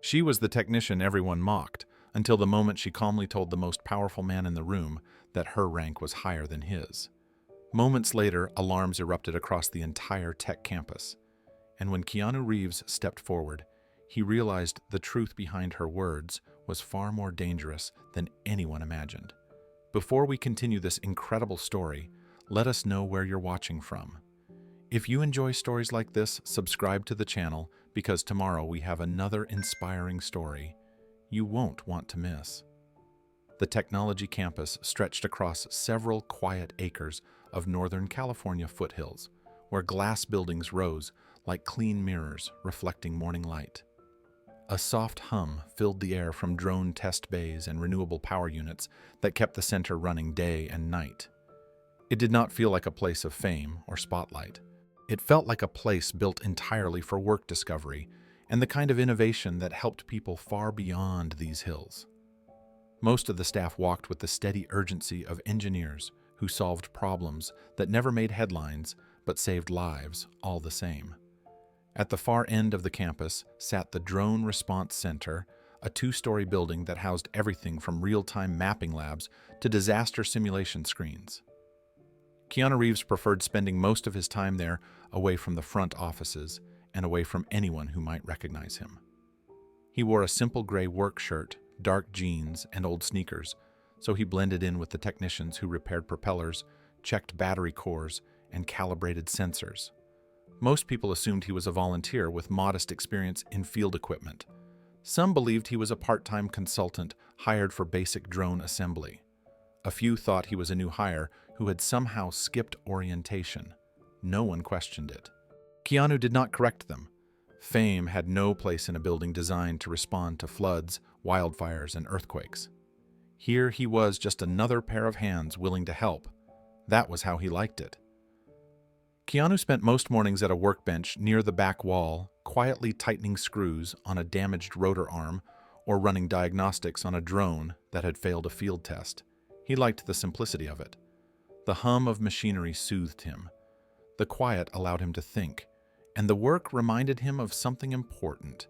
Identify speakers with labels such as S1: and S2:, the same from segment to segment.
S1: She was the technician everyone mocked, until the moment she calmly told the most powerful man in the room that her rank was higher than his. Moments later, alarms erupted across the entire tech campus, and when Keanu Reeves stepped forward, he realized the truth behind her words was far more dangerous than anyone imagined. Before we continue this incredible story, let us know where you're watching from. If you enjoy stories like this, subscribe to the channel because tomorrow we have another inspiring story you won't want to miss. The technology campus stretched across several quiet acres of Northern California foothills, where glass buildings rose like clean mirrors reflecting morning light. A soft hum filled the air from drone test bays and renewable power units that kept the center running day and night. It did not feel like a place of fame or spotlight. It felt like a place built entirely for work discovery and the kind of innovation that helped people far beyond these hills. Most of the staff walked with the steady urgency of engineers who solved problems that never made headlines but saved lives all the same. At the far end of the campus sat the Drone Response Center, a two-story building that housed everything from real-time mapping labs to disaster simulation screens. Keanu Reeves preferred spending most of his time there away from the front offices and away from anyone who might recognize him. He wore a simple gray work shirt, dark jeans, and old sneakers, so he blended in with the technicians who repaired propellers, checked battery cores, and calibrated sensors. Most people assumed he was a volunteer with modest experience in field equipment. Some believed he was a part-time consultant hired for basic drone assembly. A few thought he was a new hire who had somehow skipped orientation. No one questioned it. Keanu did not correct them. Fame had no place in a building designed to respond to floods, wildfires, and earthquakes. Here he was, just another pair of hands willing to help. That was how he liked it. Keanu spent most mornings at a workbench near the back wall, quietly tightening screws on a damaged rotor arm or running diagnostics on a drone that had failed a field test. He liked the simplicity of it. The hum of machinery soothed him. The quiet allowed him to think, and the work reminded him of something important.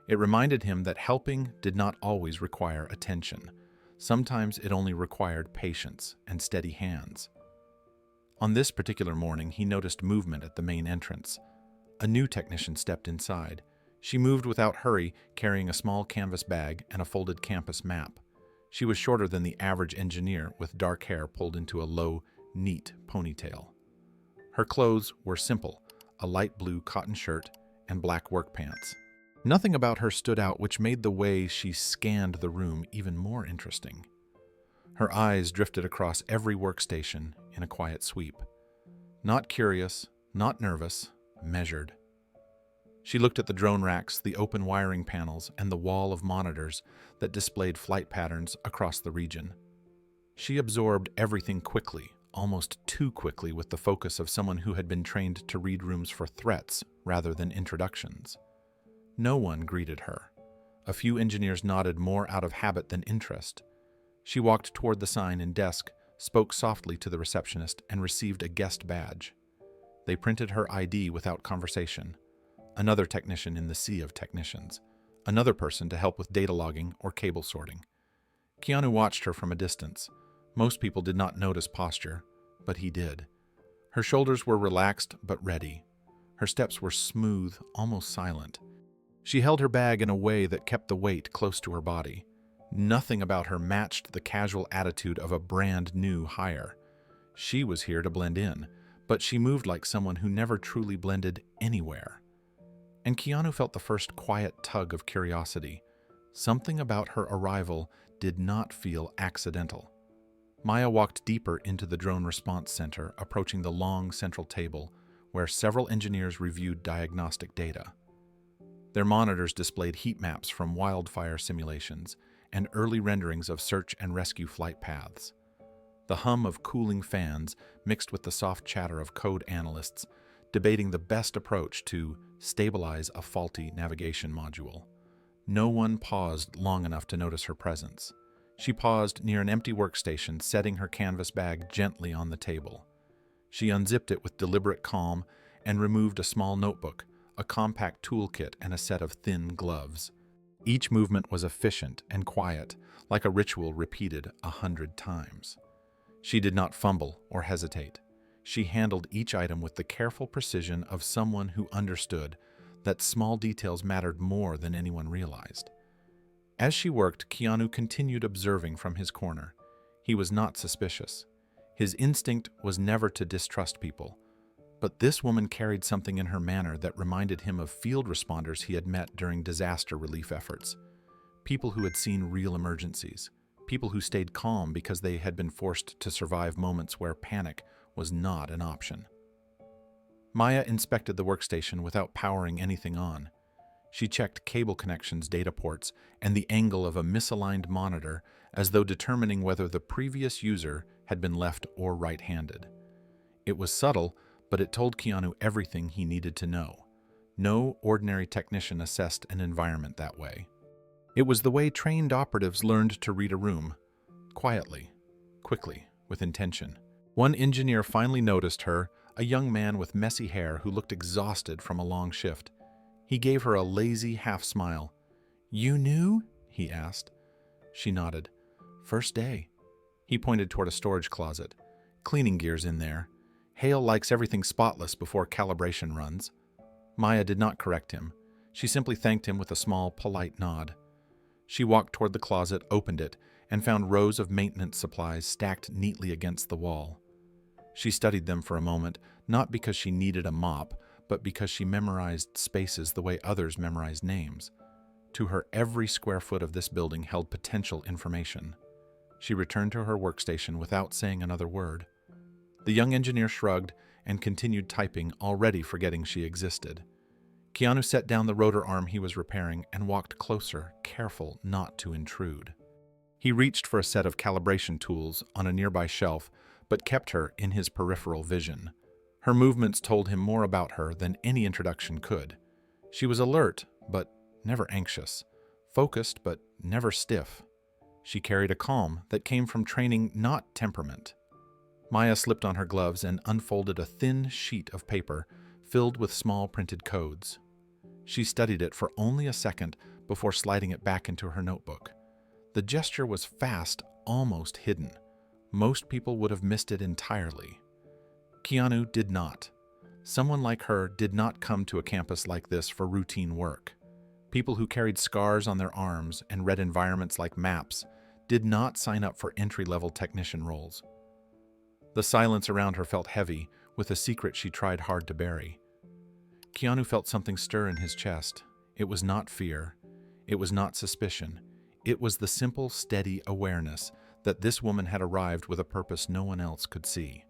S1: It reminded him that helping did not always require attention. Sometimes it only required patience and steady hands. On this particular morning, he noticed movement at the main entrance. A new technician stepped inside. She moved without hurry, carrying a small canvas bag and a folded campus map. She was shorter than the average engineer, with dark hair pulled into a low, neat ponytail. Her clothes were simple, a light blue cotton shirt and black work pants. Nothing about her stood out, which made the way she scanned the room even more interesting. Her eyes drifted across every workstation in a quiet sweep. Not curious, not nervous, measured. She looked at the drone racks, the open wiring panels, and the wall of monitors that displayed flight patterns across the region. She absorbed everything quickly, almost too quickly, with the focus of someone who had been trained to read rooms for threats rather than introductions. No one greeted her. A few engineers nodded more out of habit than interest. She walked toward the sign and desk, spoke softly to the receptionist, and received a guest badge. They printed her ID without conversation. Another technician in the sea of technicians. Another person to help with data logging or cable sorting. Keanu watched her from a distance. Most people did not notice posture, but he did. Her shoulders were relaxed but ready. Her steps were smooth, almost silent. She held her bag in a way that kept the weight close to her body. Nothing about her matched the casual attitude of a brand new hire. She was here to blend in, but she moved like someone who never truly blended anywhere. And Keanu felt the first quiet tug of curiosity. Something about her arrival did not feel accidental. Maya walked deeper into the Drone Response Center, approaching the long central table where several engineers reviewed diagnostic data. Their monitors displayed heat maps from wildfire simulations and early renderings of search and rescue flight paths. The hum of cooling fans mixed with the soft chatter of code analysts debating the best approach to stabilize a faulty navigation module. No one paused long enough to notice her presence. She paused near an empty workstation, setting her canvas bag gently on the table. She unzipped it with deliberate calm and removed a small notebook, a compact toolkit, and a set of thin gloves. Each movement was efficient and quiet, like a ritual repeated 100 times. She did not fumble or hesitate. She handled each item with the careful precision of someone who understood that small details mattered more than anyone realized. As she worked, Keanu continued observing from his corner. He was not suspicious. His instinct was never to distrust people. But this woman carried something in her manner that reminded him of field responders he had met during disaster relief efforts. People who had seen real emergencies. People who stayed calm because they had been forced to survive moments where panic was not an option. Maya inspected the workstation without powering anything on. She checked cable connections, data ports, and the angle of a misaligned monitor as though determining whether the previous user had been left or right-handed. It was subtle, but it told Keanu everything he needed to know. No ordinary technician assessed an environment that way. It was the way trained operatives learned to read a room, quietly, quickly, with intention. One engineer finally noticed her, a young man with messy hair who looked exhausted from a long shift. He gave her a lazy half-smile. "You knew?" he asked. She nodded. "First day." He pointed toward a storage closet. "Cleaning gear's in there. Hale likes everything spotless before calibration runs." Maya did not correct him. She simply thanked him with a small, polite nod. She walked toward the closet, opened it, and found rows of maintenance supplies stacked neatly against the wall. She studied them for a moment, not because she needed a mop, but because she memorized spaces the way others memorize names. To her, every square foot of this building held potential information. She returned to her workstation without saying another word. The young engineer shrugged and continued typing, already forgetting she existed. Keanu set down the rotor arm he was repairing and walked closer, careful not to intrude. He reached for a set of calibration tools on a nearby shelf, but kept her in his peripheral vision. Her movements told him more about her than any introduction could. She was alert, but never anxious, focused, but never stiff. She carried a calm that came from training, not temperament. Maya slipped on her gloves and unfolded a thin sheet of paper filled with small printed codes. She studied it for only a second before sliding it back into her notebook. The gesture was fast, almost hidden. Most people would have missed it entirely. Keanu did not. Someone like her did not come to a campus like this for routine work. People who carried scars on their arms and read environments like maps did not sign up for entry-level technician roles. The silence around her felt heavy, with a secret she tried hard to bury. Keanu felt something stir in his chest. It was not fear. It was not suspicion. It was the simple, steady awareness that this woman had arrived with a purpose no one else could see.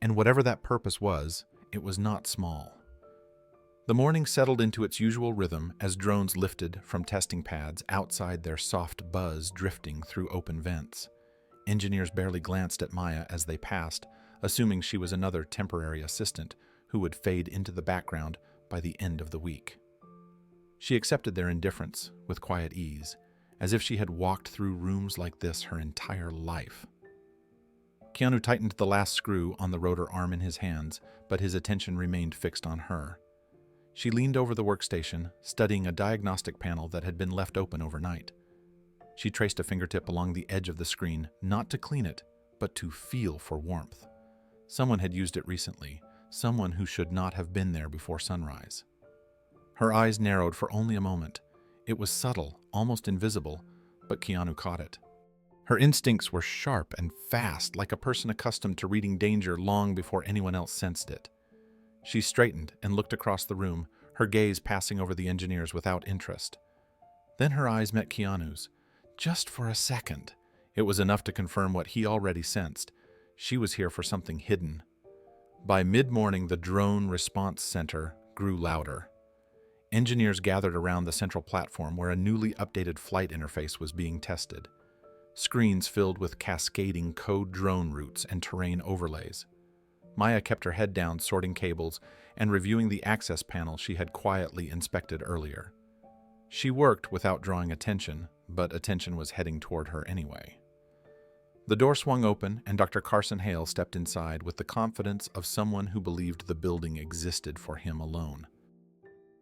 S1: And whatever that purpose was, it was not small. The morning settled into its usual rhythm as drones lifted from testing pads outside, their soft buzz drifting through open vents. Engineers barely glanced at Maya as they passed, assuming she was another temporary assistant who would fade into the background by the end of the week. She accepted their indifference with quiet ease, as if she had walked through rooms like this her entire life. Keanu tightened the last screw on the rotor arm in his hands, but his attention remained fixed on her. She leaned over the workstation, studying a diagnostic panel that had been left open overnight. She traced a fingertip along the edge of the screen, not to clean it, but to feel for warmth. Someone had used it recently, someone who should not have been there before sunrise. Her eyes narrowed for only a moment. It was subtle, almost invisible, but Keanu caught it. Her instincts were sharp and fast, like a person accustomed to reading danger long before anyone else sensed it. She straightened and looked across the room, her gaze passing over the engineers without interest. Then her eyes met Keanu's. Just for a second. It was enough to confirm what he already sensed. She was here for something hidden. By mid-morning, the drone response center grew louder. Engineers gathered around the central platform where a newly updated flight interface was being tested. Screens filled with cascading code drone routes and terrain overlays. Maya kept her head down, sorting cables and reviewing the access panel she had quietly inspected earlier. She worked without drawing attention, but attention was heading toward her anyway. The door swung open, and Dr. Carson Hale stepped inside with the confidence of someone who believed the building existed for him alone.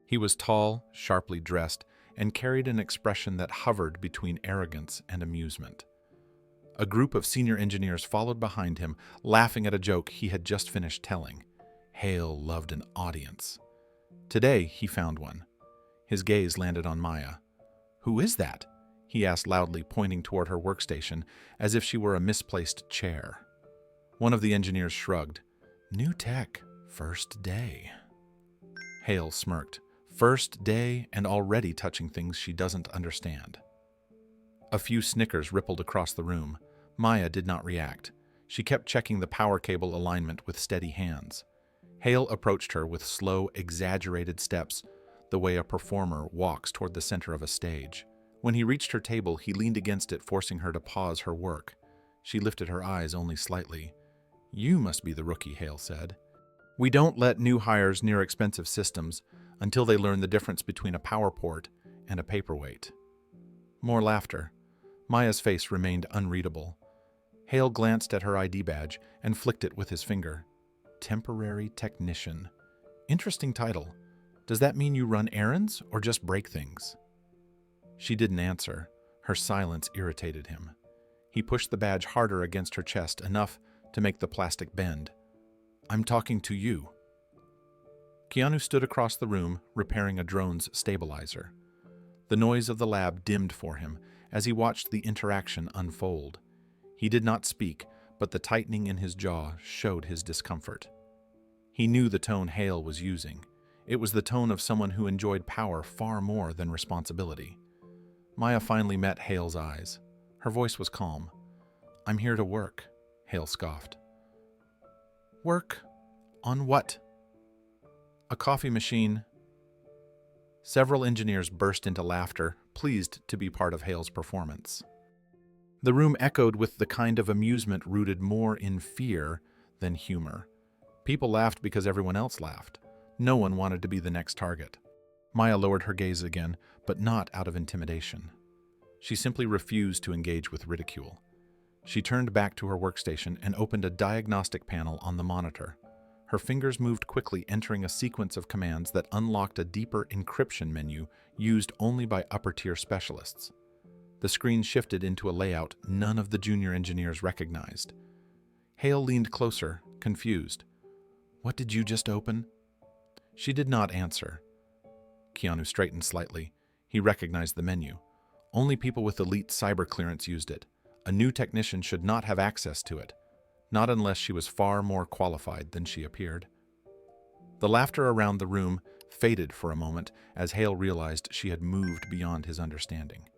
S1: He was tall, sharply dressed, and carried an expression that hovered between arrogance and amusement. A group of senior engineers followed behind him, laughing at a joke he had just finished telling. Hale loved an audience. Today, he found one. His gaze landed on Maya. "Who is that?" he asked loudly, pointing toward her workstation, as if she were a misplaced chair. One of the engineers shrugged. "New tech, first day." Hale smirked. First day and already touching things she doesn't understand. A few snickers rippled across the room. Maya did not react. She kept checking the power cable alignment with steady hands. Hale approached her with slow, exaggerated steps, the way a performer walks toward the center of a stage. When he reached her table, he leaned against it, forcing her to pause her work. She lifted her eyes only slightly. "You must be the rookie," Hale said. "We don't let new hires near expensive systems until they learn the difference between a power port and a paperweight." More laughter. Maya's face remained unreadable. Hale glanced at her ID badge and flicked it with his finger. Temporary technician. Interesting title. Does that mean you run errands or just break things? She didn't answer. Her silence irritated him. He pushed the badge harder against her chest, enough to make the plastic bend. "I'm talking to you." Keanu stood across the room, repairing a drone's stabilizer. The noise of the lab dimmed for him as he watched the interaction unfold. He did not speak, but the tightening in his jaw showed his discomfort. He knew the tone Hale was using. It was the tone of someone who enjoyed power far more than responsibility. Maya finally met Hale's eyes. Her voice was calm. "I'm here to work," Hale scoffed. "Work? On what?" "A coffee machine." Several engineers burst into laughter, pleased to be part of Hale's performance. The room echoed with the kind of amusement rooted more in fear than humor. People laughed because everyone else laughed. No one wanted to be the next target. Maya lowered her gaze again, but not out of intimidation. She simply refused to engage with ridicule. She turned back to her workstation and opened a diagnostic panel on the monitor. Her fingers moved quickly, entering a sequence of commands that unlocked a deeper encryption menu used only by upper-tier specialists. The screen shifted into a layout none of the junior engineers recognized. Hale leaned closer, confused. "What did you just open?" She did not answer. Keanu straightened slightly. He recognized the menu. Only people with elite cyber clearance used it. A new technician should not have access to it, not unless she was far more qualified than she appeared. The laughter around the room faded for a moment as Hale realized she had moved beyond his understanding.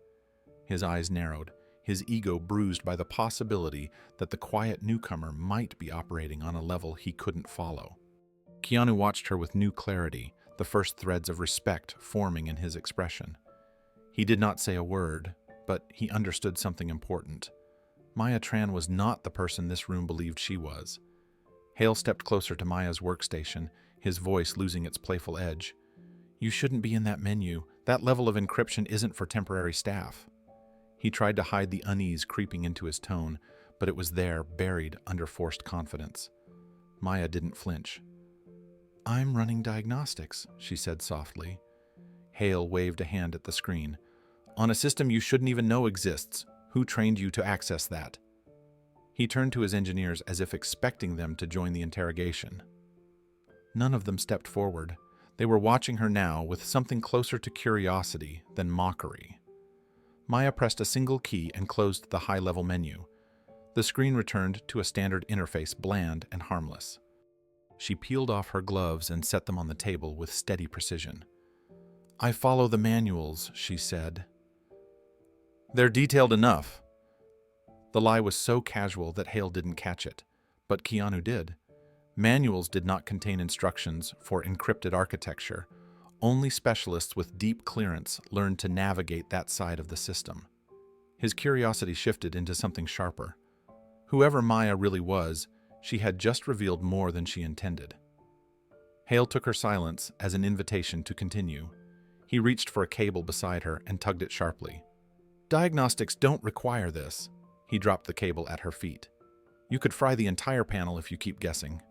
S1: His eyes narrowed, his ego bruised by the possibility that the quiet newcomer might be operating on a level he couldn't follow. Keanu watched her with new clarity, the first threads of respect forming in his expression. He did not say a word, but he understood something important. Maya Tran was not the person this room believed she was. Hale stepped closer to Maya's workstation, his voice losing its playful edge. "You shouldn't be in that menu. That level of encryption isn't for temporary staff." He tried to hide the unease creeping into his tone, but it was there, buried under forced confidence. Maya didn't flinch. "I'm running diagnostics," she said softly. Hale waved a hand at the screen. "On a system you shouldn't even know exists. Who trained you to access that?" He turned to his engineers as if expecting them to join the interrogation. None of them stepped forward. They were watching her now with something closer to curiosity than mockery. Maya pressed a single key and closed the high-level menu. The screen returned to a standard interface, bland and harmless. She peeled off her gloves and set them on the table with steady precision. "I follow the manuals," she said. "They're detailed enough." The lie was so casual that Hale didn't catch it, but Keanu did. Manuals did not contain instructions for encrypted architecture. Only specialists with deep clearance learned to navigate that side of the system. His curiosity shifted into something sharper. Whoever Maya really was, she had just revealed more than she intended. Hale took her silence as an invitation to continue. He reached for a cable beside her and tugged it sharply. "Diagnostics don't require this." He dropped the cable at her feet. "You could fry the entire panel if you keep guessing."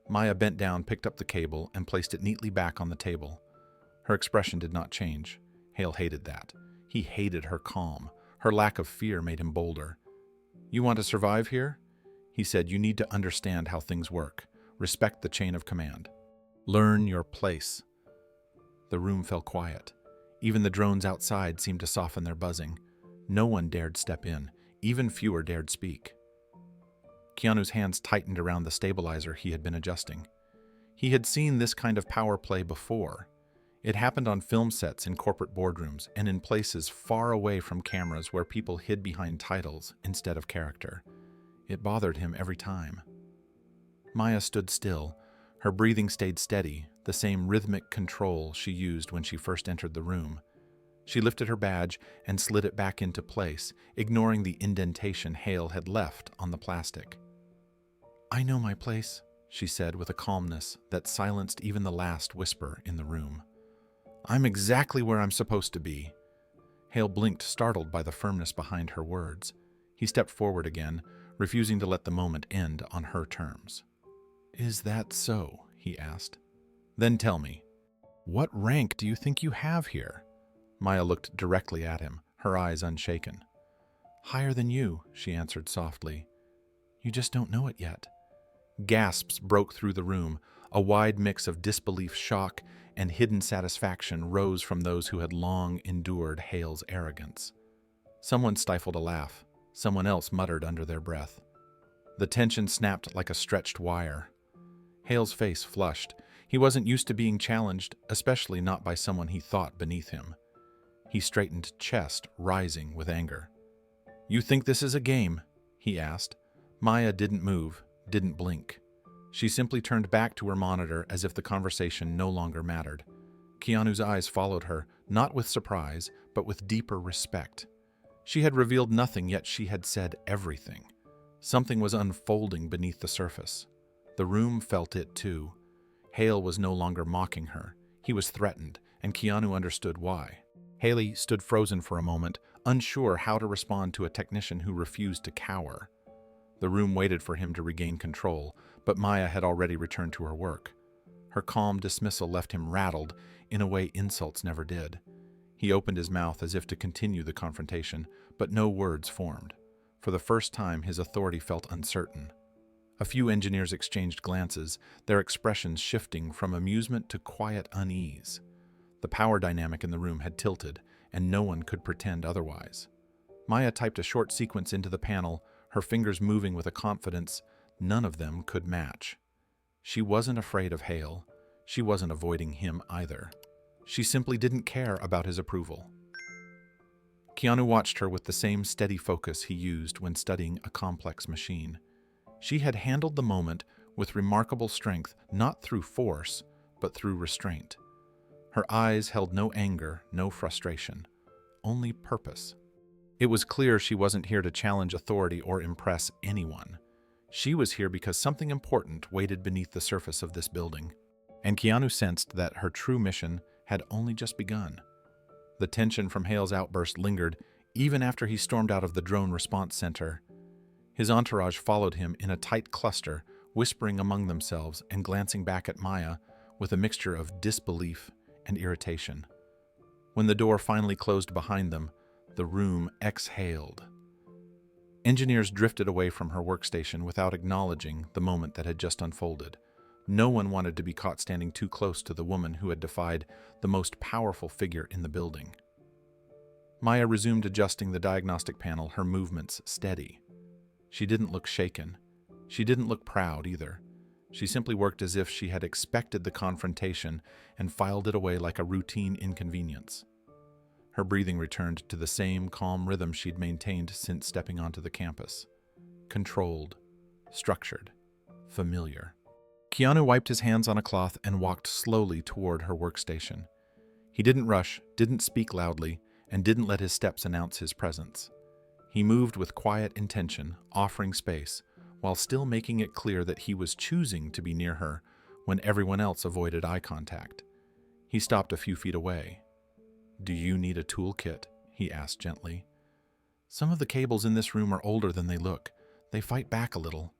S1: Maya bent down, picked up the cable, and placed it neatly back on the table. Her expression did not change. Hale hated that. He hated her calm. Her lack of fear made him bolder. "You want to survive here?" He said, "You need to understand how things work. Respect the chain of command. Learn your place." The room fell quiet. Even the drones outside seemed to soften their buzzing. No one dared step in. Even fewer dared speak. Keanu's hands tightened around the stabilizer he had been adjusting. He had seen this kind of power play before. It happened on film sets, in corporate boardrooms, and in places far away from cameras where people hid behind titles instead of character. It bothered him every time. Maya stood still. Her breathing stayed steady, the same rhythmic control she used when she first entered the room. She lifted her badge and slid it back into place, ignoring the indentation Hale had left on the plastic. "I know my place," she said with a calmness that silenced even the last whisper in the room. "I'm exactly where I'm supposed to be." Hale blinked, startled by the firmness behind her words. He stepped forward again, refusing to let the moment end on her terms. "Is that so?" he asked. "Then tell me, what rank do you think you have here?" Maya looked directly at him, her eyes unshaken. "Higher than you," she answered softly. "You just don't know it yet." Gasps broke through the room. A wide mix of disbelief, shock, and hidden satisfaction rose from those who had long endured Hale's arrogance. Someone stifled a laugh. Someone else muttered under their breath. The tension snapped like a stretched wire. Hale's face flushed. He wasn't used to being challenged, especially not by someone he thought beneath him. He straightened, chest rising with anger. "You think this is a game?" he asked. Maya didn't move, didn't blink. She simply turned back to her monitor as if the conversation no longer mattered. Keanu's eyes followed her, not with surprise, but with deeper respect. She had revealed nothing, yet she had said everything. Something was unfolding beneath the surface. The room felt it too. Hale was no longer mocking her. He was threatened, and Keanu understood why. Haley stood frozen for a moment, unsure how to respond to a technician who refused to cower. The room waited for him to regain control, but Maya had already returned to her work. Her calm dismissal left him rattled in a way insults never did. He opened his mouth as if to continue the confrontation, but no words formed. For the first time, his authority felt uncertain. A few engineers exchanged glances, their expressions shifting from amusement to quiet unease. The power dynamic in the room had tilted, and no one could pretend otherwise. Maya typed a short sequence into the panel, her fingers moving with a confidence none of them could match. She wasn't afraid of Hale. She wasn't avoiding him either. She simply didn't care about his approval. Keanu watched her with the same steady focus he used when studying a complex machine. She had handled the moment with remarkable strength, not through force, but through restraint. Her eyes held no anger, no frustration, only purpose. It was clear she wasn't here to challenge authority or impress anyone. She was here because something important waited beneath the surface of this building, and Keanu sensed that her true mission had only just begun. The tension from Hale's outburst lingered even after he stormed out of the drone response center. His entourage followed him in a tight cluster, whispering among themselves and glancing back at Maya with a mixture of disbelief and irritation. When the door finally closed behind them, the room exhaled. Engineers drifted away from her workstation without acknowledging the moment that had just unfolded. No one wanted to be caught standing too close to the woman who had defied the most powerful figure in the building. Maya resumed adjusting the diagnostic panel, her movements steady. She didn't look shaken. She didn't look proud either. She simply worked as if she had expected the confrontation and filed it away like a routine inconvenience. Her breathing returned to the same calm rhythm she'd maintained since stepping onto the campus. Controlled, structured, familiar. Keanu wiped his hands on a cloth and walked slowly toward her workstation. He didn't rush, didn't speak loudly, and didn't let his steps announce his presence. He moved with quiet intention, offering space, while still making it clear that he was choosing to be near her when everyone else avoided eye contact. He stopped a few feet away. "Do you need a toolkit?" he asked gently. "Some of the cables in this room are older than they look. They fight back a little."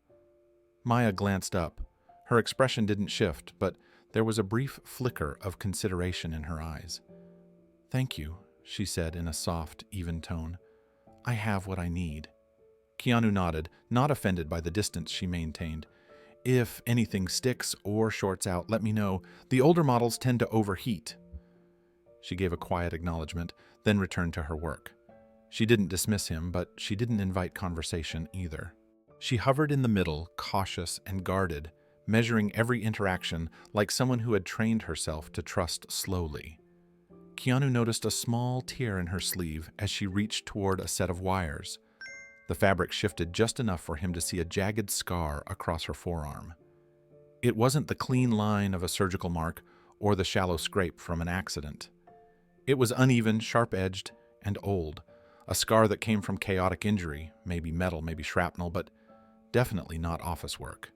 S1: Maya glanced up. Her expression didn't shift, but there was a brief flicker of consideration in her eyes. "Thank you," she said in a soft, even tone. "I have what I need." Keanu nodded, not offended by the distance she maintained. "If anything sticks or shorts out, let me know. The older models tend to overheat." She gave a quiet acknowledgement, then returned to her work. She didn't dismiss him, but she didn't invite conversation either. She hovered in the middle, cautious and guarded, measuring every interaction like someone who had trained herself to trust slowly. Keanu noticed a small tear in her sleeve as she reached toward a set of wires. The fabric shifted just enough for him to see a jagged scar across her forearm. It wasn't the clean line of a surgical mark or the shallow scrape from an accident. It was uneven, sharp-edged, and old, a scar that came from chaotic injury, maybe metal, maybe shrapnel, but definitely not office work.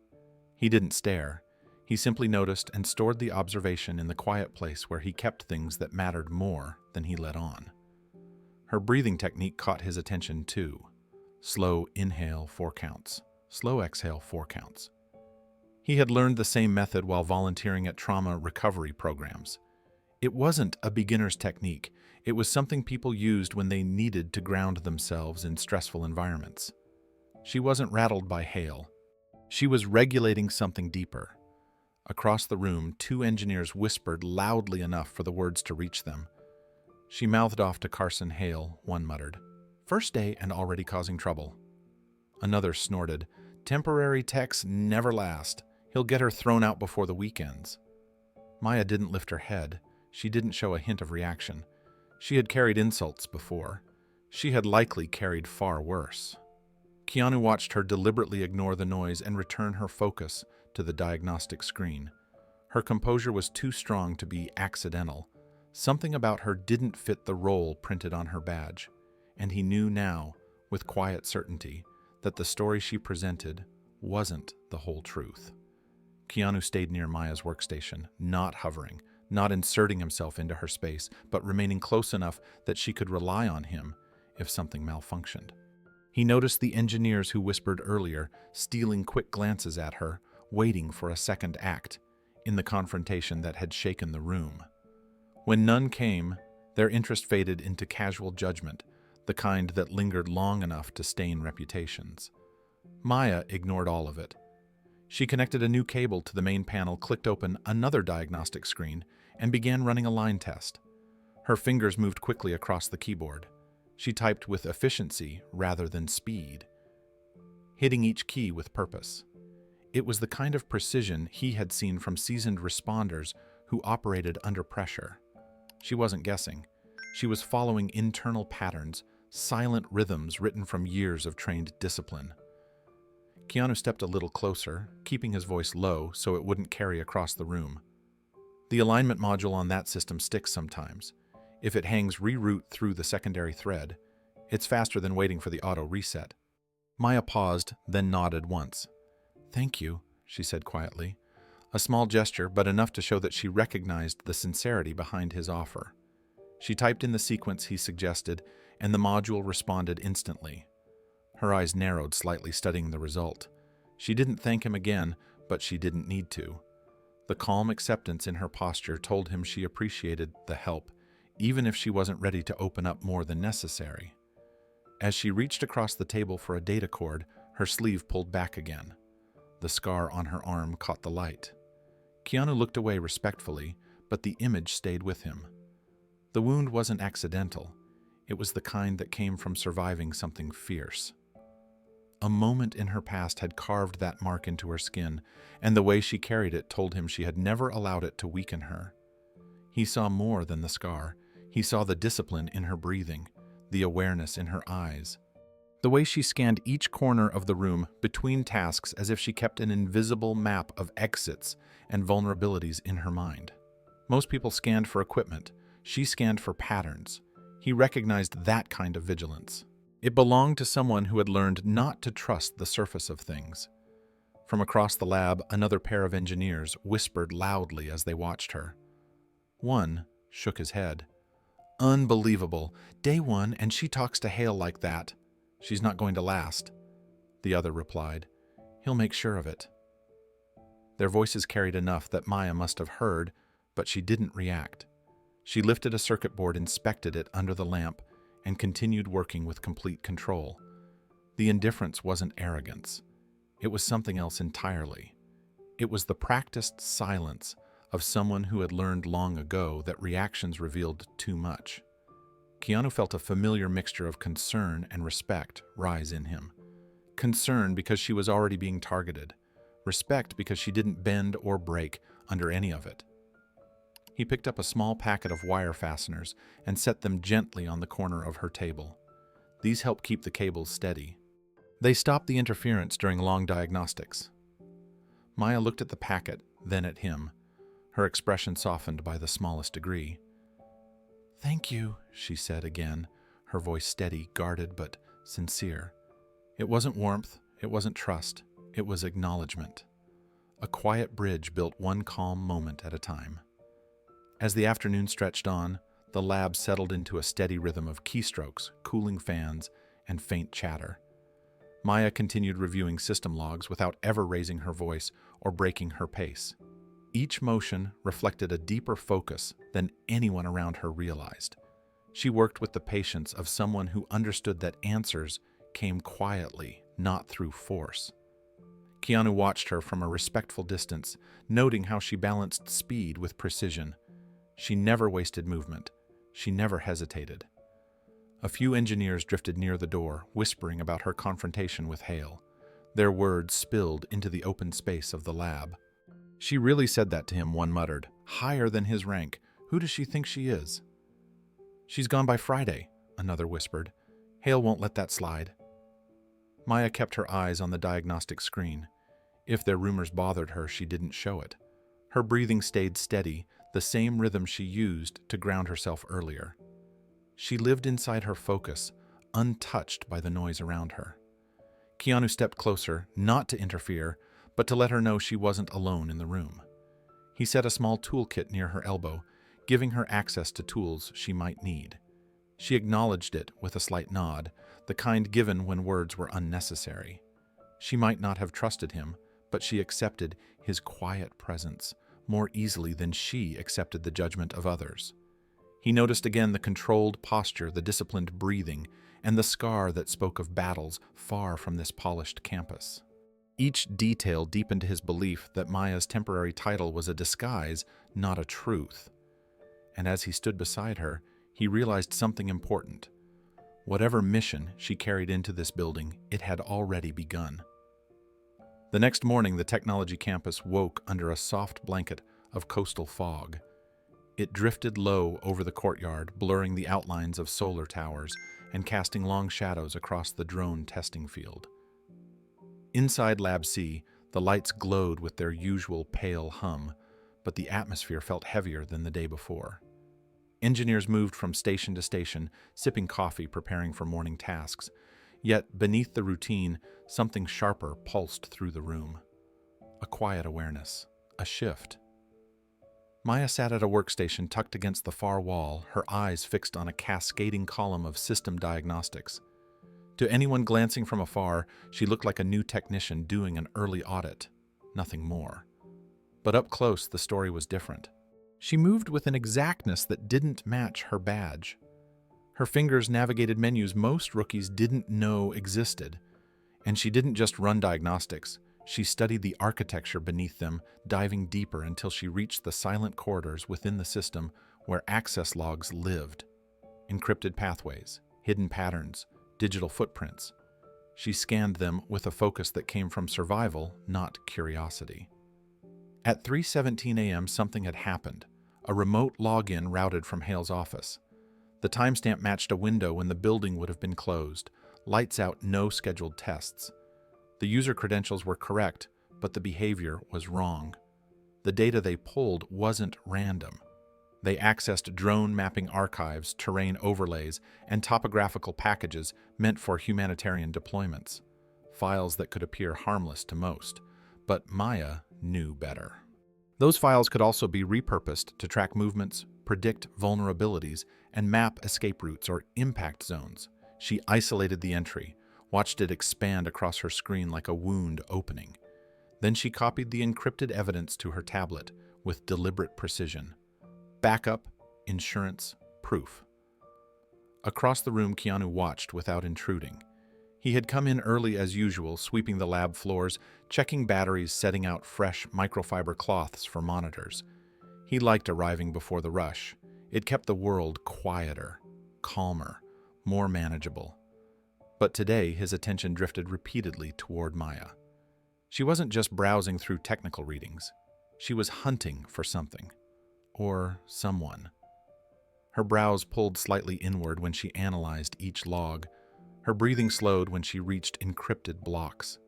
S1: He didn't stare. He simply noticed and stored the observation in the quiet place where he kept things that mattered more than he let on. Her breathing technique caught his attention too. Slow inhale, 4 counts. Slow exhale, 4 counts. He had learned the same method while volunteering at trauma recovery programs. It wasn't a beginner's technique. It was something people used when they needed to ground themselves in stressful environments. She wasn't rattled by hail. She was regulating something deeper. Across the room, 2 engineers whispered loudly enough for the words to reach them. She mouthed off to Carson Hale, one muttered, "First day and already causing trouble." Another snorted, "Temporary techs never last. He'll get her thrown out before the weekends." Maya didn't lift her head. She didn't show a hint of reaction. She had carried insults before. She had likely carried far worse. Keanu watched her deliberately ignore the noise and return her focus to the diagnostic screen. Her composure was too strong to be accidental. Something about her didn't fit the role printed on her badge, and he knew now, with quiet certainty, that the story she presented wasn't the whole truth. Keanu stayed near Maya's workstation, not hovering, not inserting himself into her space, but remaining close enough that she could rely on him if something malfunctioned. He noticed the engineers who whispered earlier, stealing quick glances at her, waiting for a second act in the confrontation that had shaken the room. When none came, their interest faded into casual judgment, the kind that lingered long enough to stain reputations. Maya ignored all of it. She connected a new cable to the main panel, clicked open another diagnostic screen, and began running a line test. Her fingers moved quickly across the keyboard. She typed with efficiency rather than speed, hitting each key with purpose. It was the kind of precision he had seen from seasoned responders who operated under pressure. She wasn't guessing. She was following internal patterns, silent rhythms written from years of trained discipline. Keanu stepped a little closer, keeping his voice low so it wouldn't carry across the room. The alignment module on that system sticks sometimes. If it hangs reroute through the secondary thread, it's faster than waiting for the auto reset. Maya paused, then nodded once. "Thank you," she said quietly. A small gesture, but enough to show that she recognized the sincerity behind his offer. She typed in the sequence he suggested, and the module responded instantly. Her eyes narrowed slightly, studying the result. She didn't thank him again, but she didn't need to. The calm acceptance in her posture told him she appreciated the help, even if she wasn't ready to open up more than necessary. As she reached across the table for a data cord, her sleeve pulled back again. The scar on her arm caught the light. Keanu looked away respectfully, but the image stayed with him. The wound wasn't accidental. It was the kind that came from surviving something fierce. A moment in her past had carved that mark into her skin, and the way she carried it told him she had never allowed it to weaken her. He saw more than the scar. He saw the discipline in her breathing, the awareness in her eyes. The way she scanned each corner of the room between tasks as if she kept an invisible map of exits and vulnerabilities in her mind. Most people scanned for equipment. She scanned for patterns. He recognized that kind of vigilance. It belonged to someone who had learned not to trust the surface of things. From across the lab, another pair of engineers whispered loudly as they watched her. One shook his head. "Unbelievable. Day one, and she talks to Hale like that. She's not going to last." The other replied, "He'll make sure of it." Their voices carried enough that Maya must have heard, but she didn't react. She lifted a circuit board, inspected it under the lamp, and continued working with complete control. The indifference wasn't arrogance. It was something else entirely. It was the practiced silence of someone who had learned long ago that reactions revealed too much. Keanu felt a familiar mixture of concern and respect rise in him. Concern because she was already being targeted. Respect because she didn't bend or break under any of it. He picked up a small packet of wire fasteners and set them gently on the corner of her table. These helped keep the cables steady. They stopped the interference during long diagnostics. Maya looked at the packet, then at him, her expression softened by the smallest degree. "Thank you," she said again, her voice steady, guarded, but sincere. It wasn't warmth, it wasn't trust, it was acknowledgement. A quiet bridge built one calm moment at a time. As the afternoon stretched on, the lab settled into a steady rhythm of keystrokes, cooling fans, and faint chatter. Maya continued reviewing system logs without ever raising her voice or breaking her pace. Each motion reflected a deeper focus than anyone around her realized. She worked with the patience of someone who understood that answers came quietly, not through force. Keanu watched her from a respectful distance, noting how she balanced speed with precision. She never wasted movement. She never hesitated. A few engineers drifted near the door, whispering about her confrontation with Hale. Their words spilled into the open space of the lab. "She really said that to him," one muttered. "Higher than his rank. Who does she think she is?" "She's gone by Friday," another whispered. "Hale won't let that slide." Maya kept her eyes on the diagnostic screen. If their rumors bothered her, she didn't show it. Her breathing stayed steady, the same rhythm she used to ground herself earlier. She lived inside her focus, untouched by the noise around her. Keanu stepped closer, not to interfere, but to let her know she wasn't alone in the room. He set a small toolkit near her elbow, giving her access to tools she might need. She acknowledged it with a slight nod, the kind given when words were unnecessary. She might not have trusted him, but she accepted his quiet presence more easily than she accepted the judgment of others. He noticed again the controlled posture, the disciplined breathing, and the scar that spoke of battles far from this polished campus. Each detail deepened his belief that Maya's temporary title was a disguise, not a truth. And as he stood beside her, he realized something important. Whatever mission she carried into this building, it had already begun. The next morning, the technology campus woke under a soft blanket of coastal fog. It drifted low over the courtyard, blurring the outlines of solar towers and casting long shadows across the drone testing field. Inside Lab C, the lights glowed with their usual pale hum, but the atmosphere felt heavier than the day before. Engineers moved from station to station, sipping coffee, preparing for morning tasks. Yet, beneath the routine, something sharper pulsed through the room. A quiet awareness, a shift. Maya sat at a workstation tucked against the far wall, her eyes fixed on a cascading column of system diagnostics. To anyone glancing from afar, she looked like a new technician doing an early audit, nothing more. But up close, the story was different. She moved with an exactness that didn't match her badge. Her fingers navigated menus most rookies didn't know existed. And she didn't just run diagnostics. She studied the architecture beneath them, diving deeper until she reached the silent corridors within the system where access logs lived. Encrypted pathways, hidden patterns, digital footprints. She scanned them with a focus that came from survival, not curiosity. At 3:17 a.m., something had happened. A remote login routed from Hale's office. The timestamp matched a window when the building would have been closed. Lights out, no scheduled tests. The user credentials were correct, but the behavior was wrong. The data they pulled wasn't random. They accessed drone mapping archives, terrain overlays, and topographical packages meant for humanitarian deployments. Files that could appear harmless to most, but Maya knew better. Those files could also be repurposed to track movements, predict vulnerabilities, and map escape routes or impact zones. She isolated the entry, watched it expand across her screen like a wound opening. Then she copied the encrypted evidence to her tablet with deliberate precision. Backup, insurance, proof. Across the room, Keanu watched without intruding. He had come in early as usual, sweeping the lab floors, checking batteries, setting out fresh microfiber cloths for monitors. He liked arriving before the rush. It kept the world quieter, calmer, more manageable. But today, his attention drifted repeatedly toward Maya. She wasn't just browsing through technical readings. She was hunting for something. Or someone. Her brows pulled slightly inward when she analyzed each log. Her breathing slowed when she reached encrypted blocks.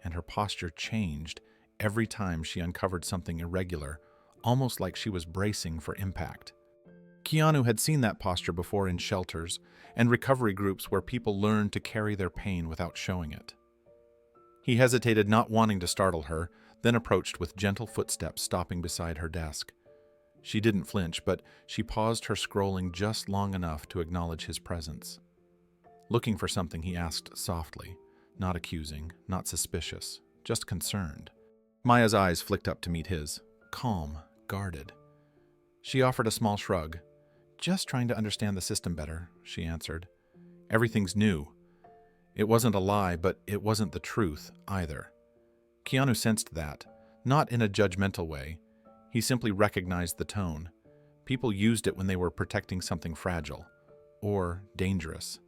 S1: And her posture changed every time she uncovered something irregular, almost like she was bracing for impact. Keanu had seen that posture before in shelters and recovery groups where people learned to carry their pain without showing it. He hesitated, not wanting to startle her, then approached with gentle footsteps, stopping beside her desk. She didn't flinch, but she paused her scrolling just long enough to acknowledge his presence. Looking for something, he asked softly, not accusing, not suspicious, just concerned. Maya's eyes flicked up to meet his, calm, guarded. She offered a small shrug. "Just trying to understand the system better," she answered. "Everything's new." It wasn't a lie, but it wasn't the truth either. Keanu sensed that, not in a judgmental way. He simply recognized the tone. People used it when they were protecting something fragile or dangerous.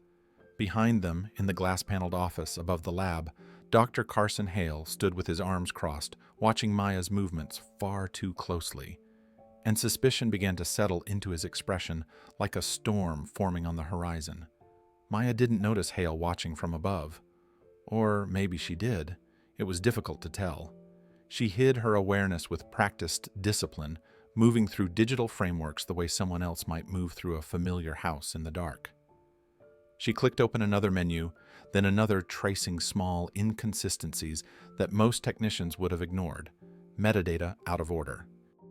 S1: Behind them, in the glass-paneled office above the lab, Dr. Carson Hale stood with his arms crossed, watching Maya's movements far too closely. And suspicion began to settle into his expression like a storm forming on the horizon. Maya didn't notice Hale watching from above. Or maybe she did. It was difficult to tell. She hid her awareness with practiced discipline, moving through digital frameworks the way someone else might move through a familiar house in the dark. She clicked open another menu, then another, tracing small inconsistencies that most technicians would have ignored. Metadata out of order.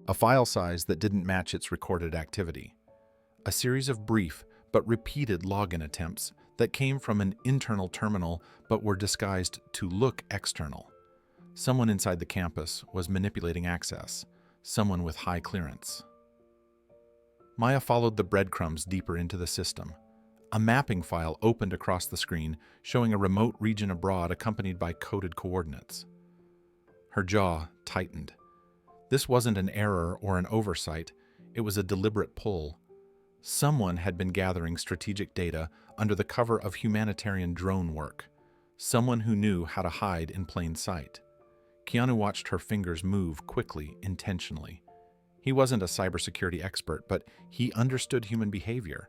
S1: A file size that didn't match its recorded activity. A series of brief but repeated login attempts that came from an internal terminal but were disguised to look external. Someone inside the campus was manipulating access, someone with high clearance. Maya followed the breadcrumbs deeper into the system. A mapping file opened across the screen, showing a remote region abroad accompanied by coded coordinates. Her jaw tightened. This wasn't an error or an oversight, it was a deliberate pull. Someone had been gathering strategic data under the cover of humanitarian drone work. Someone who knew how to hide in plain sight. Keanu watched her fingers move quickly, intentionally. He wasn't a cybersecurity expert, but he understood human behavior.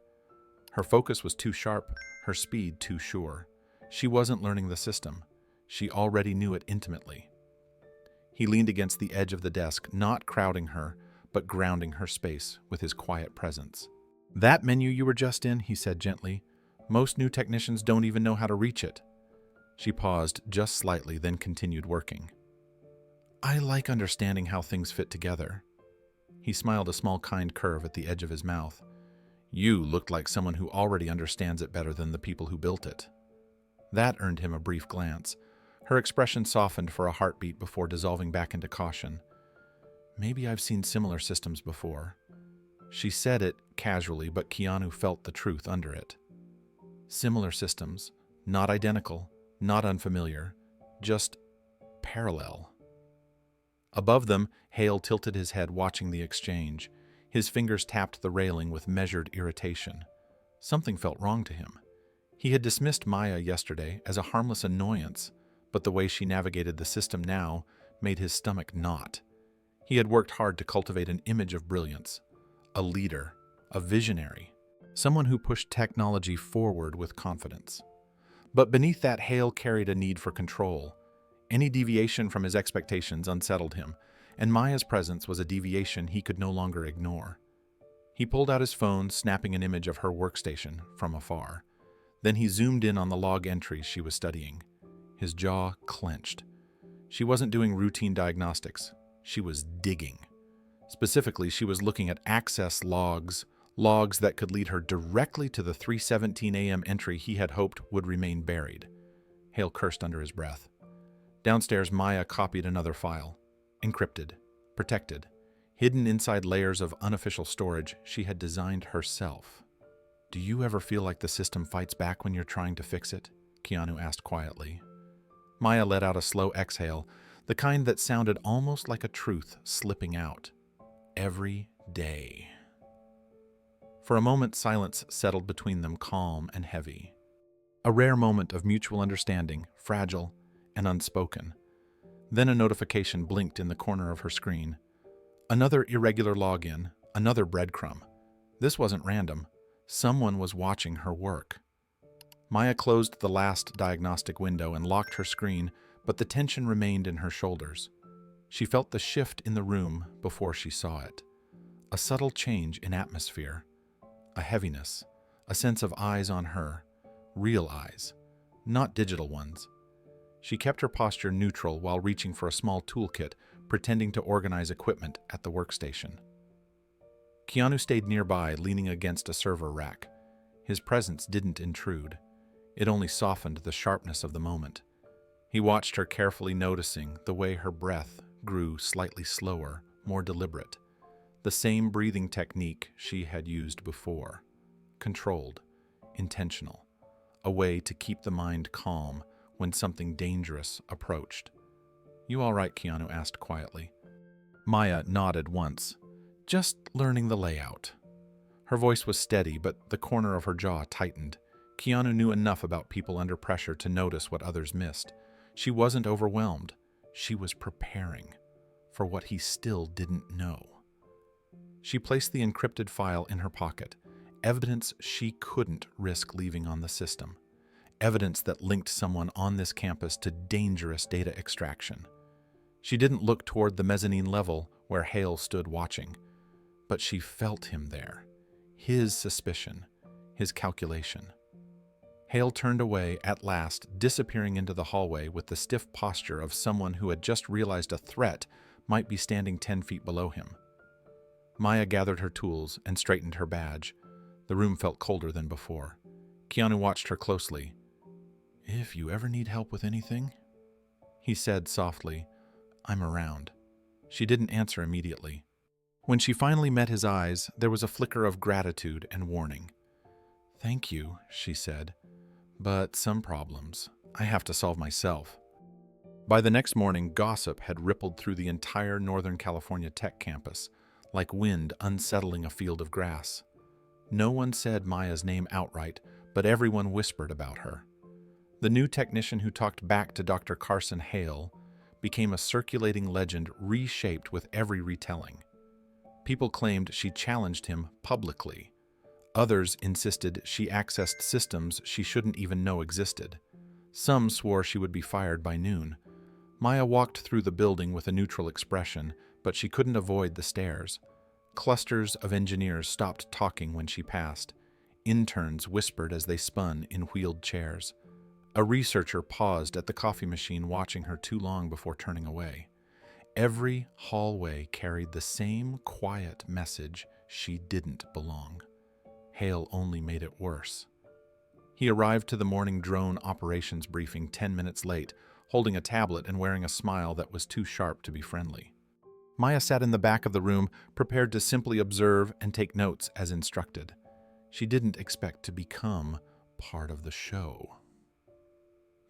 S1: Her focus was too sharp, her speed too sure. She wasn't learning the system. She already knew it intimately. He leaned against the edge of the desk, not crowding her, but grounding her space with his quiet presence. "That menu you were just in," he said gently. "Most new technicians don't even know how to reach it." She paused just slightly, then continued working. "I like understanding how things fit together." He smiled, a small kind curve at the edge of his mouth. "You looked like someone who already understands it better than the people who built it." That earned him a brief glance. Her expression softened for a heartbeat before dissolving back into caution. "Maybe I've seen similar systems before." She said it casually, but Keanu felt the truth under it. Similar systems, not identical, not unfamiliar, just parallel. Above them, Hale tilted his head, watching the exchange. His fingers tapped the railing with measured irritation. Something felt wrong to him. He had dismissed Maya yesterday as a harmless annoyance, but the way she navigated the system now made his stomach knot. He had worked hard to cultivate an image of brilliance, a leader, a visionary, someone who pushed technology forward with confidence. But beneath that, Hale carried a need for control. Any deviation from his expectations unsettled him, and Maya's presence was a deviation he could no longer ignore. He pulled out his phone, snapping an image of her workstation from afar. Then he zoomed in on the log entries she was studying. His jaw clenched. She wasn't doing routine diagnostics. She was digging. Specifically, she was looking at access logs, logs that could lead her directly to the 3:17 a.m. entry he had hoped would remain buried. Hale cursed under his breath. Downstairs, Maya copied another file. Encrypted. Protected. hidden inside layers of unofficial storage she had designed herself. "Do you ever feel like the system fights back when you're trying to fix it?" Keanu asked quietly. Maya let out a slow exhale, the kind that sounded almost like a truth slipping out. "Every day." For a moment, silence settled between them, calm and heavy. A rare moment of mutual understanding, fragile and unspoken. Then a notification blinked in the corner of her screen. Another irregular login, another breadcrumb. This wasn't random. Someone was watching her work. Maya closed the last diagnostic window and locked her screen, but the tension remained in her shoulders. She felt the shift in the room before she saw it. A subtle change in atmosphere. A heaviness, a sense of eyes on her, real eyes, not digital ones. She kept her posture neutral while reaching for a small toolkit, pretending to organize equipment at the workstation. Keanu stayed nearby, leaning against a server rack. His presence didn't intrude. It only softened the sharpness of the moment. He watched her carefully, noticing the way her breath grew slightly slower, more deliberate. The same breathing technique she had used before. Controlled, intentional. A way to keep the mind calm when something dangerous approached. "You all right?" Keanu asked quietly. Maya nodded once. "Just learning the layout." Her voice was steady, but the corner of her jaw tightened. Keanu knew enough about people under pressure to notice what others missed. She wasn't overwhelmed. She was preparing for what he still didn't know. She placed the encrypted file in her pocket, evidence she couldn't risk leaving on the system. Evidence that linked someone on this campus to dangerous data extraction. She didn't look toward the mezzanine level where Hale stood watching, but she felt him there. His suspicion, his calculation. Hale turned away at last, disappearing into the hallway with the stiff posture of someone who had just realized a threat might be standing 10 feet below him. Maya gathered her tools and straightened her badge. The room felt colder than before. Keanu watched her closely. "If you ever need help with anything," he said softly, "I'm around." She didn't answer immediately. When she finally met his eyes, there was a flicker of gratitude and warning. "Thank you," she said, "but some problems I have to solve myself." By the next morning, gossip had rippled through the entire Northern California tech campus, like wind unsettling a field of grass. No one said Maya's name outright, but everyone whispered about her. The new technician who talked back to Dr. Carson Hale became a circulating legend reshaped with every retelling. People claimed she challenged him publicly. Others insisted she accessed systems she shouldn't even know existed. Some swore she would be fired by noon. Maya walked through the building with a neutral expression, but she couldn't avoid the stares. Clusters of engineers stopped talking when she passed. Interns whispered as they spun in wheeled chairs. A researcher paused at the coffee machine, watching her too long before turning away. Every hallway carried the same quiet message: she didn't belong. Hale only made it worse. He arrived to the morning drone operations briefing 10 minutes late, holding a tablet and wearing a smile that was too sharp to be friendly. Maya sat in the back of the room, prepared to simply observe and take notes as instructed. She didn't expect to become part of the show.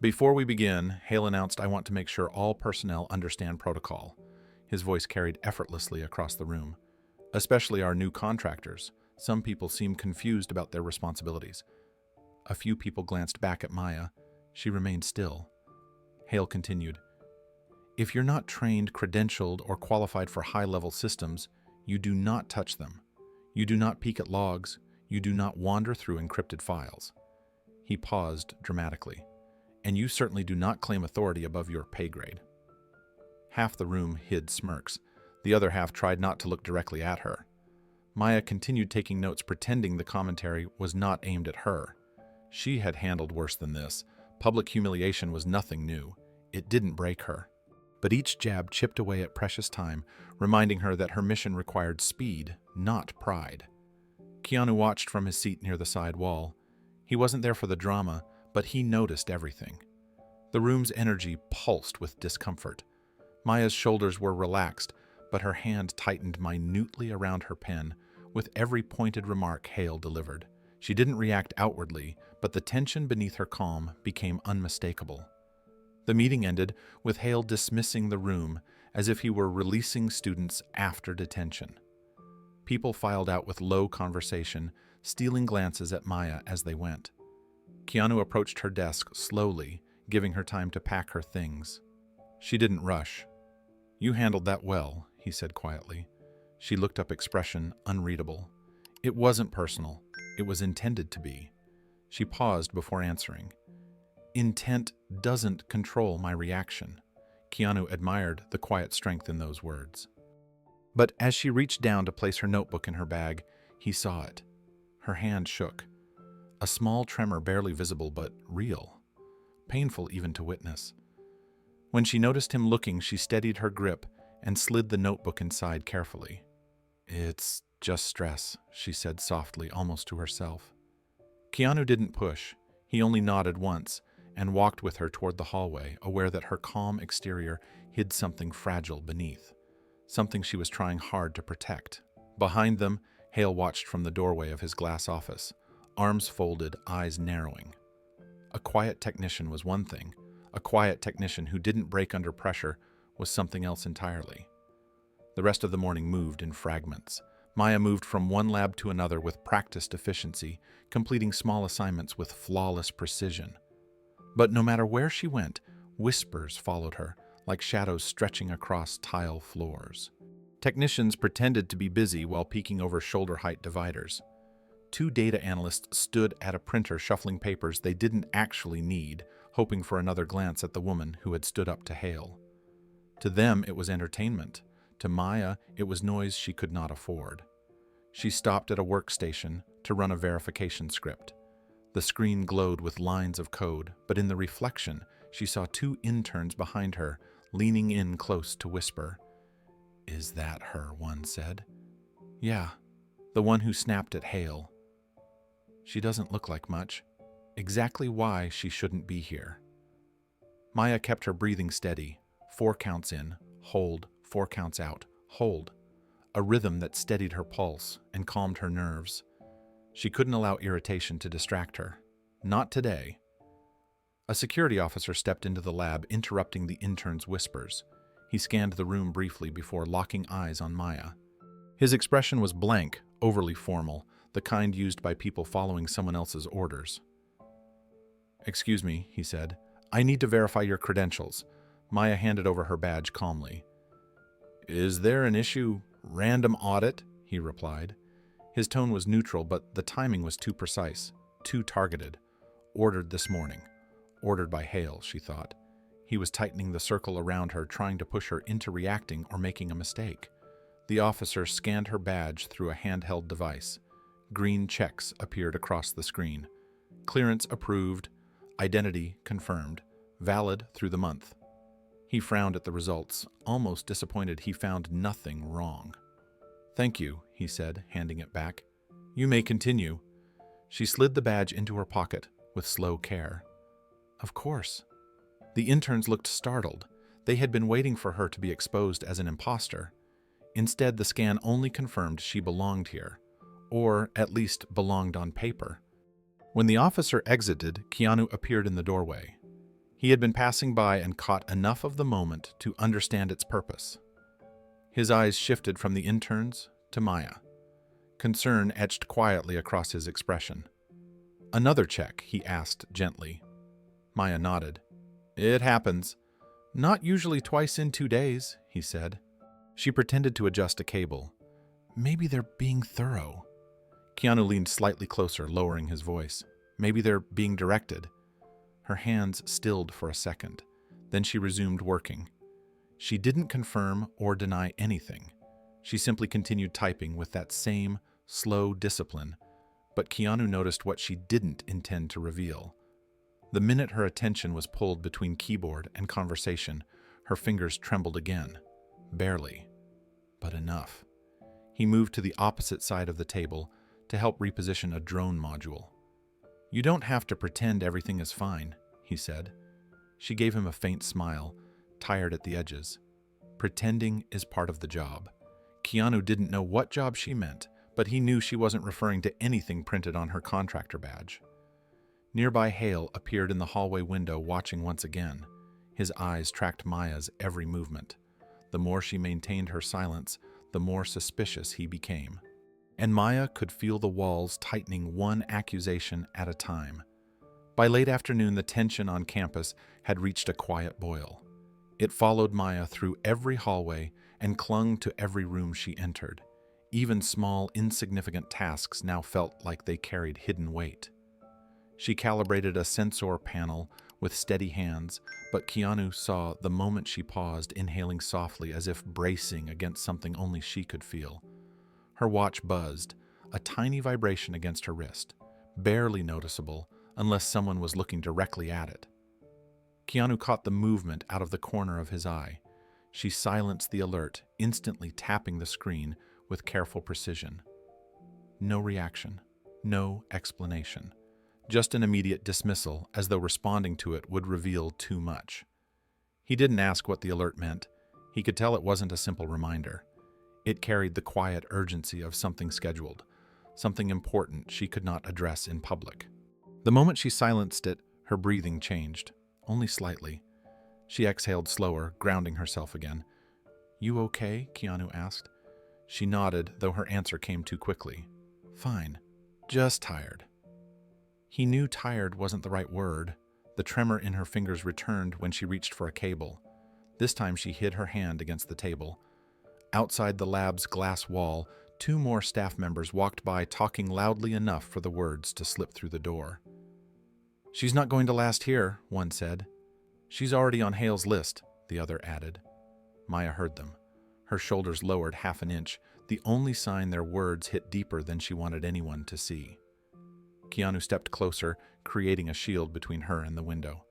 S1: "Before we begin," Hale announced, "I want to make sure all personnel understand protocol." His voice carried effortlessly across the room. "Especially our new contractors. Some people seem confused about their responsibilities." A few people glanced back at Maya. She remained still. Hale continued, "If you're not trained, credentialed, or qualified for high-level systems, you do not touch them. You do not peek at logs. You do not wander through encrypted files." He paused dramatically. "And you certainly do not claim authority above your pay grade." Half the room hid smirks. The other half tried not to look directly at her. Maya continued taking notes, pretending the commentary was not aimed at her. She had handled worse than this. Public humiliation was nothing new. It didn't break her. But each jab chipped away at precious time, reminding her that her mission required speed, not pride. Keanu watched from his seat near the side wall. He wasn't there for the drama, but he noticed everything. The room's energy pulsed with discomfort. Maya's shoulders were relaxed, but her hand tightened minutely around her pen with every pointed remark Hale delivered. She didn't react outwardly, but the tension beneath her calm became unmistakable. The meeting ended with Hale dismissing the room as if he were releasing students after detention. People filed out with low conversation, stealing glances at Maya as they went. Keanu approached her desk slowly, giving her time to pack her things. She didn't rush. "You handled that well," he said quietly. She looked up, expression unreadable. "It wasn't personal. It was intended to be." She paused before answering. "Intent doesn't control my reaction." Keanu admired the quiet strength in those words. But as she reached down to place her notebook in her bag, he saw it. Her hand shook. A small tremor, barely visible but real. Painful even to witness. When she noticed him looking, she steadied her grip and slid the notebook inside carefully. "It's just stress," she said softly, almost to herself. Keanu didn't push. He only nodded once and walked with her toward the hallway, aware that her calm exterior hid something fragile beneath, something she was trying hard to protect. Behind them, Hale watched from the doorway of his glass office, arms folded, eyes narrowing. A quiet technician was one thing. A quiet technician who didn't break under pressure was something else entirely. The rest of the morning moved in fragments. Maya moved from one lab to another with practiced efficiency, completing small assignments with flawless precision. But no matter where she went, whispers followed her, like shadows stretching across tile floors. Technicians pretended to be busy while peeking over shoulder-height dividers. 2 data analysts stood at a printer shuffling papers they didn't actually need, hoping for another glance at the woman who had stood up to Hale. To them, it was entertainment. To Maya, it was noise she could not afford. She stopped at a workstation to run a verification script. The screen glowed with lines of code, but in the reflection, she saw 2 interns behind her, leaning in close to whisper. "Is that her?" one said. "Yeah, the one who snapped at Hale. She doesn't look like much. Exactly why she shouldn't be here." Maya kept her breathing steady. 4 counts in, hold, 4 counts out, hold. A rhythm that steadied her pulse and calmed her nerves. She couldn't allow irritation to distract her. Not today. A security officer stepped into the lab, interrupting the intern's whispers. He scanned the room briefly before locking eyes on Maya. His expression was blank, overly formal, the kind used by people following someone else's orders. "Excuse me," he said. "I need to verify your credentials." Maya handed over her badge calmly. "Is there an issue? Random audit?" he replied. His tone was neutral, but the timing was too precise, too targeted. Ordered this morning. Ordered by Hale, she thought. He was tightening the circle around her, trying to push her into reacting or making a mistake. The officer scanned her badge through a handheld device. Green checks appeared across the screen. Clearance approved. Identity confirmed. Valid through the month. He frowned at the results, almost disappointed he found nothing wrong. "Thank you," he said, handing it back. "You may continue." She slid the badge into her pocket with slow care. "Of course." The interns looked startled. They had been waiting for her to be exposed as an imposter. Instead, the scan only confirmed she belonged here, or at least belonged on paper. When the officer exited, Keanu appeared in the doorway. He had been passing by and caught enough of the moment to understand its purpose. His eyes shifted from the interns to Maya. Concern etched quietly across his expression. "Another check?" he asked gently. Maya nodded. "It happens. Not usually twice in 2 days," he said. She pretended to adjust a cable. "Maybe they're being thorough." Keanu leaned slightly closer, lowering his voice. "Maybe they're being directed." Her hands stilled for a second. Then she resumed working. She didn't confirm or deny anything. She simply continued typing with that same slow discipline, but Keanu noticed what she didn't intend to reveal. The minute her attention was pulled between keyboard and conversation, her fingers trembled again. Barely, but enough. He moved to the opposite side of the table to help reposition a drone module. "You don't have to pretend everything is fine," he said. She gave him a faint smile, tired at the edges. Pretending is part of the job. Keanu didn't know what job she meant, but he knew she wasn't referring to anything printed on her contractor badge. Nearby Hale appeared in the hallway window, watching once again. His eyes tracked Maya's every movement. The more she maintained her silence, the more suspicious he became. And Maya could feel the walls tightening one accusation at a time. By late afternoon, the tension on campus had reached a quiet boil. It followed Maya through every hallway and clung to every room she entered. Even small, insignificant tasks now felt like they carried hidden weight. She calibrated a sensor panel with steady hands, but Keanu saw the moment she paused, inhaling softly as if bracing against something only she could feel. Her watch buzzed, a tiny vibration against her wrist, barely noticeable unless someone was looking directly at it. Keanu caught the movement out of the corner of his eye. She silenced the alert, instantly tapping the screen with careful precision. No reaction, no explanation. Just an immediate dismissal, as though responding to it would reveal too much. He didn't ask what the alert meant. He could tell it wasn't a simple reminder. It carried the quiet urgency of something scheduled, something important she could not address in public. The moment she silenced it, her breathing changed, only slightly. She exhaled slower, grounding herself again. "You okay?" Keanu asked. She nodded, though her answer came too quickly. "Fine. Just tired." He knew tired wasn't the right word. The tremor in her fingers returned when she reached for a cable. This time she hid her hand against the table. Outside the lab's glass wall, 2 more staff members walked by, talking loudly enough for the words to slip through the door. "She's not going to last here," one said. "She's already on Hale's list," the other added. Maya heard them. Her shoulders lowered half an inch, the only sign their words hit deeper than she wanted anyone to see. Keanu stepped closer, creating a shield between her and the window.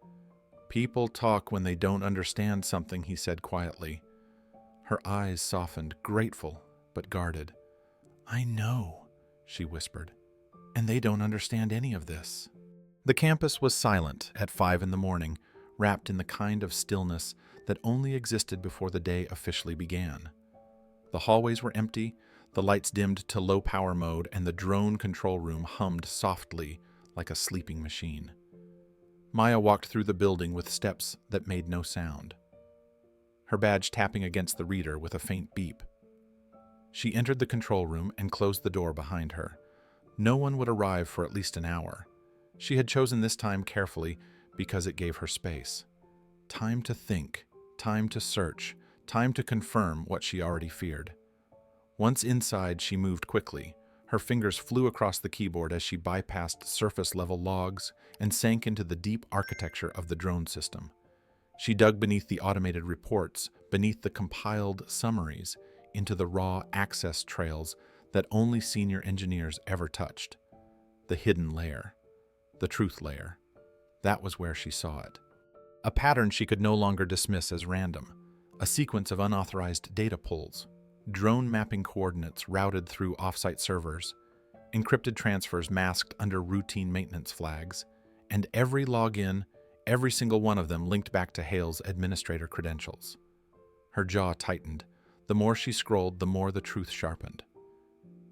S1: "People talk when they don't understand something," he said quietly. Her eyes softened, grateful but guarded. "I know," she whispered, "and they don't understand any of this." The campus was silent at 5 in the morning, wrapped in the kind of stillness that only existed before the day officially began. The hallways were empty, the lights dimmed to low-power mode, and the drone control room hummed softly like a sleeping machine. Maya walked through the building with steps that made no sound, her badge tapping against the reader with a faint beep. She entered the control room and closed the door behind her. No one would arrive for at least an hour. She had chosen this time carefully because it gave her space. Time to think, time to search, time to confirm what she already feared. Once inside, she moved quickly. Her fingers flew across the keyboard as she bypassed surface-level logs and sank into the deep architecture of the drone system. She dug beneath the automated reports, beneath the compiled summaries, into the raw access trails that only senior engineers ever touched. The hidden layer. The truth layer. That was where she saw it. A pattern she could no longer dismiss as random. A sequence of unauthorized data pulls. Drone mapping coordinates routed through offsite servers. Encrypted transfers masked under routine maintenance flags. And every login, every single one of them linked back to Hale's administrator credentials. Her jaw tightened. The more she scrolled, the more the truth sharpened.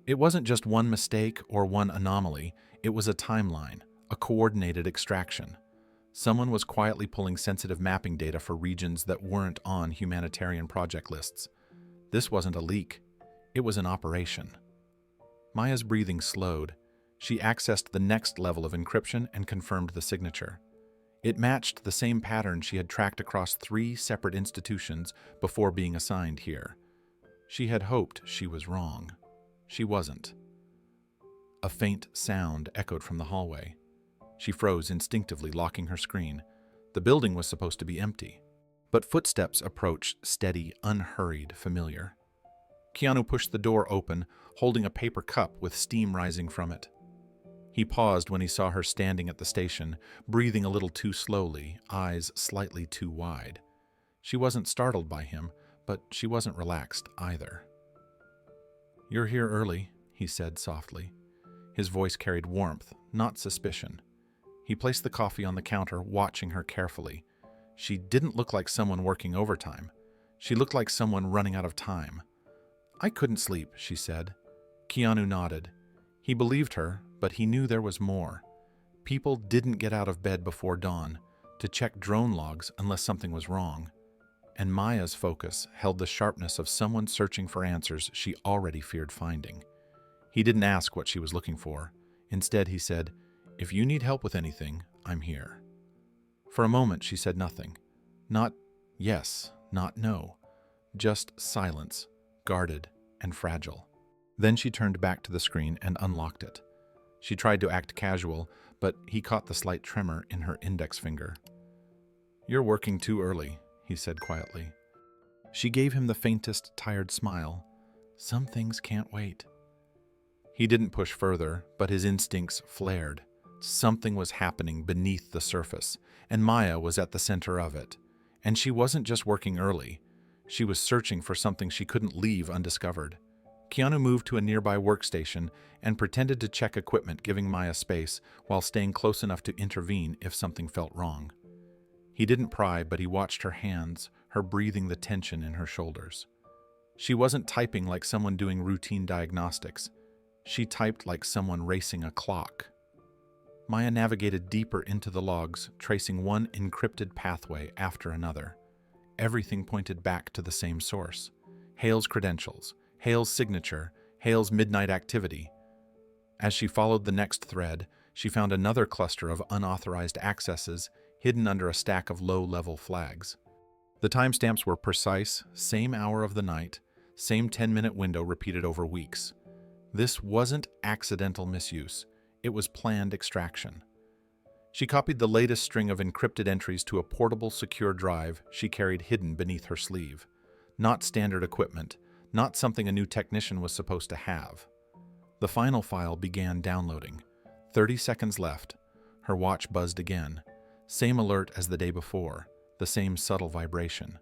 S1: It wasn't just one mistake or one anomaly. It was a timeline, a coordinated extraction. Someone was quietly pulling sensitive mapping data for regions that weren't on humanitarian project lists. This wasn't a leak. It was an operation. Maya's breathing slowed. She accessed the next level of encryption and confirmed the signature. It matched the same pattern she had tracked across 3 separate institutions before being assigned here. She had hoped she was wrong. She wasn't. A faint sound echoed from the hallway. She froze instinctively, locking her screen. The building was supposed to be empty. But footsteps approached, steady, unhurried, familiar. Keanu pushed the door open, holding a paper cup with steam rising from it. He paused when he saw her standing at the station, breathing a little too slowly, eyes slightly too wide. She wasn't startled by him, but she wasn't relaxed either. "You're here early," he said softly. His voice carried warmth, not suspicion. He placed the coffee on the counter, watching her carefully. She didn't look like someone working overtime. She looked like someone running out of time. "I couldn't sleep," she said. Keanu nodded. He believed her, but he knew there was more. People didn't get out of bed before dawn to check drone logs unless something was wrong. And Maya's focus held the sharpness of someone searching for answers she already feared finding. He didn't ask what she was looking for. Instead, he said, "If you need help with anything, I'm here." For a moment, she said nothing. Not yes, not no. Just silence, guarded and fragile. Then she turned back to the screen and unlocked it. She tried to act casual, but he caught the slight tremor in her index finger. "You're working too early," he said quietly. She gave him the faintest, tired smile. "Some things can't wait." He didn't push further, but his instincts flared. Something was happening beneath the surface, and Maya was at the center of it. And she wasn't just working early. She was searching for something she couldn't leave undiscovered. Keanu moved to a nearby workstation and pretended to check equipment, giving Maya space while staying close enough to intervene if something felt wrong. He didn't pry, but he watched her hands, her breathing the tension in her shoulders. She wasn't typing like someone doing routine diagnostics. She typed like someone racing a clock. Maya navigated deeper into the logs, tracing one encrypted pathway after another. Everything pointed back to the same source. Hale's credentials, Hale's signature, Hale's midnight activity. As she followed the next thread, she found another cluster of unauthorized accesses hidden under a stack of low-level flags. The timestamps were precise, same hour of the night, same 10-minute window repeated over weeks. This wasn't accidental misuse. It was planned extraction. She copied the latest string of encrypted entries to a portable, secure drive she carried hidden beneath her sleeve. Not standard equipment, not something a new technician was supposed to have. The final file began downloading. 30 seconds left. Her watch buzzed again. Same alert as the day before, the same subtle vibration.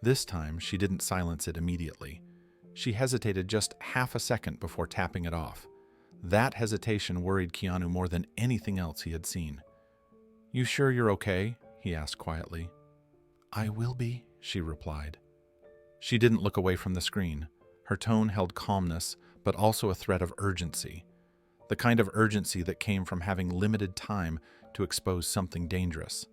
S1: This time, she didn't silence it immediately. She hesitated just half a second before tapping it off. That hesitation worried Keanu more than anything else he had seen. "You sure you're okay?" he asked quietly. "I will be," she replied. She didn't look away from the screen. Her tone held calmness, but also a threat of urgency. The kind of urgency that came from having limited time to expose something dangerous.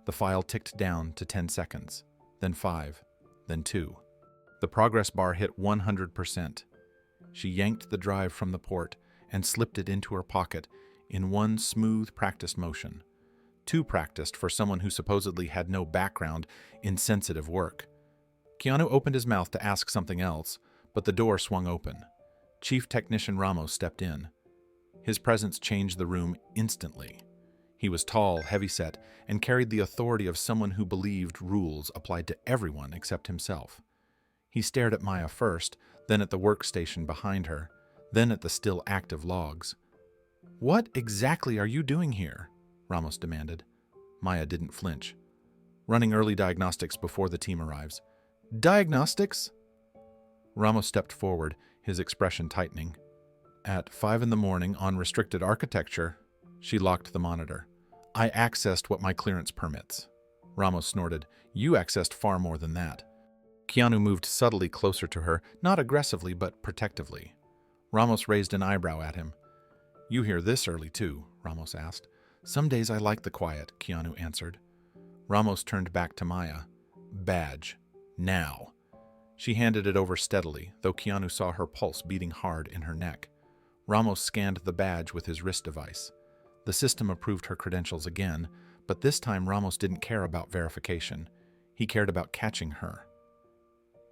S1: The file ticked down to 10 seconds, then 5, then 2. The progress bar hit 100%. She yanked the drive from the port and slipped it into her pocket in one smooth, practiced motion. Too practiced for someone who supposedly had no background in sensitive work. Keanu opened his mouth to ask something else, but the door swung open. Chief Technician Ramos stepped in. His presence changed the room instantly. He was tall, heavyset, and carried the authority of someone who believed rules applied to everyone except himself. He stared at Maya first, then at the workstation behind her, then at the still active logs. "What exactly are you doing here?" Ramos demanded. Maya didn't flinch. "Running early diagnostics before the team arrives." "Diagnostics?" Ramos stepped forward, his expression tightening. "At 5 in the morning on restricted architecture," she locked the monitor. "I accessed what my clearance permits." Ramos snorted. "You accessed far more than that." Keanu moved subtly closer to her, not aggressively but protectively. Ramos raised an eyebrow at him. "You here this early too?" Ramos asked. "Some days I like the quiet," Keanu answered. Ramos turned back to Maya. "Badge. Now." She handed it over steadily, though Keanu saw her pulse beating hard in her neck. Ramos scanned the badge with his wrist device. The system approved her credentials again, but this time Ramos didn't care about verification. He cared about catching her.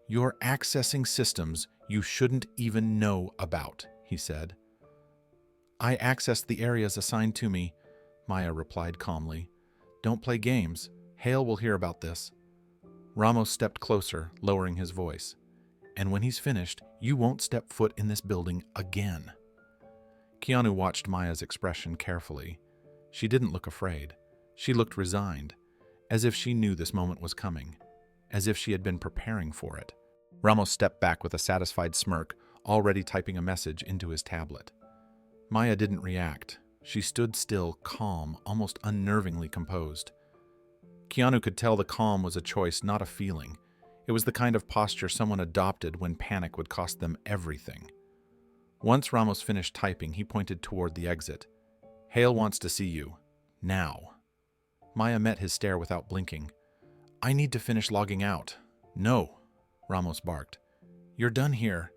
S1: "You're accessing systems you shouldn't even know about," he said. "I accessed the areas assigned to me," Maya replied calmly. "Don't play games. Hale will hear about this." Ramos stepped closer, lowering his voice. "And when he's finished, you won't step foot in this building again." Keanu watched Maya's expression carefully. She didn't look afraid. She looked resigned, as if she knew this moment was coming, as if she had been preparing for it. Ramos stepped back with a satisfied smirk, already typing a message into his tablet. Maya didn't react. She stood still, calm, almost unnervingly composed. Keanu could tell the calm was a choice, not a feeling. It was the kind of posture someone adopted when panic would cost them everything. Once Ramos finished typing, he pointed toward the exit. "Hale wants to see you. Now." Maya met his stare without blinking. "I need to finish logging out." "No," Ramos barked. "You're done here."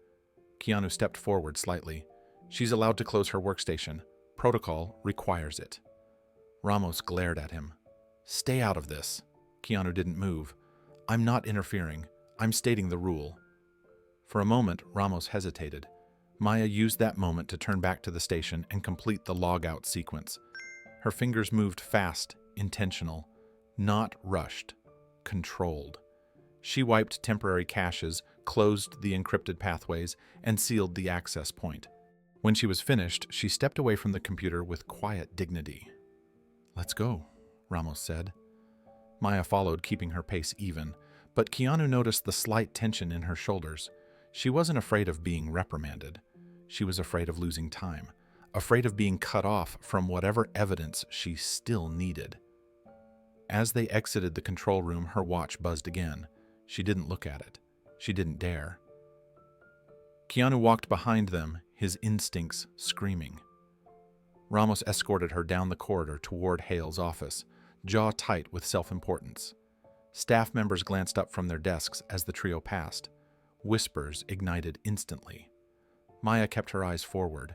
S1: Keanu stepped forward slightly. "She's allowed to close her workstation. Protocol requires it." Ramos glared at him. "Stay out of this." Keanu didn't move. "I'm not interfering. I'm stating the rule." For a moment, Ramos hesitated. Maya used that moment to turn back to the station and complete the log-out sequence. Her fingers moved fast, intentional, not rushed, controlled. She wiped temporary caches, closed the encrypted pathways, and sealed the access point. When she was finished, she stepped away from the computer with quiet dignity. "Let's go," Ramos said. Maya followed, keeping her pace even, but Keanu noticed the slight tension in her shoulders. She wasn't afraid of being reprimanded. She was afraid of losing time, afraid of being cut off from whatever evidence she still needed. As they exited the control room, her watch buzzed again. She didn't look at it. She didn't dare. Keanu walked behind them, his instincts screaming. Ramos escorted her down the corridor toward Hale's office, jaw tight with self-importance. Staff members glanced up from their desks as the trio passed. Whispers ignited instantly. Maya kept her eyes forward.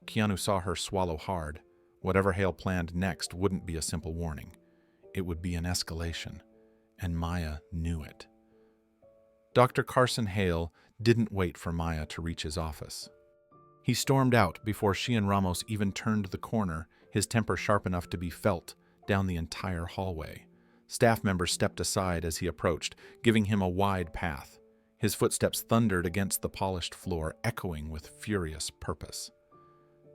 S1: Keanu saw her swallow hard. Whatever Hale planned next wouldn't be a simple warning. It would be an escalation, and Maya knew it. Dr. Carson Hale didn't wait for Maya to reach his office. He stormed out before she and Ramos even turned the corner, his temper sharp enough to be felt down the entire hallway. Staff members stepped aside as he approached, giving him a wide path. His footsteps thundered against the polished floor, echoing with furious purpose.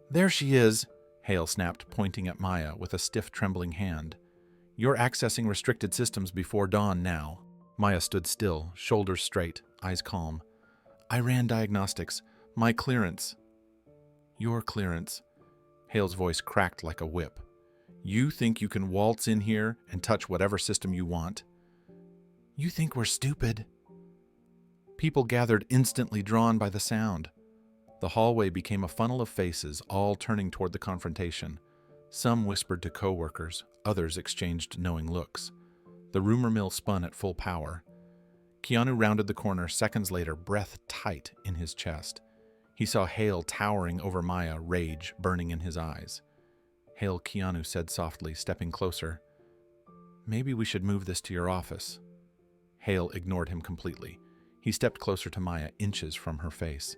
S1: "There she is," Hale snapped, pointing at Maya with a stiff, trembling hand. "You're accessing restricted systems before dawn now." Maya stood still, shoulders straight, eyes calm. "I ran diagnostics. My clearance." "Your clearance." Hale's voice cracked like a whip. "You think you can waltz in here and touch whatever system you want?" "You think we're stupid?" People gathered, instantly drawn by the sound. The hallway became a funnel of faces, all turning toward the confrontation. Some whispered to coworkers, others exchanged knowing looks. The rumor mill spun at full power. Keanu rounded the corner seconds later, breath tight in his chest. He saw Hale towering over Maya, rage burning in his eyes. "Hale," Keanu said softly, stepping closer. "Maybe we should move this to your office." Hale ignored him completely. He stepped closer to Maya, inches from her face.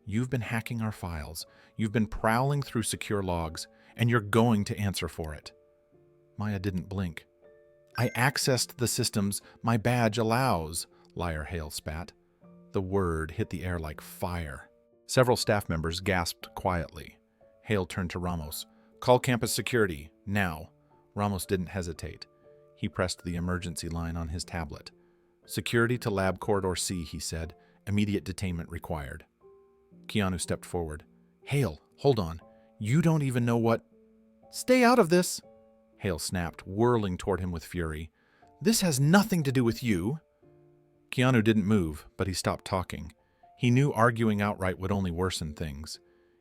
S1: "You've been hacking our files. You've been prowling through secure logs, and you're going to answer for it." Maya didn't blink. "I accessed the systems my badge allows," liar Hale spat. The word hit the air like fire. Several staff members gasped quietly. Hale turned to Ramos. "Call campus security, now." Ramos didn't hesitate. He pressed the emergency line on his tablet. "Security to Lab Corridor C," he said. "Immediate detainment required." Keanu stepped forward. "Hale, hold on. You don't even know what—" "Stay out of this!" Hale snapped, whirling toward him with fury. "This has nothing to do with you." Keanu didn't move, but he stopped talking. He knew arguing outright would only worsen things.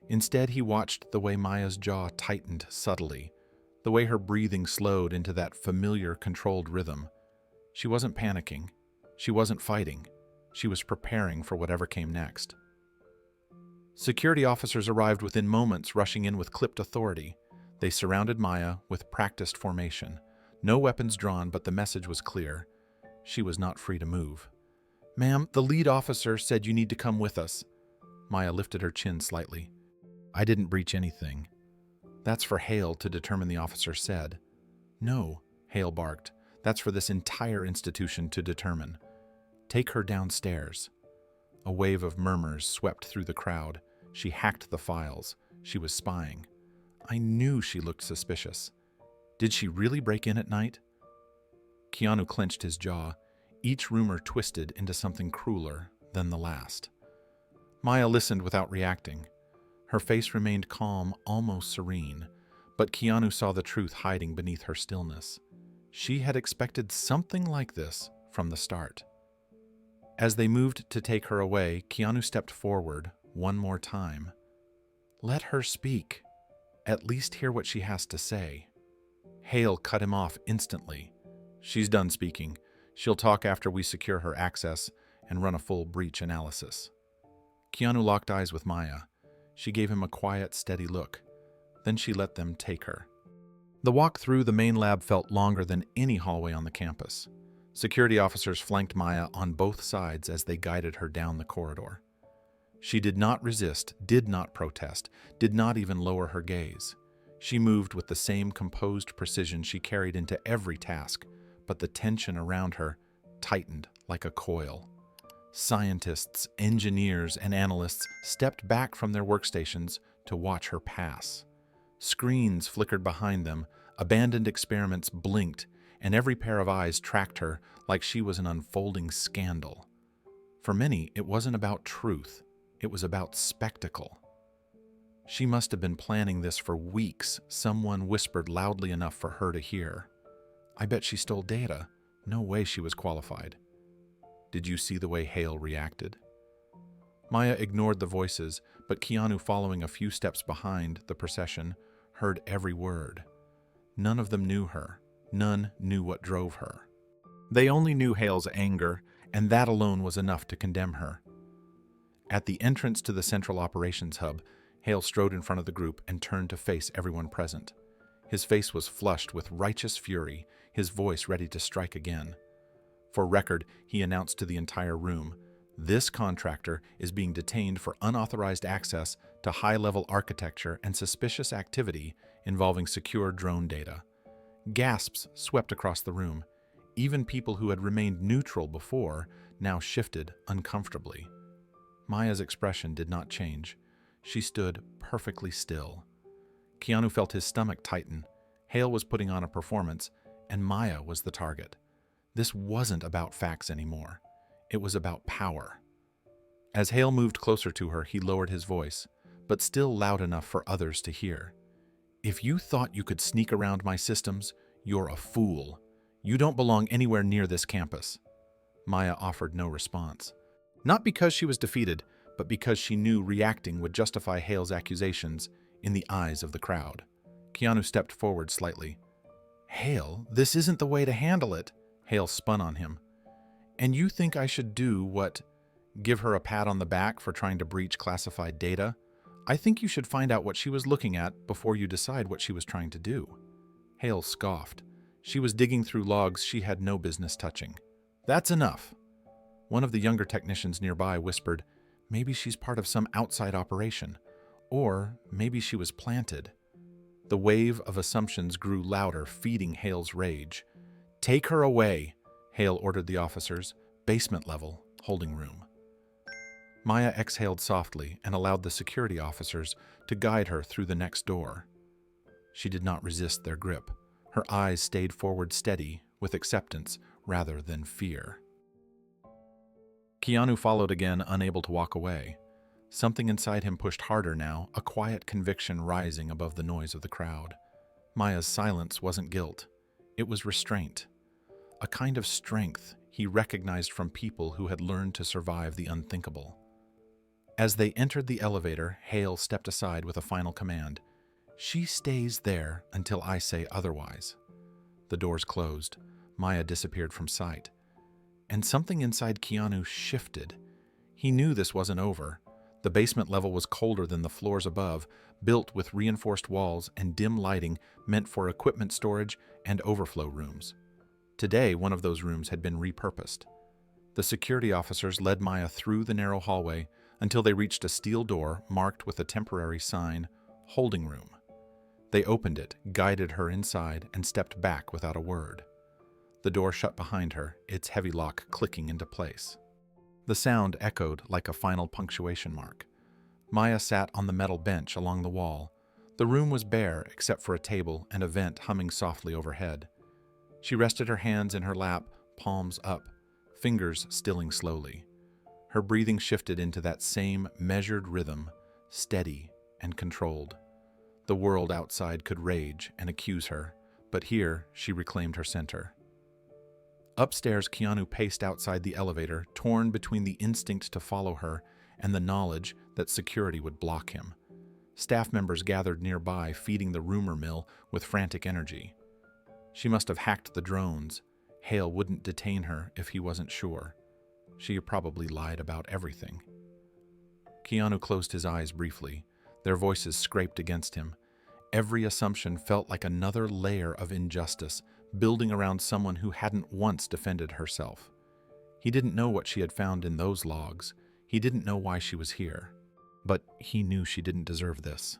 S1: Instead, he watched the way Maya's jaw tightened subtly, the way her breathing slowed into that familiar, controlled rhythm. She wasn't panicking. She wasn't fighting. She was preparing for whatever came next. Security officers arrived within moments, rushing in with clipped authority. They surrounded Maya with practiced formation. No weapons drawn, but the message was clear. She was not free to move. "Ma'am, the lead officer said you need to come with us." Maya lifted her chin slightly. "I didn't breach anything." "That's for Hale to determine," the officer said. "No," Hale barked. "That's for this entire institution to determine. Take her downstairs." A wave of murmurs swept through the crowd. She hacked the files. She was spying. I knew she looked suspicious. Did she really break in at night? Keanu clenched his jaw. Each rumor twisted into something crueler than the last. Maya listened without reacting. Her face remained calm, almost serene, but Keanu saw the truth hiding beneath her stillness. She had expected something like this from the start. As they moved to take her away, Keanu stepped forward one more time. Let her speak. At least hear what she has to say. Hale cut him off instantly. She's done speaking. She'll talk after we secure her access and run a full breach analysis. Keanu locked eyes with Maya. She gave him a quiet, steady look. Then she let them take her. The walk through the main lab felt longer than any hallway on the campus. Security officers flanked Maya on both sides as they guided her down the corridor. She did not resist, did not protest, did not even lower her gaze. She moved with the same composed precision she carried into every task, but the tension around her tightened like a coil. Scientists, engineers, and analysts stepped back from their workstations to watch her pass. Screens flickered behind them, abandoned experiments blinked, and every pair of eyes tracked her like she was an unfolding scandal. For many, it wasn't about truth. It was about spectacle. She must have been planning this for weeks, someone whispered loudly enough for her to hear. I bet she stole data. No way she was qualified. Did you see the way Hale reacted? Maya ignored the voices, but Keanu, following a few steps behind the procession, heard every word. None of them knew her. None knew what drove her. They only knew Hale's anger, and that alone was enough to condemn her. At the entrance to the Central Operations Hub, Hale strode in front of the group and turned to face everyone present. His face was flushed with righteous fury, his voice ready to strike again. For record, he announced to the entire room, this contractor is being detained for unauthorized access to high-level architecture and suspicious activity involving secure drone data. Gasps swept across the room. Even people who had remained neutral before now shifted uncomfortably. Maya's expression did not change. She stood perfectly still. Keanu felt his stomach tighten. Hale was putting on a performance, and Maya was the target. This wasn't about facts anymore. It was about power. As Hale moved closer to her, he lowered his voice, but still loud enough for others to hear. If you thought you could sneak around my systems, you're a fool. You don't belong anywhere near this campus. Maya offered no response. Not because she was defeated, but because she knew reacting would justify Hale's accusations in the eyes of the crowd. Keanu stepped forward slightly. Hale, this isn't the way to handle it. Hale spun on him. And you think I should do what? Give her a pat on the back for trying to breach classified data? I think you should find out what she was looking at before you decide what she was trying to do. Hale scoffed. She was digging through logs she had no business touching. That's enough. One of the younger technicians nearby whispered, maybe she's part of some outside operation, or maybe she was planted. The wave of assumptions grew louder, feeding Hale's rage. Take her away, Hale ordered the officers. Basement level, holding room. Maya exhaled softly and allowed the security officers to guide her through the next door. She did not resist their grip. Her eyes stayed forward steady, with acceptance rather than fear. Keanu followed again, unable to walk away. Something inside him pushed harder now, a quiet conviction rising above the noise of the crowd. Maya's silence wasn't guilt. It was restraint. A kind of strength he recognized from people who had learned to survive the unthinkable. As they entered the elevator, Hale stepped aside with a final command. She stays there until I say otherwise. The doors closed. Maya disappeared from sight. And something inside Keanu shifted. He knew this wasn't over. The basement level was colder than the floors above, built with reinforced walls and dim lighting meant for equipment storage and overflow rooms. Today, one of those rooms had been repurposed. The security officers led Maya through the narrow hallway until they reached a steel door marked with a temporary sign, Holding Room. They opened it, guided her inside, and stepped back without a word. The door shut behind her, its heavy lock clicking into place. The sound echoed like a final punctuation mark. Maya sat on the metal bench along the wall. The room was bare except for a table and a vent humming softly overhead. She rested her hands in her lap, palms up, fingers stilling slowly. Her breathing shifted into that same measured rhythm, steady and controlled. The world outside could rage and accuse her, but here she reclaimed her center. Upstairs, Keanu paced outside the elevator, torn between the instinct to follow her and the knowledge that security would block him. Staff members gathered nearby, feeding the rumor mill with frantic energy. She must have hacked the drones. Hale wouldn't detain her if he wasn't sure. She probably lied about everything. Keanu closed his eyes briefly. Their voices scraped against him. Every assumption felt like another layer of injustice, building around someone who hadn't once defended herself. He didn't know what she had found in those logs. He didn't know why she was here. But he knew she didn't deserve this.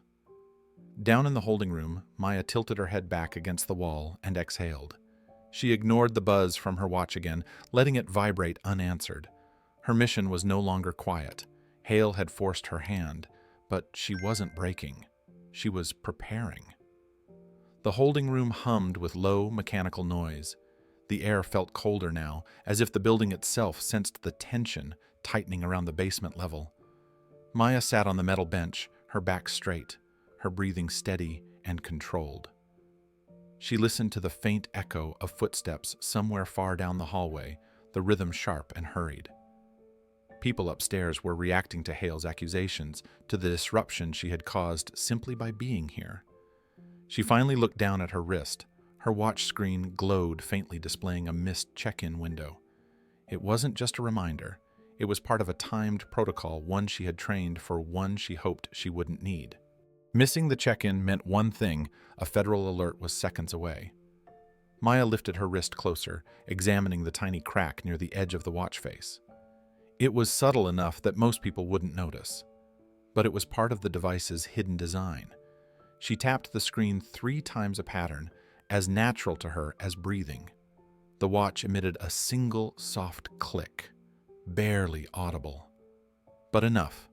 S1: Down in the holding room, Maya tilted her head back against the wall and exhaled. She ignored the buzz from her watch again, letting it vibrate unanswered. Her mission was no longer quiet. Hale had forced her hand, but she wasn't breaking. She was preparing. The holding room hummed with low, mechanical noise. The air felt colder now, as if the building itself sensed the tension tightening around the basement level. Maya sat on the metal bench, her back straight, her breathing steady and controlled. She listened to the faint echo of footsteps somewhere far down the hallway, the rhythm sharp and hurried. People upstairs were reacting to Hale's accusations, to the disruption she had caused simply by being here. She finally looked down at her wrist. Her watch screen glowed, faintly displaying a missed check-in window. It wasn't just a reminder. It was part of a timed protocol, one she had trained for, one she hoped she wouldn't need. Missing the check-in meant one thing: a federal alert was seconds away. Maya lifted her wrist closer, examining the tiny crack near the edge of the watch face. It was subtle enough that most people wouldn't notice, but it was part of the device's hidden design. She tapped the screen 3 times, a pattern as natural to her as breathing. The watch emitted a single soft click, barely audible, but enough.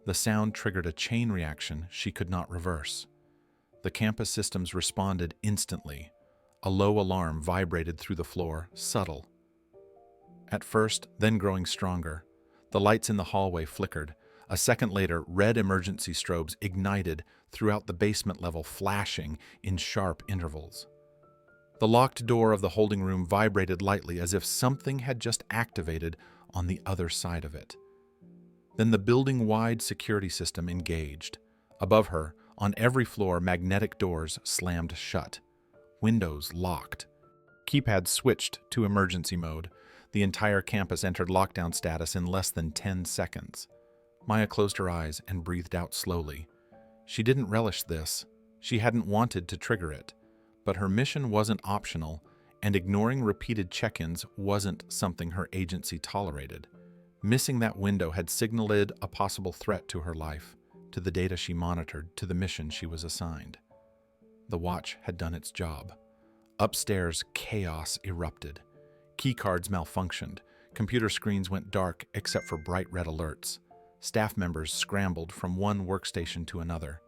S1: The sound triggered a chain reaction she could not reverse. The campus systems responded instantly. A low alarm vibrated through the floor, subtle. At first, then growing stronger. The lights in the hallway flickered. A second later, red emergency strobes ignited throughout the basement level, flashing in sharp intervals. The locked door of the holding room vibrated lightly, as if something had just activated on the other side of it. Then the building-wide security system engaged. Above her, on every floor, magnetic doors slammed shut. Windows locked. Keypads switched to emergency mode. The entire campus entered lockdown status in less than 10 seconds. Maya closed her eyes and breathed out slowly. She didn't relish this. She hadn't wanted to trigger it. But her mission wasn't optional, and ignoring repeated check-ins wasn't something her agency tolerated. Missing that window had signaled a possible threat to her life, to the data she monitored, to the mission she was assigned. The watch had done its job. Upstairs, chaos erupted. Keycards malfunctioned. Computer screens went dark except for bright red alerts. Staff members scrambled from one workstation to another.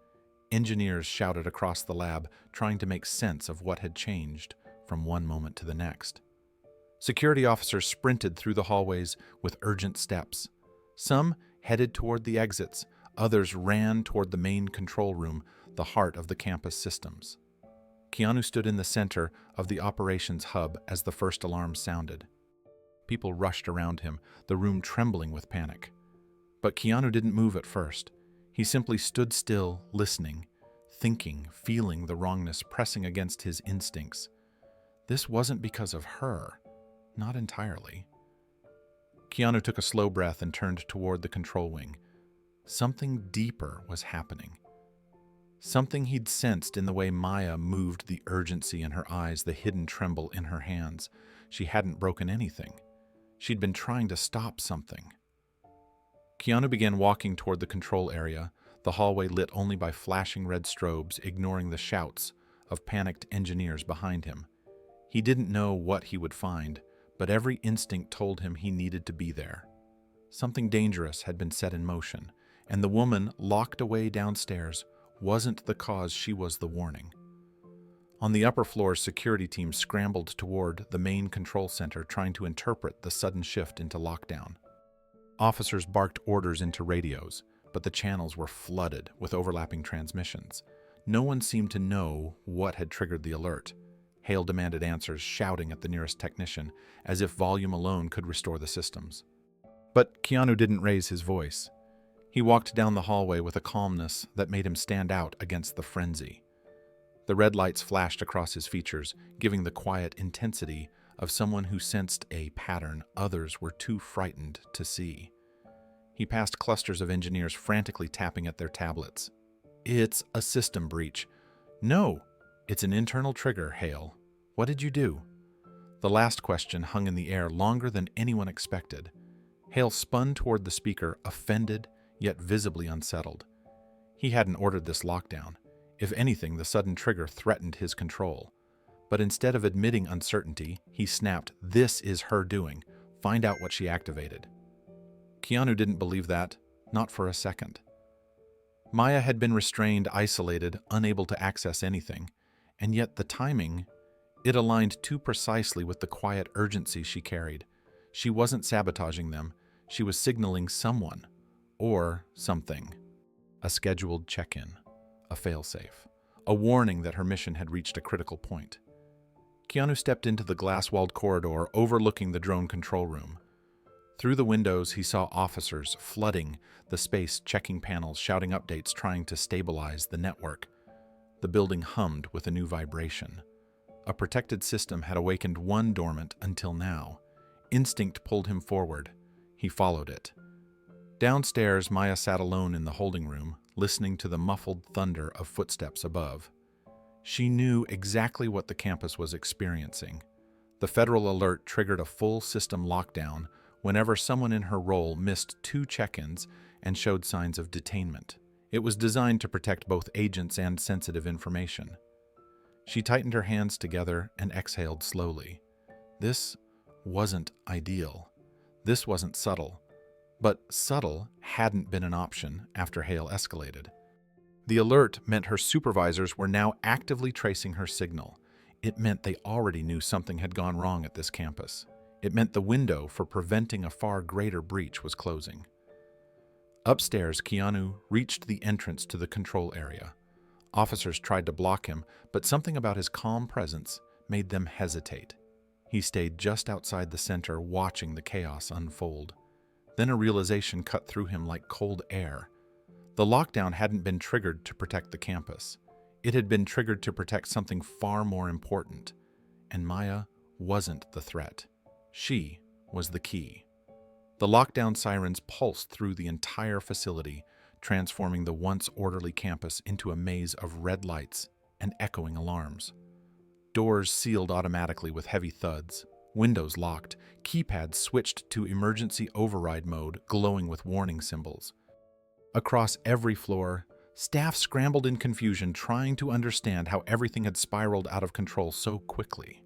S1: Engineers shouted across the lab, trying to make sense of what had changed from one moment to the next. Security officers sprinted through the hallways with urgent steps. Some headed toward the exits, others ran toward the main control room, the heart of the campus systems. Keanu stood in the center of the operations hub as the first alarm sounded. People rushed around him, the room trembling with panic. But Keanu didn't move at first. He simply stood still, listening, thinking, feeling the wrongness pressing against his instincts. This wasn't because of her. Not entirely. Keanu took a slow breath and turned toward the control wing. Something deeper was happening. Something he'd sensed in the way Maya moved, the urgency in her eyes, the hidden tremble in her hands. She hadn't broken anything. She'd been trying to stop something. Keanu began walking toward the control area, the hallway lit only by flashing red strobes, ignoring the shouts of panicked engineers behind him. He didn't know what he would find, but every instinct told him he needed to be there. Something dangerous had been set in motion, and the woman locked away downstairs wasn't the cause, she was the warning. On the upper floors, security teams scrambled toward the main control center, trying to interpret the sudden shift into lockdown. Officers barked orders into radios, but the channels were flooded with overlapping transmissions. No one seemed to know what had triggered the alert. Hale demanded answers, shouting at the nearest technician, as if volume alone could restore the systems. But Keanu didn't raise his voice. He walked down the hallway with a calmness that made him stand out against the frenzy. The red lights flashed across his features, giving the quiet intensity of someone who sensed a pattern others were too frightened to see. He passed clusters of engineers frantically tapping at their tablets. "It's a system breach." "No, it's an internal trigger, Hale. What did you do?" The last question hung in the air longer than anyone expected. Hale spun toward the speaker, offended yet visibly unsettled. He hadn't ordered this lockdown. If anything, the sudden trigger threatened his control. But instead of admitting uncertainty, he snapped, "This is her doing. Find out what she activated." Keanu didn't believe that, not for a second. Maya had been restrained, isolated, unable to access anything, and yet the timing, it aligned too precisely with the quiet urgency she carried. She wasn't sabotaging them, she was signaling someone, or something. A scheduled check-in, a failsafe, a warning that her mission had reached a critical point. Keanu stepped into the glass-walled corridor overlooking the drone control room. Through the windows, he saw officers flooding the space, checking panels, shouting updates, trying to stabilize the network. The building hummed with a new vibration. A protected system had awakened one dormant until now. Instinct pulled him forward. He followed it. Downstairs, Maya sat alone in the holding room, listening to the muffled thunder of footsteps above. She knew exactly what the campus was experiencing. The federal alert triggered a full system lockdown whenever someone in her role missed 2 check-ins and showed signs of detainment. It was designed to protect both agents and sensitive information. She tightened her hands together and exhaled slowly. This wasn't ideal. This wasn't subtle. But subtle hadn't been an option after Hale escalated. The alert meant her supervisors were now actively tracing her signal. It meant they already knew something had gone wrong at this campus. It meant the window for preventing a far greater breach was closing. Upstairs, Keanu reached the entrance to the control area. Officers tried to block him, but something about his calm presence made them hesitate. He stayed just outside the center, watching the chaos unfold. Then a realization cut through him like cold air. The lockdown hadn't been triggered to protect the campus. It had been triggered to protect something far more important. And Maya wasn't the threat. She was the key. The lockdown sirens pulsed through the entire facility, transforming the once orderly campus into a maze of red lights and echoing alarms. Doors sealed automatically with heavy thuds. Windows locked, keypads switched to emergency override mode, glowing with warning symbols. Across every floor, staff scrambled in confusion, trying to understand how everything had spiraled out of control so quickly.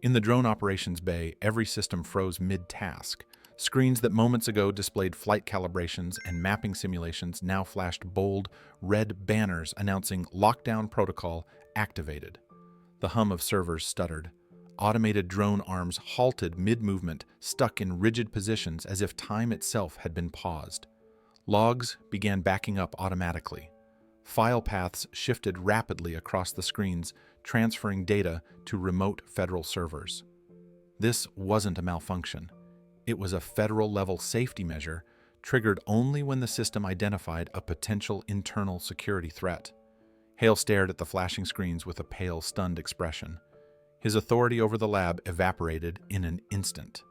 S1: In the drone operations bay, every system froze mid-task. Screens that moments ago displayed flight calibrations and mapping simulations now flashed bold, red banners announcing lockdown protocol activated. The hum of servers stuttered. Automated drone arms halted mid-movement, stuck in rigid positions as if time itself had been paused. Logs began backing up automatically. File paths shifted rapidly across the screens, transferring data to remote federal servers. This wasn't a malfunction. It was a federal-level safety measure triggered only when the system identified a potential internal security threat. Hale stared at the flashing screens with a pale, stunned expression. His authority over the lab evaporated in an instant.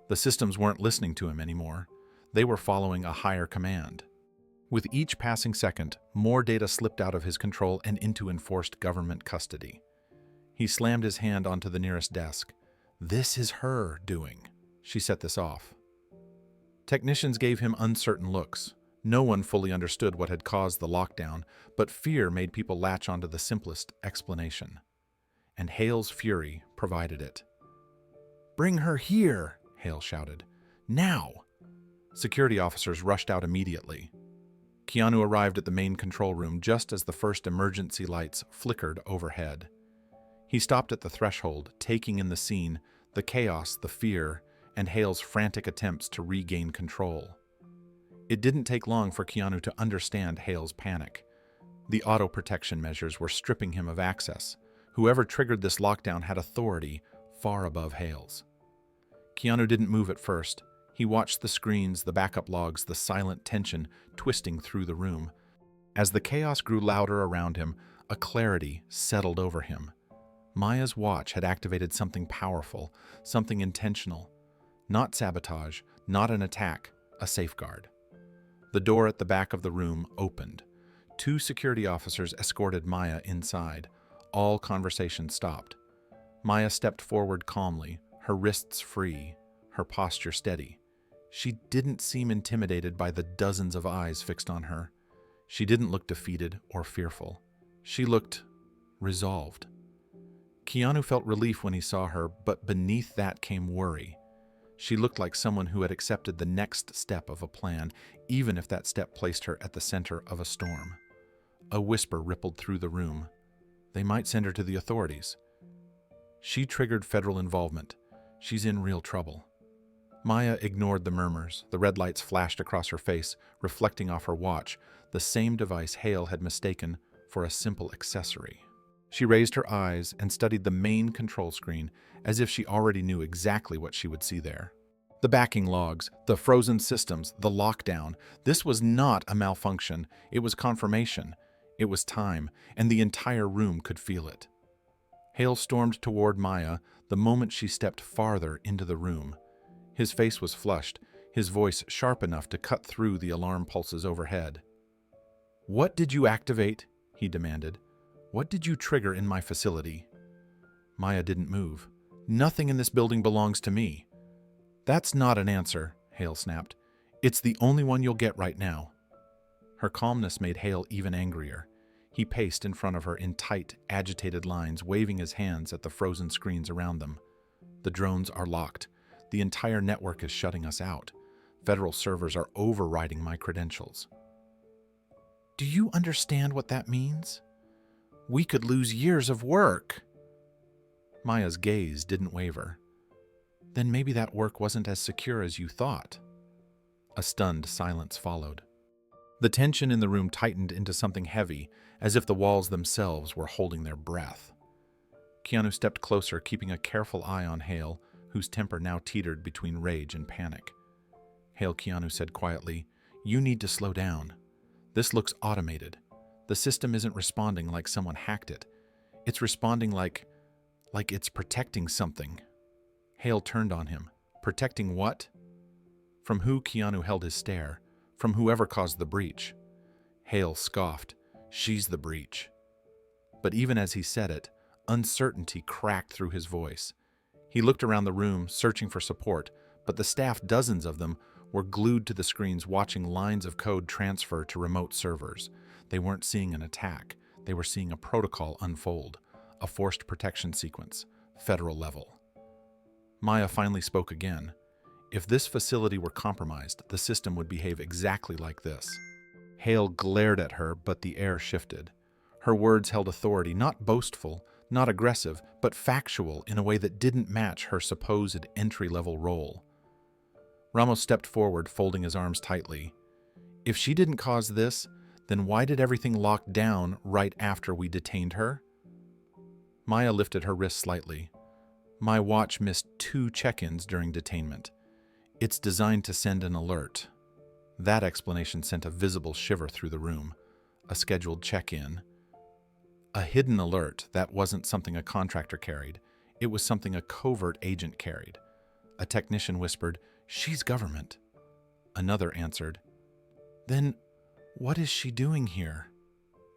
S1: The systems weren't listening to him anymore. They were following a higher command. With each passing second, more data slipped out of his control and into enforced government custody. He slammed his hand onto the nearest desk. "This is her doing." She set this off. Technicians gave him uncertain looks. No one fully understood what had caused the lockdown, but fear made people latch onto the simplest explanation. And Hale's fury provided it. "Bring her here," Hale shouted. "Now!" Security officers rushed out immediately. Keanu arrived at the main control room just as the first emergency lights flickered overhead. He stopped at the threshold, taking in the scene, the chaos, the fear, and Hale's frantic attempts to regain control. It didn't take long for Keanu to understand Hale's panic. The auto-protection measures were stripping him of access. Whoever triggered this lockdown had authority far above Hale's. Keanu didn't move at first. He watched the screens, the backup logs, the silent tension twisting through the room. As the chaos grew louder around him, a clarity settled over him. Maya's watch had activated something powerful, something intentional. Not sabotage, not an attack, a safeguard. The door at the back of the room opened. 2 security officers escorted Maya inside. All conversation stopped. Maya stepped forward calmly, her wrists free, her posture steady. She didn't seem intimidated by the dozens of eyes fixed on her. She didn't look defeated or fearful. She looked resolved. Keanu felt relief when he saw her, but beneath that came worry. She looked like someone who had accepted the next step of a plan, even if that step placed her at the center of a storm. A whisper rippled through the room. They might send her to the authorities. She triggered federal involvement. She's in real trouble. Maya ignored the murmurs. The red lights flashed across her face, reflecting off her watch, the same device Hale had mistaken for a simple accessory. She raised her eyes and studied the main control screen as if she already knew exactly what she would see there. The backing logs, the frozen systems, the lockdown. This was not a malfunction. It was confirmation. It was time, and the entire room could feel it. Hale stormed toward Maya the moment she stepped farther into the room. His face was flushed, his voice sharp enough to cut through the alarm pulses overhead. "What did you activate?" he demanded. "What did you trigger in my facility?" Maya didn't move. "Nothing in this building belongs to me." "That's not an answer," Hale snapped. "It's the only one you'll get right now." Her calmness made Hale even angrier. He paced in front of her in tight, agitated lines, waving his hands at the frozen screens around them. "The drones are locked. The entire network is shutting us out. Federal servers are overriding my credentials." "Do you understand what that means? We could lose years of work." Maya's gaze didn't waver. "Then maybe that work wasn't as secure as you thought." A stunned silence followed. The tension in the room tightened into something heavy, as if the walls themselves were holding their breath. Keanu stepped closer, keeping a careful eye on Hale, whose temper now teetered between rage and panic. "Hale," Keanu said quietly, "you need to slow down. This looks automated. The system isn't responding like someone hacked it. It's responding like it's protecting something." Hale turned on him. "Protecting what?" From who? Keanu held his stare. "From whoever caused the breach." Hale scoffed. "She's the breach." But even as he said it, uncertainty cracked through his voice. He looked around the room, searching for support, but the staff, dozens of them, were glued to the screens watching lines of code transfer to remote servers. They weren't seeing an attack. They were seeing a protocol unfold, a forced protection sequence, federal level. Maya finally spoke again. If this facility were compromised, the system would behave exactly like this. Hale glared at her, but the air shifted. Her words held authority, not boastful, not aggressive, but factual in a way that didn't match her supposed entry-level role. Ramos stepped forward, folding his arms tightly. "If she didn't cause this, then why did everything lock down right after we detained her?" Maya lifted her wrist slightly. "My watch missed 2 check-ins during detainment. It's designed to send an alert." That explanation sent a visible shiver through the room. A scheduled check-in. A hidden alert that wasn't something a contractor carried. It was something a covert agent carried. A technician whispered, "She's government." Another answered, "Then what is she doing here?"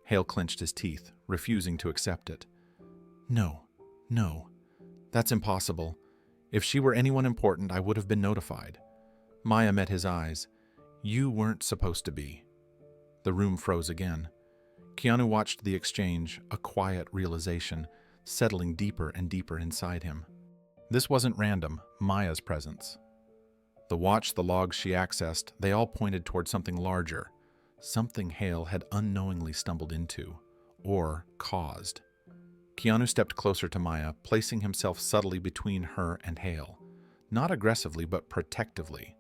S1: Hale clenched his teeth, refusing to accept it. No, that's impossible. If she were anyone important, I would have been notified." Maya met his eyes. "You weren't supposed to be." The room froze again. Keanu watched the exchange, a quiet realization, settling deeper and deeper inside him. This wasn't random, Maya's presence. The watch, the logs she accessed, they all pointed toward something larger, something Hale had unknowingly stumbled into, or caused. Keanu stepped closer to Maya, placing himself subtly between her and Hale. Not aggressively, but protectively.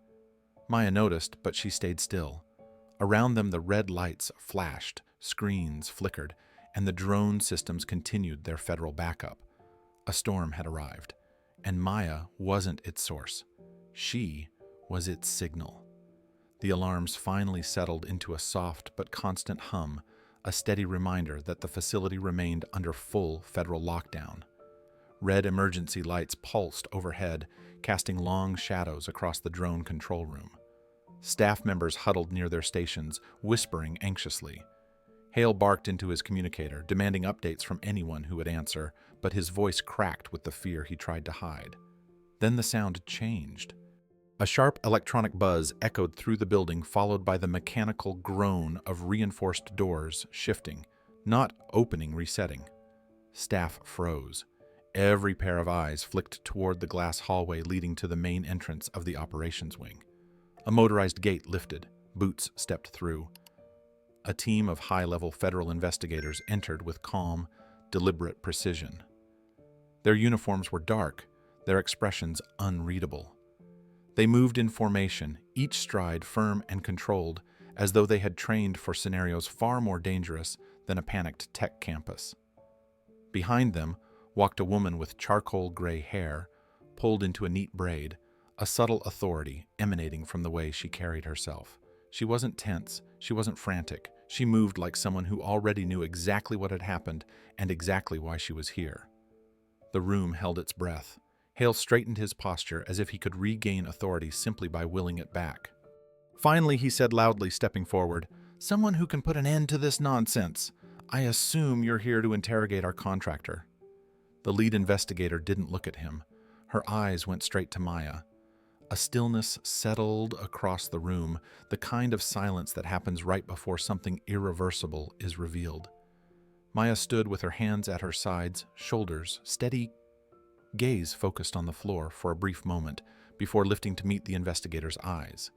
S1: Maya noticed, but she stayed still. Around them the red lights flashed, screens flickered, and the drone systems continued their federal backup. A storm had arrived, and Maya wasn't its source. She was its signal. The alarms finally settled into a soft but constant hum, a steady reminder that the facility remained under full federal lockdown. Red emergency lights pulsed overhead, casting long shadows across the drone control room. Staff members huddled near their stations, whispering anxiously. Hale barked into his communicator, demanding updates from anyone who would answer, but his voice cracked with the fear he tried to hide. Then the sound changed. A sharp electronic buzz echoed through the building, followed by the mechanical groan of reinforced doors shifting, not opening, resetting. Staff froze. Every pair of eyes flicked toward the glass hallway leading to the main entrance of the operations wing. A motorized gate lifted. Boots stepped through. A team of high-level federal investigators entered with calm, deliberate precision. Their uniforms were dark, their expressions unreadable. They moved in formation, each stride firm and controlled, as though they had trained for scenarios far more dangerous than a panicked tech campus. Behind them walked a woman with charcoal gray hair, pulled into a neat braid, a subtle authority emanating from the way she carried herself. She wasn't tense, she wasn't frantic. She moved like someone who already knew exactly what had happened and exactly why she was here. The room held its breath. Hale straightened his posture as if he could regain authority simply by willing it back. Finally, he said loudly, stepping forward, "Someone who can put an end to this nonsense. I assume you're here to interrogate our contractor." The lead investigator didn't look at him. Her eyes went straight to Maya. A stillness settled across the room, the kind of silence that happens right before something irreversible is revealed. Maya stood with her hands at her sides, shoulders steady, gaze focused on the floor for a brief moment before lifting to meet the investigator's eyes.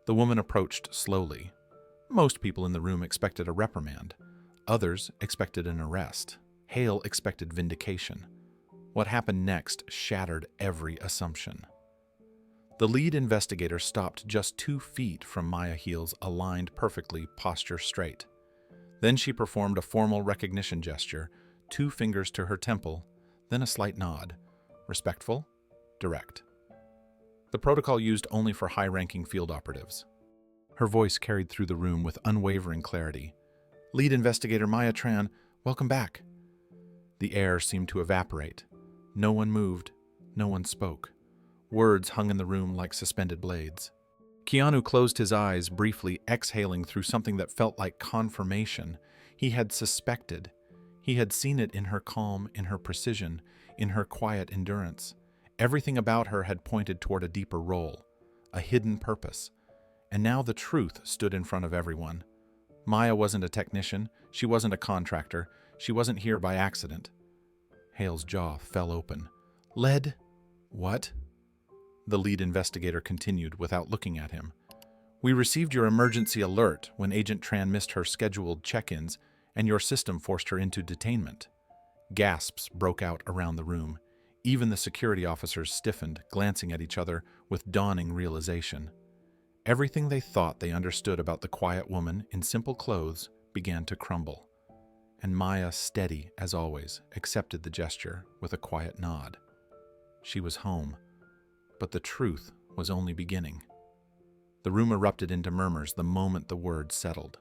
S1: The woman approached slowly. Most people in the room expected a reprimand. Others expected an arrest. Hale expected vindication. What happened next shattered every assumption. The lead investigator stopped just 2 feet from Maya, heels aligned perfectly, posture straight. Then she performed a formal recognition gesture, 2 fingers to her temple, then a slight nod. Respectful, direct. The protocol used only for high-ranking field operatives. Her voice carried through the room with unwavering clarity. "Lead investigator Maya Tran, welcome back." The air seemed to evaporate. No one moved, no one spoke. Words hung in the room like suspended blades. Keanu closed his eyes, briefly exhaling through something that felt like confirmation. He had suspected. He had seen it in her calm, in her precision, in her quiet endurance. Everything about her had pointed toward a deeper role, a hidden purpose. And now the truth stood in front of everyone. Maya wasn't a technician. She wasn't a contractor. She wasn't here by accident. Hale's jaw fell open. "Lead? What?" The lead investigator continued without looking at him. "We received your emergency alert when Agent Tran missed her scheduled check-ins, and your system forced her into detainment." Gasps broke out around the room. Even the security officers stiffened, glancing at each other with dawning realization. Everything they thought they understood about the quiet woman in simple clothes began to crumble. And Maya, steady as always, accepted the gesture with a quiet nod. She was home. But the truth was only beginning. The room erupted into murmurs the moment the word settled.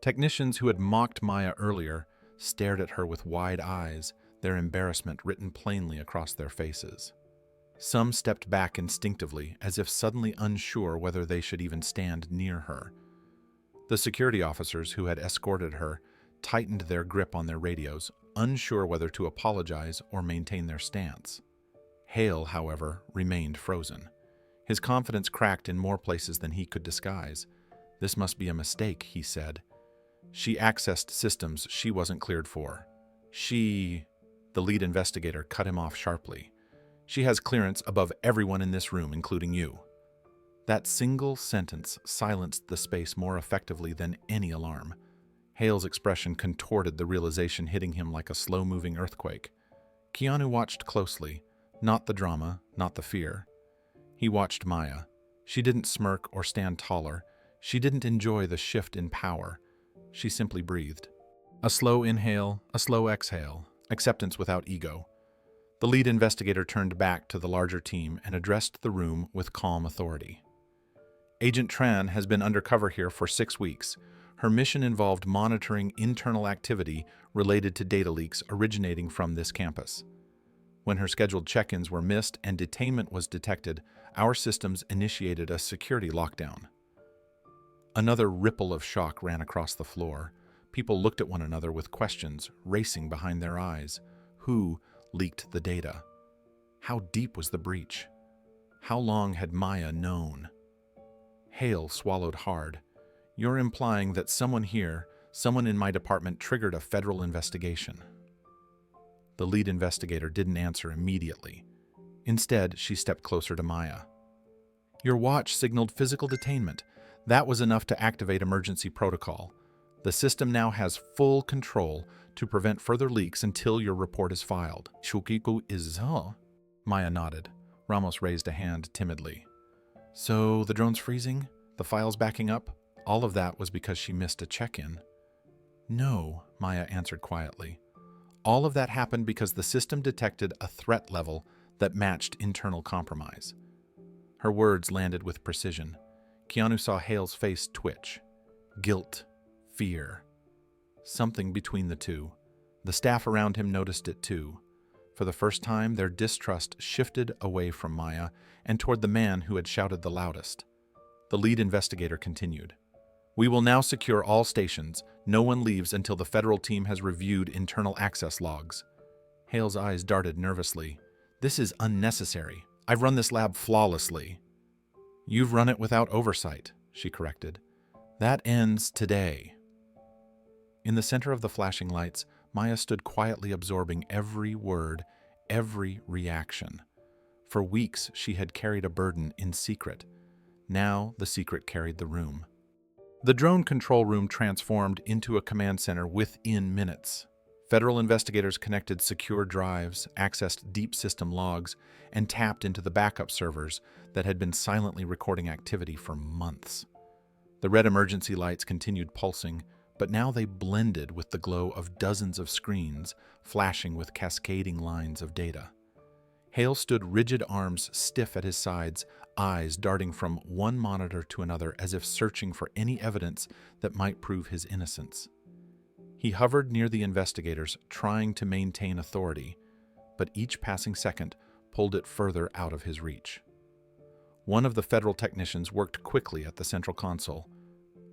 S1: Technicians who had mocked Maya earlier stared at her with wide eyes, their embarrassment written plainly across their faces. Some stepped back instinctively, as if suddenly unsure whether they should even stand near her. The security officers who had escorted her tightened their grip on their radios, unsure whether to apologize or maintain their stance. Hale, however, remained frozen. His confidence cracked in more places than he could disguise. "This must be a mistake," he said. "She accessed systems she wasn't cleared for. The lead investigator cut him off sharply. "She has clearance above everyone in this room, including you." That single sentence silenced the space more effectively than any alarm. Hale's expression contorted, the realization hitting him like a slow-moving earthquake. Keanu watched closely. Not the drama, not the fear. He watched Maya. She didn't smirk or stand taller. She didn't enjoy the shift in power. She simply breathed. A slow inhale, a slow exhale, acceptance without ego. The lead investigator turned back to the larger team and addressed the room with calm authority. Agent Tran has been undercover here for 6 weeks. Her mission involved monitoring internal activity related to data leaks originating from this campus. When her scheduled check-ins were missed and detainment was detected, our systems initiated a security lockdown. Another ripple of shock ran across the floor. People looked at one another with questions racing behind their eyes. Who leaked the data? How deep was the breach? How long had Maya known? Hale swallowed hard. You're implying that someone here, someone in my department, triggered a federal investigation. The lead investigator didn't answer immediately. Instead, she stepped closer to Maya. Your watch signaled physical detainment. That was enough to activate emergency protocol. The system now has full control to prevent further leaks until your report is filed. Shukiku is Maya nodded. Ramos raised a hand timidly. So the drone's freezing? The file's backing up? All of that was because she missed a check-in. No, Maya answered quietly. All of that happened because the system detected a threat level that matched internal compromise. Her words landed with precision. Keanu saw Hale's face twitch. Guilt. Fear. Something between the two. The staff around him noticed it too. For the first time, their distrust shifted away from Maya and toward the man who had shouted the loudest. The lead investigator continued. We will now secure all stations. No one leaves until the federal team has reviewed internal access logs. Hale's eyes darted nervously. This is unnecessary. I've run this lab flawlessly. You've run it without oversight, she corrected. That ends today. In the center of the flashing lights, Maya stood quietly absorbing every word, every reaction. For weeks, she had carried a burden in secret. Now, the secret carried the room. The drone control room transformed into a command center within minutes. Federal investigators connected secure drives, accessed deep system logs, and tapped into the backup servers that had been silently recording activity for months. The red emergency lights continued pulsing, but now they blended with the glow of dozens of screens flashing with cascading lines of data. Hale stood rigid, arms stiff at his sides, eyes darting from one monitor to another as if searching for any evidence that might prove his innocence. He hovered near the investigators, trying to maintain authority, but each passing second pulled it further out of his reach. One of the federal technicians worked quickly at the central console.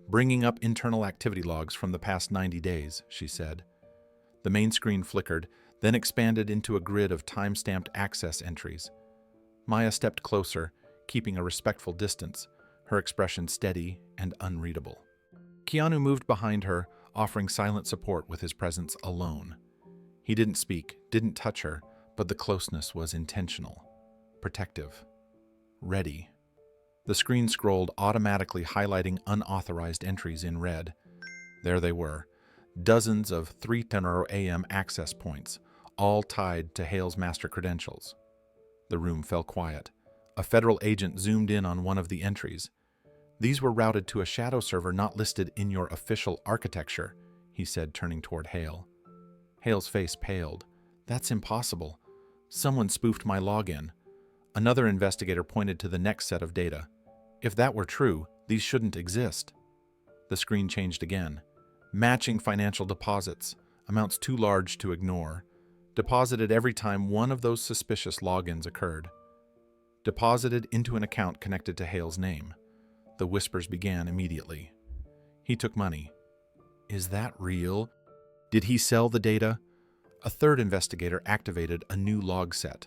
S1: Bringing up internal activity logs from the past 90 days, she said. The main screen flickered, then expanded into a grid of time-stamped access entries. Maya stepped closer, keeping a respectful distance, her expression steady and unreadable. Keanu moved behind her, offering silent support with his presence alone. He didn't speak, didn't touch her, but the closeness was intentional, protective, ready. The screen scrolled, automatically highlighting unauthorized entries in red. There they were, dozens of 3:10 a.m. access points, all tied to Hale's master credentials. The room fell quiet. A federal agent zoomed in on one of the entries. These were routed to a shadow server not listed in your official architecture, he said, turning toward Hale. Hale's face paled. That's impossible. Someone spoofed my login. Another investigator pointed to the next set of data. If that were true, these shouldn't exist. The screen changed again. Matching financial deposits, amounts too large to ignore. Deposited every time one of those suspicious logins occurred. Deposited into an account connected to Hale's name. The whispers began immediately. He took money. Is that real? Did he sell the data? A third investigator activated a new log set.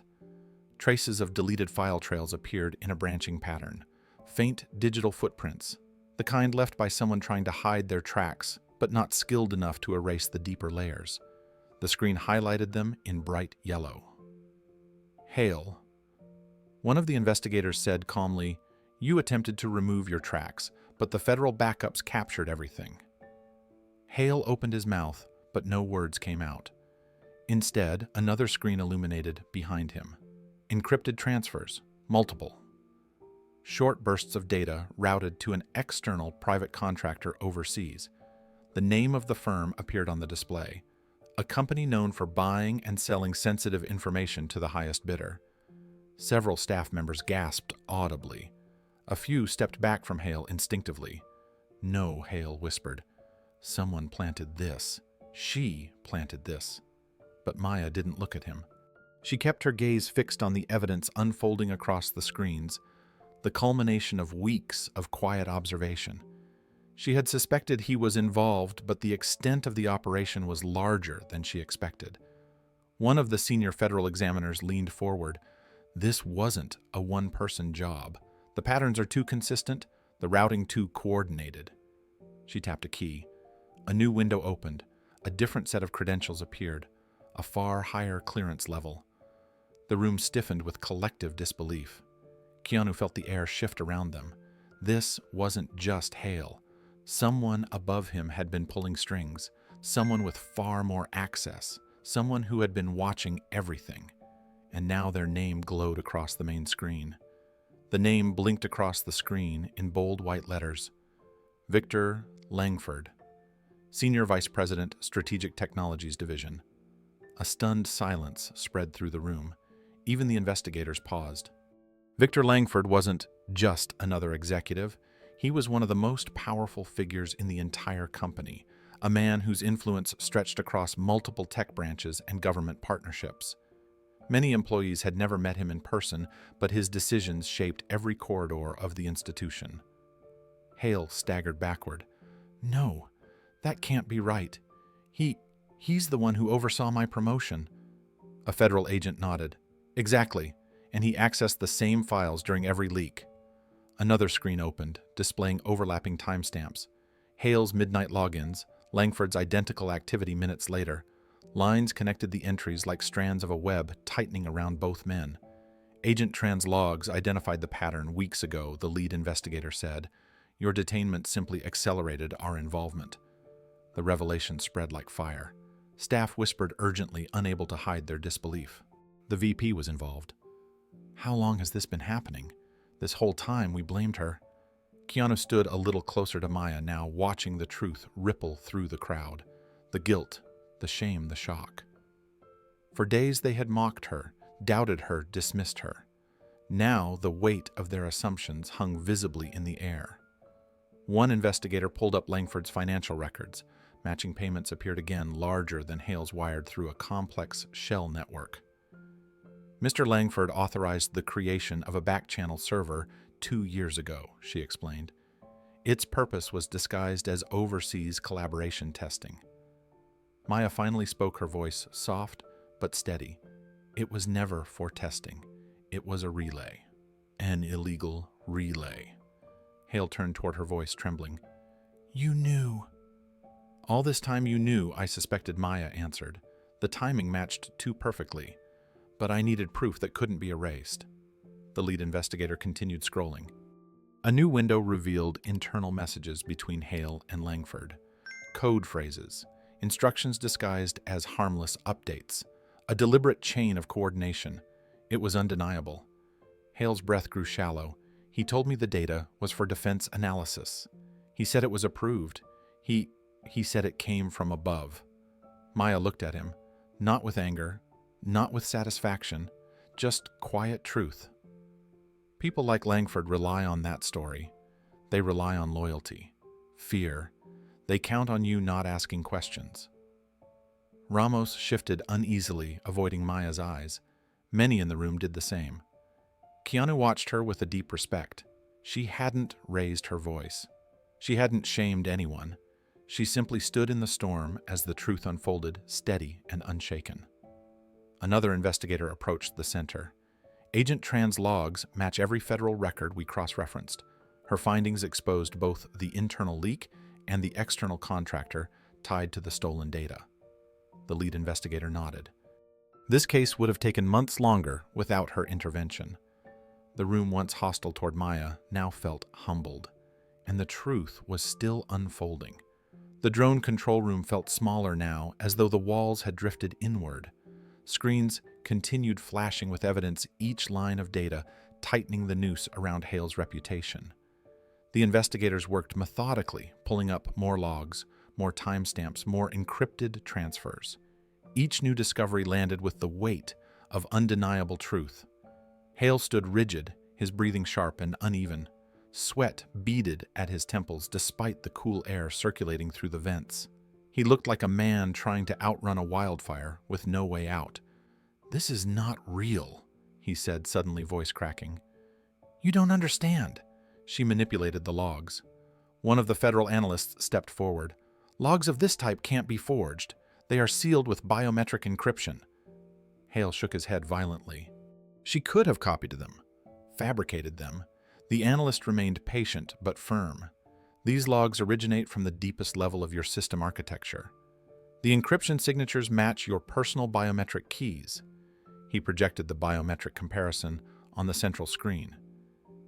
S1: Traces of deleted file trails appeared in a branching pattern. Faint digital footprints, the kind left by someone trying to hide their tracks, but not skilled enough to erase the deeper layers. The screen highlighted them in bright yellow. Hale. One of the investigators said calmly, You attempted to remove your tracks, but the federal backups captured everything. Hale opened his mouth, but no words came out. Instead, another screen illuminated behind him. Encrypted transfers, multiple. Short bursts of data routed to an external private contractor overseas. The The name of the firm appeared on the display, a company known for buying and selling sensitive information to the highest bidder. Several staff members gasped audibly. A few stepped back from Hale instinctively. No, Hale whispered. Someone planted this. She planted this. But Maya didn't look at him. She kept her gaze fixed on the evidence unfolding across the screens, the culmination of weeks of quiet observation. She had suspected he was involved, but the extent of the operation was larger than she expected. One of the senior federal examiners leaned forward. This wasn't a one-person job. The patterns are too consistent, the routing too coordinated. She tapped a key. A new window opened. A different set of credentials appeared, a far higher clearance level. The room stiffened with collective disbelief. Keanu felt the air shift around them. This wasn't just Hale. Someone above him had been pulling strings, someone with far more access, someone who had been watching everything. And now their name glowed across the main screen. The name blinked across the screen in bold white letters. Victor Langford, Senior Vice President, Strategic Technologies Division. A stunned silence spread through the room. Even the investigators paused. Victor Langford wasn't just another executive. He was one of the most powerful figures in the entire company, a man whose influence stretched across multiple tech branches and government partnerships. Many employees had never met him in person, but his decisions shaped every corridor of the institution. Hale staggered backward. No, that can't be right. He's the one who oversaw my promotion. A federal agent nodded. Exactly, and he accessed the same files during every leak. Another screen opened, displaying overlapping timestamps. Hale's midnight logins, Langford's identical activity minutes later. Lines connected the entries like strands of a web tightening around both men. Agent Tran's logs identified the pattern weeks ago, the lead investigator said. Your detainment simply accelerated our involvement. The revelation spread like fire. Staff whispered urgently, unable to hide their disbelief. The VP was involved. How long has this been happening? This whole time we blamed her. Keanu stood a little closer to Maya now, watching the truth ripple through the crowd. The guilt, the shame, the shock. For days they had mocked her, doubted her, dismissed her. Now the weight of their assumptions hung visibly in the air. One investigator pulled up Langford's financial records. Matching payments appeared again, larger than Hale's wired through a complex shell network. Mr. Langford authorized the creation of a back-channel server 2 years ago, she explained. Its purpose was disguised as overseas collaboration testing. Maya finally spoke, her voice soft but steady. It was never for testing. It was a relay. An illegal relay. Hale turned toward her, voice trembling. You knew. All this time you knew, I suspected, Maya answered. The timing matched too perfectly. But I needed proof that couldn't be erased. The lead investigator continued scrolling. A new window revealed internal messages between Hale and Langford. Code phrases, instructions disguised as harmless updates, a deliberate chain of coordination. It was undeniable. Hale's breath grew shallow. He told me the data was for defense analysis. He said it was approved. He said it came from above. Maya looked at him, not with anger, not with satisfaction, just quiet truth. People like Langford rely on that story. They rely on loyalty, fear. They count on you not asking questions. Ramos shifted uneasily, avoiding Maya's eyes. Many in the room did the same. Keanu watched her with a deep respect. She hadn't raised her voice. She hadn't shamed anyone. She simply stood in the storm as the truth unfolded, steady and unshaken. Another investigator approached the center. Agent Tran's logs match every federal record we cross-referenced. Her findings exposed both the internal leak and the external contractor tied to the stolen data. The lead investigator nodded. This case would have taken months longer without her intervention. The room, once hostile toward Maya, now felt humbled, and the truth was still unfolding. The drone control room felt smaller now, as though the walls had drifted inward. Screens continued flashing with evidence, each line of data tightening the noose around Hale's reputation. The investigators worked methodically, pulling up more logs, more timestamps, more encrypted transfers. Each new discovery landed with the weight of undeniable truth. Hale stood rigid, his breathing sharp and uneven. Sweat beaded at his temples despite the cool air circulating through the vents. He looked like a man trying to outrun a wildfire with no way out. "This is not real," he said, suddenly voice cracking. "You don't understand." She manipulated the logs. One of the federal analysts stepped forward. "Logs of this type can't be forged. They are sealed with biometric encryption." Hale shook his head violently. She could have copied them, fabricated them. The analyst remained patient but firm. "These logs originate from the deepest level of your system architecture. The encryption signatures match your personal biometric keys." He projected the biometric comparison on the central screen.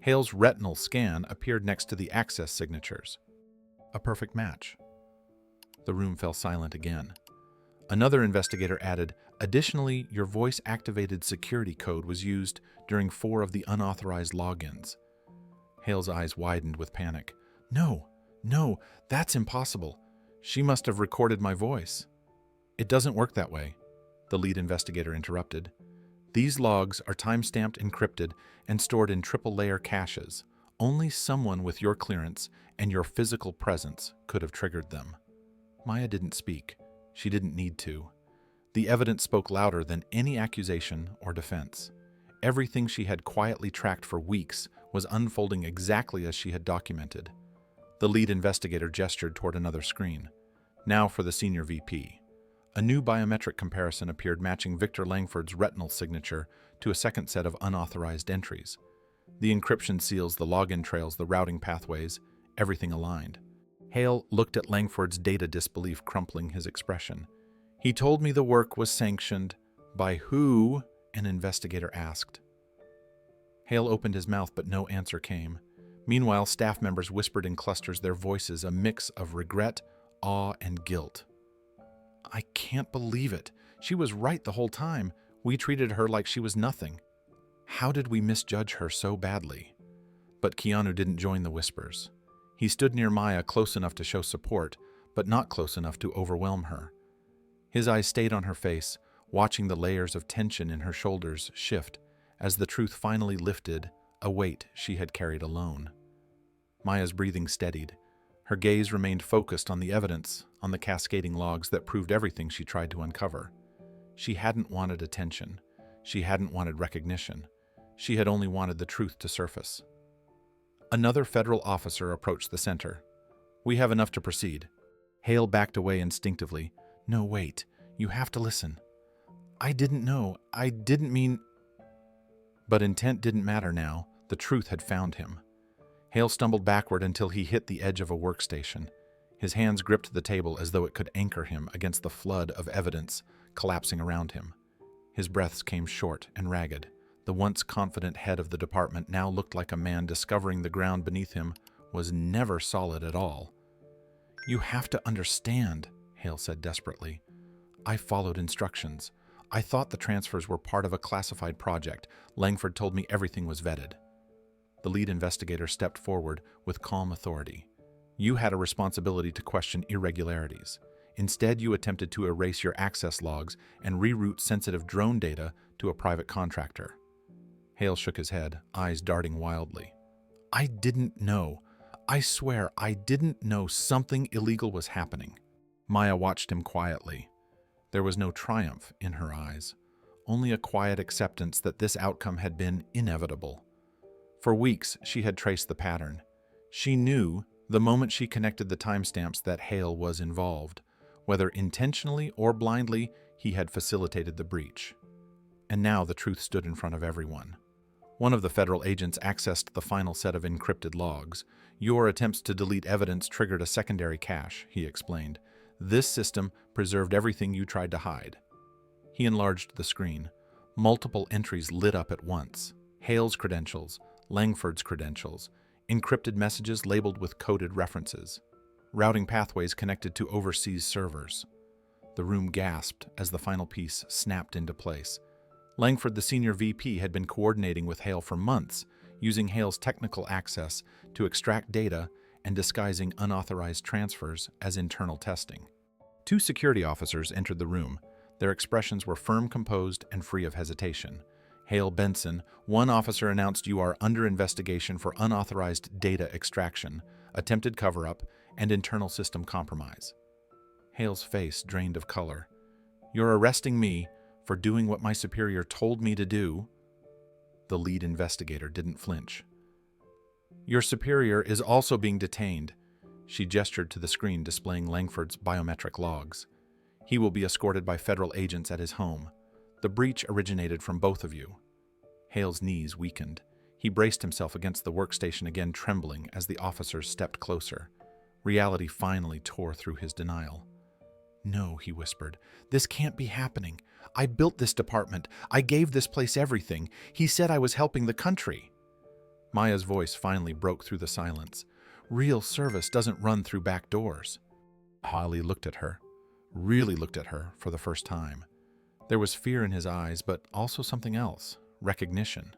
S1: Hale's retinal scan appeared next to the access signatures. A perfect match. The room fell silent again. Another investigator added, "Additionally, your voice-activated security code was used during 4 of the unauthorized logins." Hale's eyes widened with panic. No, that's impossible. She must have recorded my voice." "It doesn't work that way," the lead investigator interrupted. "These logs are time-stamped, encrypted, and stored in triple-layer caches. Only someone with your clearance and your physical presence could have triggered them." Maya didn't speak. She didn't need to. The evidence spoke louder than any accusation or defense. Everything she had quietly tracked for weeks was unfolding exactly as she had documented. The lead investigator gestured toward another screen. Now for the senior VP. A new biometric comparison appeared matching Victor Langford's retinal signature to a second set of unauthorized entries. The encryption seals, the login trails, the routing pathways, everything aligned. Hale looked at Langford's data, disbelief crumpling his expression. "He told me the work was sanctioned." "By who?" an investigator asked. Hale opened his mouth, but no answer came. Meanwhile, staff members whispered in clusters, their voices a mix of regret, awe, and guilt. "I can't believe it. She was right the whole time. We treated her like she was nothing. How did we misjudge her so badly?" But Keanu didn't join the whispers. He stood near Maya, close enough to show support, but not close enough to overwhelm her. His eyes stayed on her face, watching the layers of tension in her shoulders shift as the truth finally lifted a weight she had carried alone. Maya's breathing steadied. Her gaze remained focused on the evidence, on the cascading logs that proved everything she tried to uncover. She hadn't wanted attention. She hadn't wanted recognition. She had only wanted the truth to surface. Another federal officer approached the center. "We have enough to proceed." Hale backed away instinctively. "No, wait. You have to listen." "I didn't know. I didn't mean—" But intent didn't matter now. The truth had found him. Hale stumbled backward until he hit the edge of a workstation. His hands gripped the table as though it could anchor him against the flood of evidence collapsing around him. His breaths came short and ragged. The once confident head of the department now looked like a man discovering the ground beneath him was never solid at all. "You have to understand," Hale said desperately. "I followed instructions. I thought the transfers were part of a classified project. Langford told me everything was vetted." The lead investigator stepped forward with calm authority. "You had a responsibility to question irregularities. Instead, you attempted to erase your access logs and reroute sensitive drone data to a private contractor." Hale shook his head, eyes darting wildly. "I didn't know. I swear I didn't know something illegal was happening." Maya watched him quietly. There was no triumph in her eyes, only a quiet acceptance that this outcome had been inevitable. For weeks, she had traced the pattern. She knew, the moment she connected the timestamps, that Hale was involved. Whether intentionally or blindly, he had facilitated the breach. And now the truth stood in front of everyone. One of the federal agents accessed the final set of encrypted logs. "Your attempts to delete evidence triggered a secondary cache," he explained. "This system preserved everything you tried to hide." He enlarged the screen. Multiple entries lit up at once. Hale's credentials, Langford's credentials, encrypted messages labeled with coded references, routing pathways connected to overseas servers. The room gasped as the final piece snapped into place. Langford, the senior VP, had been coordinating with Hale for months, using Hale's technical access to extract data and disguising unauthorized transfers as internal testing. Two security officers entered the room. Their expressions were firm, composed, and free of hesitation. "Hale Benson, one officer announced you are under investigation for unauthorized data extraction, attempted cover-up, and internal system compromise." Hale's face drained of color. "You're arresting me for doing what my superior told me to do?" The lead investigator didn't flinch. "Your superior is also being detained." She gestured to the screen displaying Langford's biometric logs. "He will be escorted by federal agents at his home. The breach originated from both of you." Hale's knees weakened. He braced himself against the workstation again, trembling as the officers stepped closer. Reality finally tore through his denial. "No," he whispered. "This can't be happening. I built this department. I gave this place everything. He said I was helping the country." Maya's voice finally broke through the silence. "Real service doesn't run through back doors." Holly looked at her, really looked at her for the first time. There was fear in his eyes, but also something else, recognition.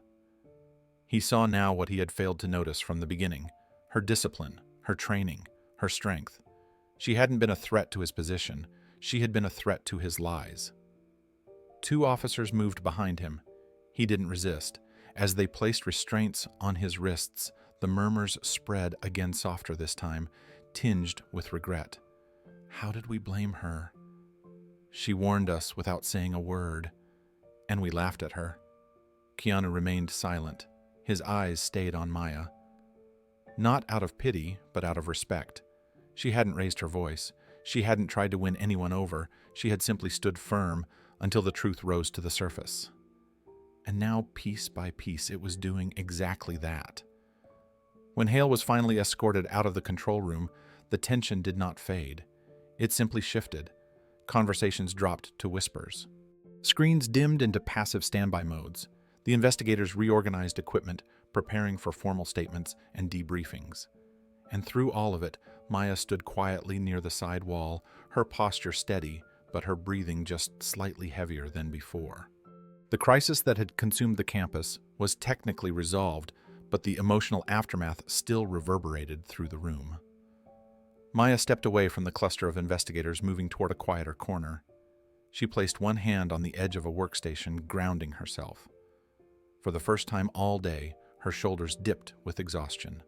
S1: He saw now what he had failed to notice from the beginning: her discipline, her training, her strength. She hadn't been a threat to his position. She had been a threat to his lies. Two officers moved behind him. He didn't resist. As they placed restraints on his wrists, the murmurs spread, again softer this time, tinged with regret. "How did we blame her? She warned us without saying a word." And we laughed at her. Keanu remained silent. His eyes stayed on Maya. Not out of pity, but out of respect. She hadn't raised her voice. She hadn't tried to win anyone over. She had simply stood firm until the truth rose to the surface. And now, piece by piece, it was doing exactly that. When Hale was finally escorted out of the control room, the tension did not fade. It simply shifted. Conversations dropped to whispers. Screens dimmed into passive standby modes. The investigators reorganized equipment, preparing for formal statements and debriefings. And through all of it, Maya stood quietly near the side wall, her posture steady, but her breathing just slightly heavier than before. The crisis that had consumed the campus was technically resolved, but the emotional aftermath still reverberated through the room. Maya stepped away from the cluster of investigators, moving toward a quieter corner. She placed one hand on the edge of a workstation, grounding herself. For the first time all day, her shoulders dipped with exhaustion.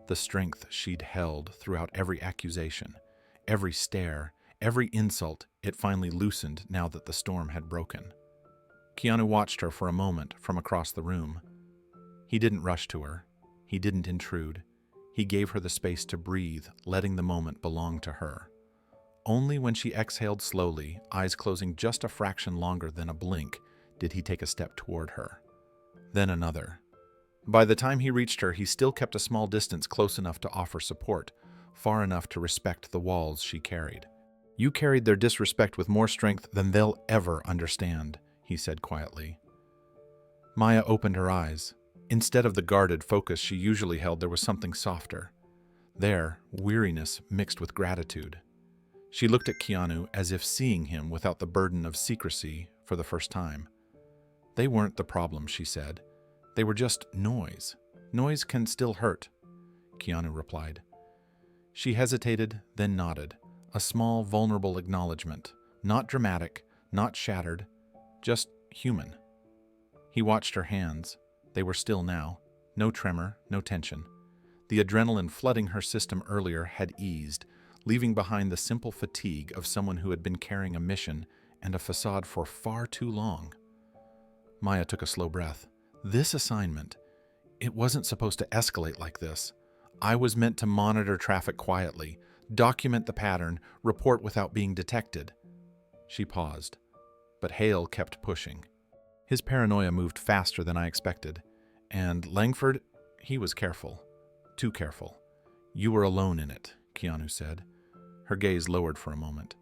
S1: The strength she'd held throughout every accusation, every stare, every insult, it finally loosened now that the storm had broken. Keanu watched her for a moment from across the room. He didn't rush to her. He didn't intrude. He gave her the space to breathe, letting the moment belong to her. Only when she exhaled slowly, eyes closing just a fraction longer than a blink, did he take a step toward her. Then another. By the time he reached her, he still kept a small distance, close enough to offer support, far enough to respect the walls she carried. "You carried their disrespect with more strength than they'll ever understand," he said quietly. Maya opened her eyes. Instead of the guarded focus she usually held, there was something softer. There, weariness mixed with gratitude. She looked at Keanu as if seeing him without the burden of secrecy for the first time. "They weren't the problem," she said. "They were just noise. Noise can still hurt," Keanu replied. She hesitated, then nodded. A small, vulnerable acknowledgement. Not dramatic, not shattered, just human. He watched her hands. They were still now. No tremor, no tension. The adrenaline flooding her system earlier had eased, leaving behind the simple fatigue of someone who had been carrying a mission and a facade for far too long. Maya took a slow breath. This assignment, it wasn't supposed to escalate like this. I was meant to monitor traffic quietly, document the pattern, report without being detected. She paused, but Hale kept pushing. His paranoia moved faster than I expected, and Langford, he was careful. Too careful. "You were alone in it," Keanu said. Her gaze lowered for a moment.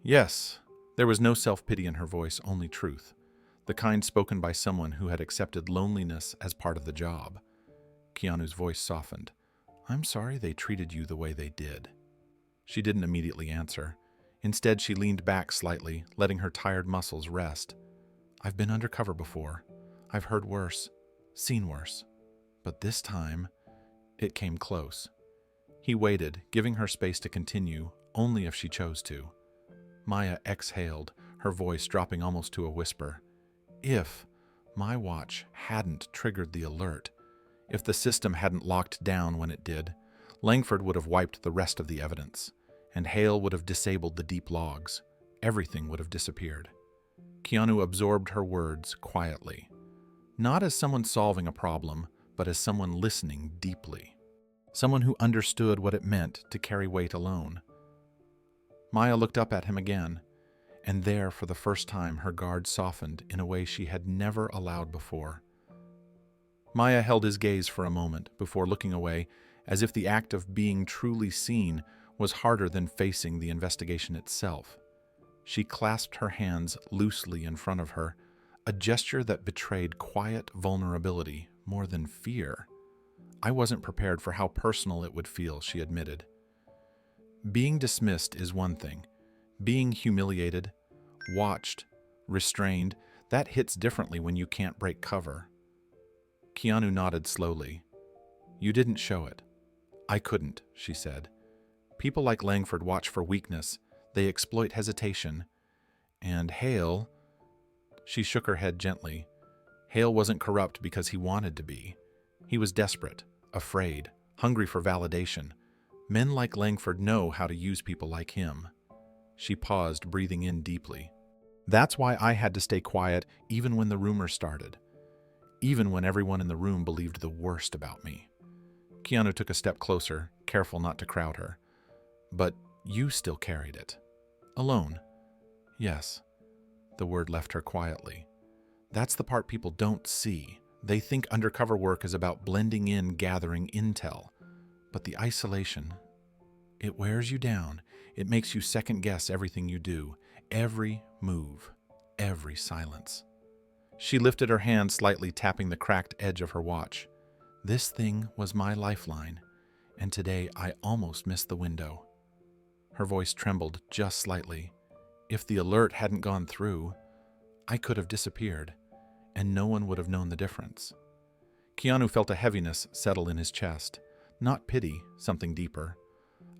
S1: "Yes." There was no self-pity in her voice, only truth. The kind spoken by someone who had accepted loneliness as part of the job. Keanu's voice softened. "I'm sorry they treated you the way they did." She didn't immediately answer. Instead, she leaned back slightly, letting her tired muscles rest. "I've been undercover before. I've heard worse, seen worse. But this time, it came close." He waited, giving her space to continue, only if she chose to. Maya exhaled, her voice dropping almost to a whisper. If my watch hadn't triggered the alert, if the system hadn't locked down when it did, Langford would have wiped the rest of the evidence, and Hale would have disabled the deep logs. Everything would have disappeared. Keanu absorbed her words quietly, not as someone solving a problem, but as someone listening deeply. Someone who understood what it meant to carry weight alone. Maya looked up at him again, and there, for the first time, her guard softened in a way she had never allowed before. Maya held his gaze for a moment before looking away, as if the act of being truly seen was harder than facing the investigation itself. She clasped her hands loosely in front of her, a gesture that betrayed quiet vulnerability more than fear. I wasn't prepared for how personal it would feel, she admitted. Being dismissed is one thing. Being humiliated, watched, restrained, that hits differently when you can't break cover. Keanu nodded slowly. You didn't show it. I couldn't, she said. People like Langford watch for weakness. They exploit hesitation. And Hale... She shook her head gently. Hale wasn't corrupt because he wanted to be. He was desperate, afraid, hungry for validation. Men like Langford know how to use people like him. She paused, breathing in deeply. That's why I had to stay quiet even when the rumors started. Even when everyone in the room believed the worst about me. Keanu took a step closer, careful not to crowd her. But you still carried it. Alone. Yes. The word left her quietly. That's the part people don't see. They think undercover work is about blending in, gathering intel. But the isolation, it wears you down. It makes you second-guess everything you do, every move, every silence. She lifted her hand slightly, tapping the cracked edge of her watch. This thing was my lifeline, and today I almost missed the window. Her voice trembled just slightly. If the alert hadn't gone through, I could have disappeared, and no one would have known the difference. Keanu felt a heaviness settle in his chest. Not pity, something deeper.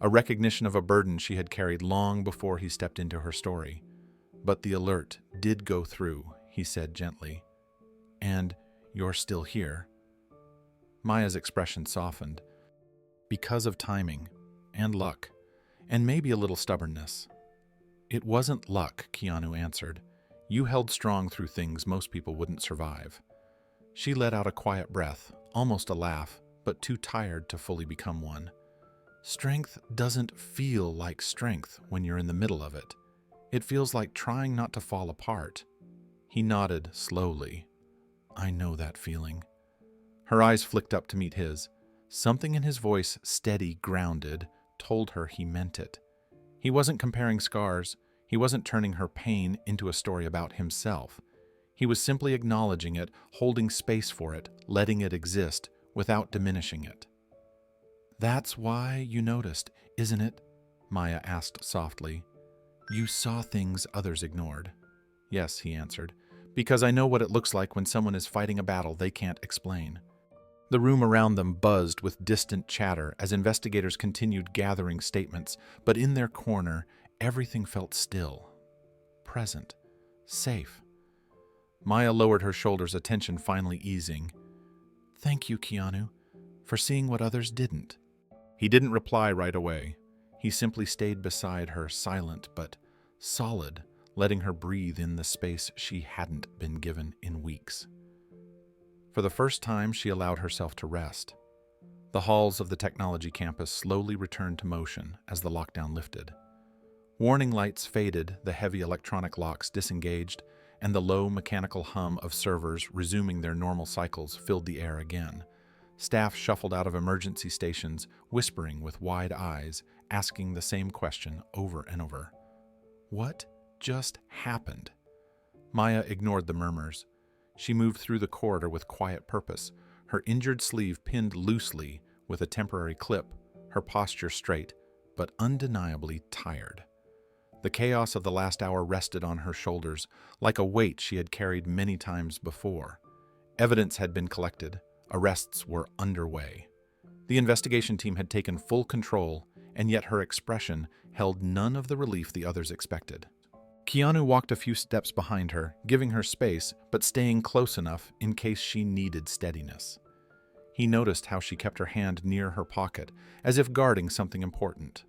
S1: A recognition of a burden she had carried long before he stepped into her story. But the alert did go through, he said gently. And you're still here. Maya's expression softened. Because of timing, and luck, and maybe a little stubbornness. It wasn't luck, Keanu answered. You held strong through things most people wouldn't survive. She let out a quiet breath, almost a laugh, but too tired to fully become one. Strength doesn't feel like strength when you're in the middle of it. It feels like trying not to fall apart. He nodded slowly. I know that feeling. Her eyes flicked up to meet his. Something in his voice, steady, grounded, told her he meant it. He wasn't comparing scars. He wasn't turning her pain into a story about himself. He was simply acknowledging it, holding space for it, letting it exist without diminishing it. That's why you noticed, isn't it? Maya asked softly. You saw things others ignored. Yes, he answered, because I know what it looks like when someone is fighting a battle they can't explain. The room around them buzzed with distant chatter as investigators continued gathering statements, but in their corner, everything felt still, present, safe. Maya lowered her shoulders, attention finally easing. Thank you, Keanu, for seeing what others didn't. He didn't reply right away. He simply stayed beside her, silent but solid, letting her breathe in the space she hadn't been given in weeks. For the first time, she allowed herself to rest. The halls of the technology campus slowly returned to motion as the lockdown lifted. Warning lights faded, the heavy electronic locks disengaged, and the low mechanical hum of servers resuming their normal cycles filled the air again. Staff shuffled out of emergency stations, whispering with wide eyes, asking the same question over and over. What just happened? Maya ignored the murmurs. She moved through the corridor with quiet purpose, her injured sleeve pinned loosely with a temporary clip, her posture straight, but undeniably tired. The chaos of the last hour rested on her shoulders, like a weight she had carried many times before. Evidence had been collected. Arrests were underway. The investigation team had taken full control, and yet her expression held none of the relief the others expected. Keanu walked a few steps behind her, giving her space, but staying close enough in case she needed steadiness. He noticed how she kept her hand near her pocket, as if guarding something important.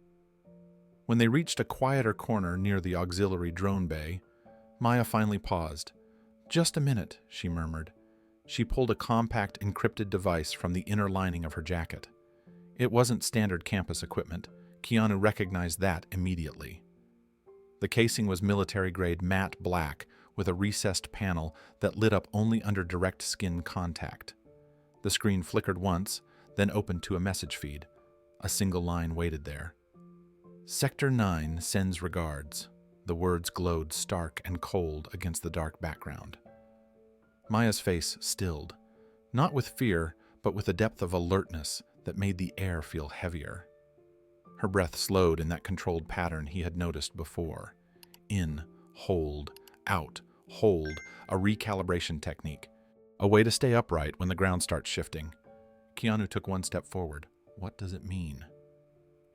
S1: When they reached a quieter corner near the auxiliary drone bay, Maya finally paused. "Just a minute," she murmured. She pulled a compact encrypted device from the inner lining of her jacket. It wasn't standard campus equipment. Keanu recognized that immediately. The casing was military-grade matte black with a recessed panel that lit up only under direct skin contact. The screen flickered once, then opened to a message feed. A single line waited there. "Sector 9 sends regards." The words glowed stark and cold against the dark background. Maya's face stilled, not with fear, but with a depth of alertness that made the air feel heavier. Her breath slowed in that controlled pattern he had noticed before. In, hold, out, hold, a recalibration technique. A way to stay upright when the ground starts shifting. Keanu took one step forward. What does it mean?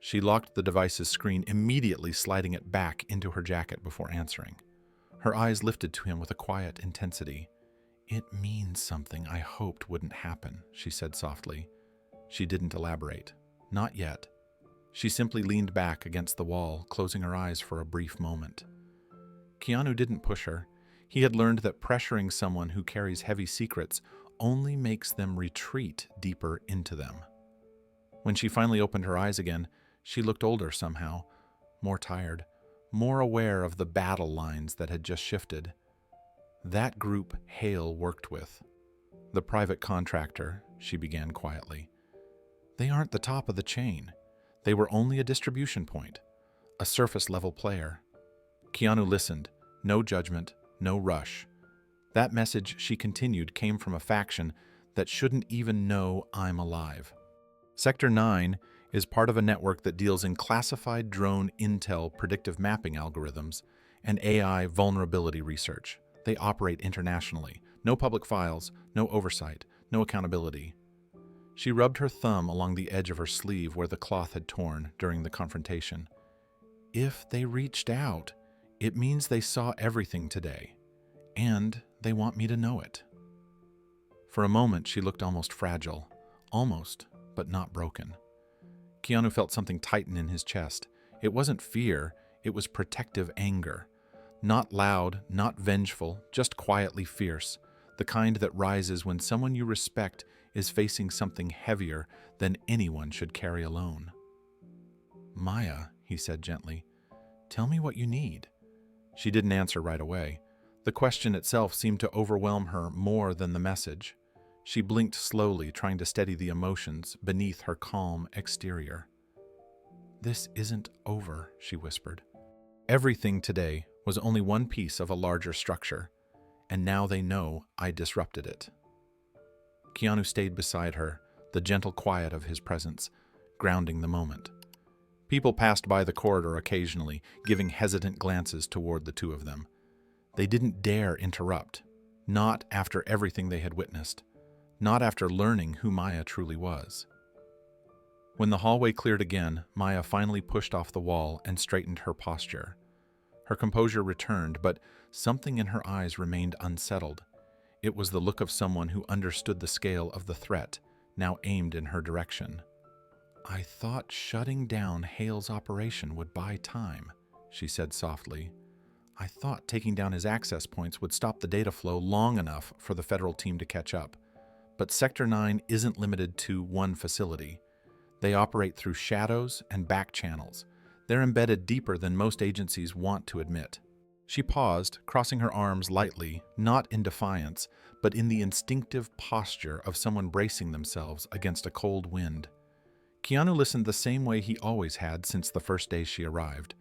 S1: She locked the device's screen, immediately sliding it back into her jacket before answering. Her eyes lifted to him with a quiet intensity. "It means something I hoped wouldn't happen," she said softly. She didn't elaborate. Not yet. She simply leaned back against the wall, closing her eyes for a brief moment. Keanu didn't push her. He had learned that pressuring someone who carries heavy secrets only makes them retreat deeper into them. When she finally opened her eyes again, she looked older somehow, more tired, more aware of the battle lines that had just shifted. That group Hale worked with. "The private contractor," she began quietly. "They aren't the top of the chain. They were only a distribution point, a surface-level player." Keanu listened, no judgment, no rush. That message, she continued, came from a faction that shouldn't even know I'm alive. Sector 9 is part of a network that deals in classified drone intel predictive mapping algorithms and AI vulnerability research. They operate internationally. No public files, no oversight, no accountability. She rubbed her thumb along the edge of her sleeve where the cloth had torn during the confrontation. "If they reached out, it means they saw everything today, and they want me to know it." For a moment, she looked almost fragile. Almost, but not broken. Keanu felt something tighten in his chest. It wasn't fear, it was protective anger. Not loud, not vengeful, just quietly fierce. The kind that rises when someone you respect is facing something heavier than anyone should carry alone. "Maya," he said gently, "tell me what you need." She didn't answer right away. The question itself seemed to overwhelm her more than the message. She blinked slowly, trying to steady the emotions beneath her calm exterior. "This isn't over," she whispered. "Everything today was only one piece of a larger structure, and now they know I disrupted it." Keanu stayed beside her, the gentle quiet of his presence, grounding the moment. People passed by the corridor occasionally, giving hesitant glances toward the two of them. They didn't dare interrupt, not after everything they had witnessed, not after learning who Maya truly was. When the hallway cleared again, Maya finally pushed off the wall and straightened her posture. Her composure returned, but something in her eyes remained unsettled. It was the look of someone who understood the scale of the threat, now aimed in her direction. "I thought shutting down Hale's operation would buy time," she said softly. "I thought taking down his access points would stop the data flow long enough for the federal team to catch up. But Sector 9 isn't limited to one facility. They operate through shadows and back channels. They're embedded deeper than most agencies want to admit." She paused, crossing her arms lightly, not in defiance, but in the instinctive posture of someone bracing themselves against a cold wind. Keanu listened the same way he always had since the first day she arrived.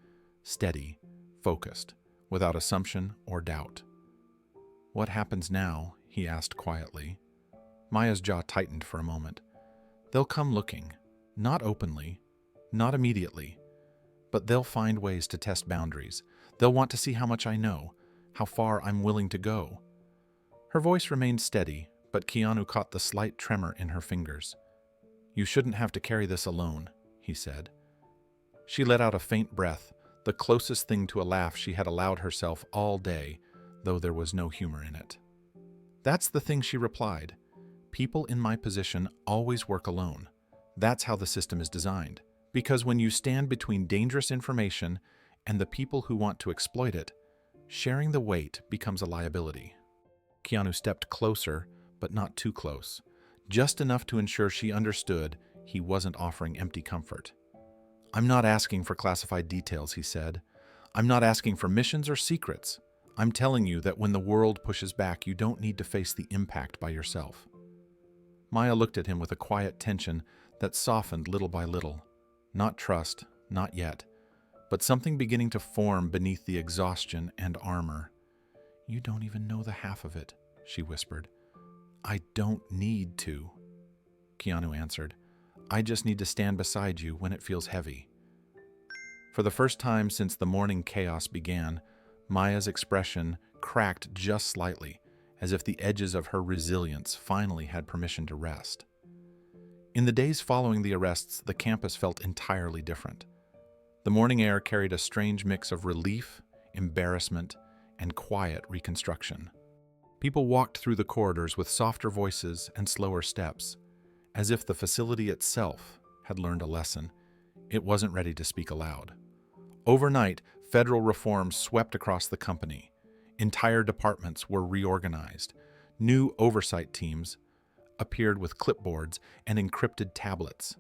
S1: Steady, focused, without assumption or doubt. "What happens now?" he asked quietly. Maya's jaw tightened for a moment. "They'll come looking. Not openly, not immediately. But they'll find ways to test boundaries. They'll want to see how much I know, how far I'm willing to go." Her voice remained steady, but Keanu caught the slight tremor in her fingers. "You shouldn't have to carry this alone," he said. She let out a faint breath, the closest thing to a laugh she had allowed herself all day, though there was no humor in it. "That's the thing," she replied. "People in my position always work alone. That's how the system is designed. Because when you stand between dangerous information and the people who want to exploit it, sharing the weight becomes a liability." Keanu stepped closer, but not too close, just enough to ensure she understood he wasn't offering empty comfort. "I'm not asking for classified details," he said. "I'm not asking for missions or secrets. I'm telling you that when the world pushes back, you don't need to face the impact by yourself." Maya looked at him with a quiet tension that softened little by little. Not trust, not yet, but something beginning to form beneath the exhaustion and armor. "You don't even know the half of it," she whispered. "I don't need to," Keanu answered. "I just need to stand beside you when it feels heavy." For the first time since the morning chaos began, Maya's expression cracked just slightly, as if the edges of her resilience finally had permission to rest. In the days following the arrests, the campus felt entirely different. The morning air carried a strange mix of relief, embarrassment, and quiet reconstruction. People walked through the corridors with softer voices and slower steps, as if the facility itself had learned a lesson. It wasn't ready to speak aloud. Overnight, federal reforms swept across the company. Entire departments were reorganized. New oversight teams appeared with clipboards and encrypted tablets.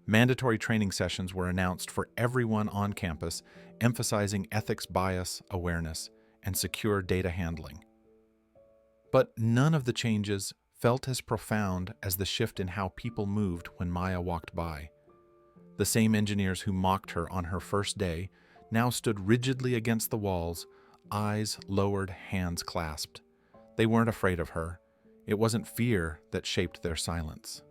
S1: Mandatory training sessions were announced for everyone on campus, emphasizing ethics, bias awareness, and secure data handling. But none of the changes felt as profound as the shift in how people moved when Maya walked by. The same engineers who mocked her on her first day now stood rigidly against the walls, eyes lowered, hands clasped. They weren't afraid of her. It wasn't fear that shaped their silence.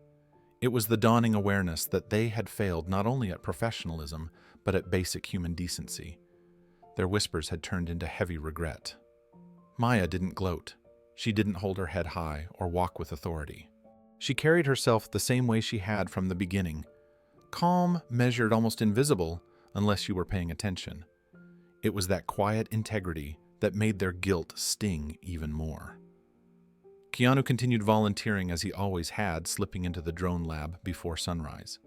S1: It was the dawning awareness that they had failed not only at professionalism, but at basic human decency. Their whispers had turned into heavy regret. Maya didn't gloat. She didn't hold her head high or walk with authority. She carried herself the same way she had from the beginning. Calm, measured, almost invisible, unless you were paying attention. It was that quiet integrity that made their guilt sting even more. Keanu continued volunteering as he always had, slipping into the drone lab before sunrise.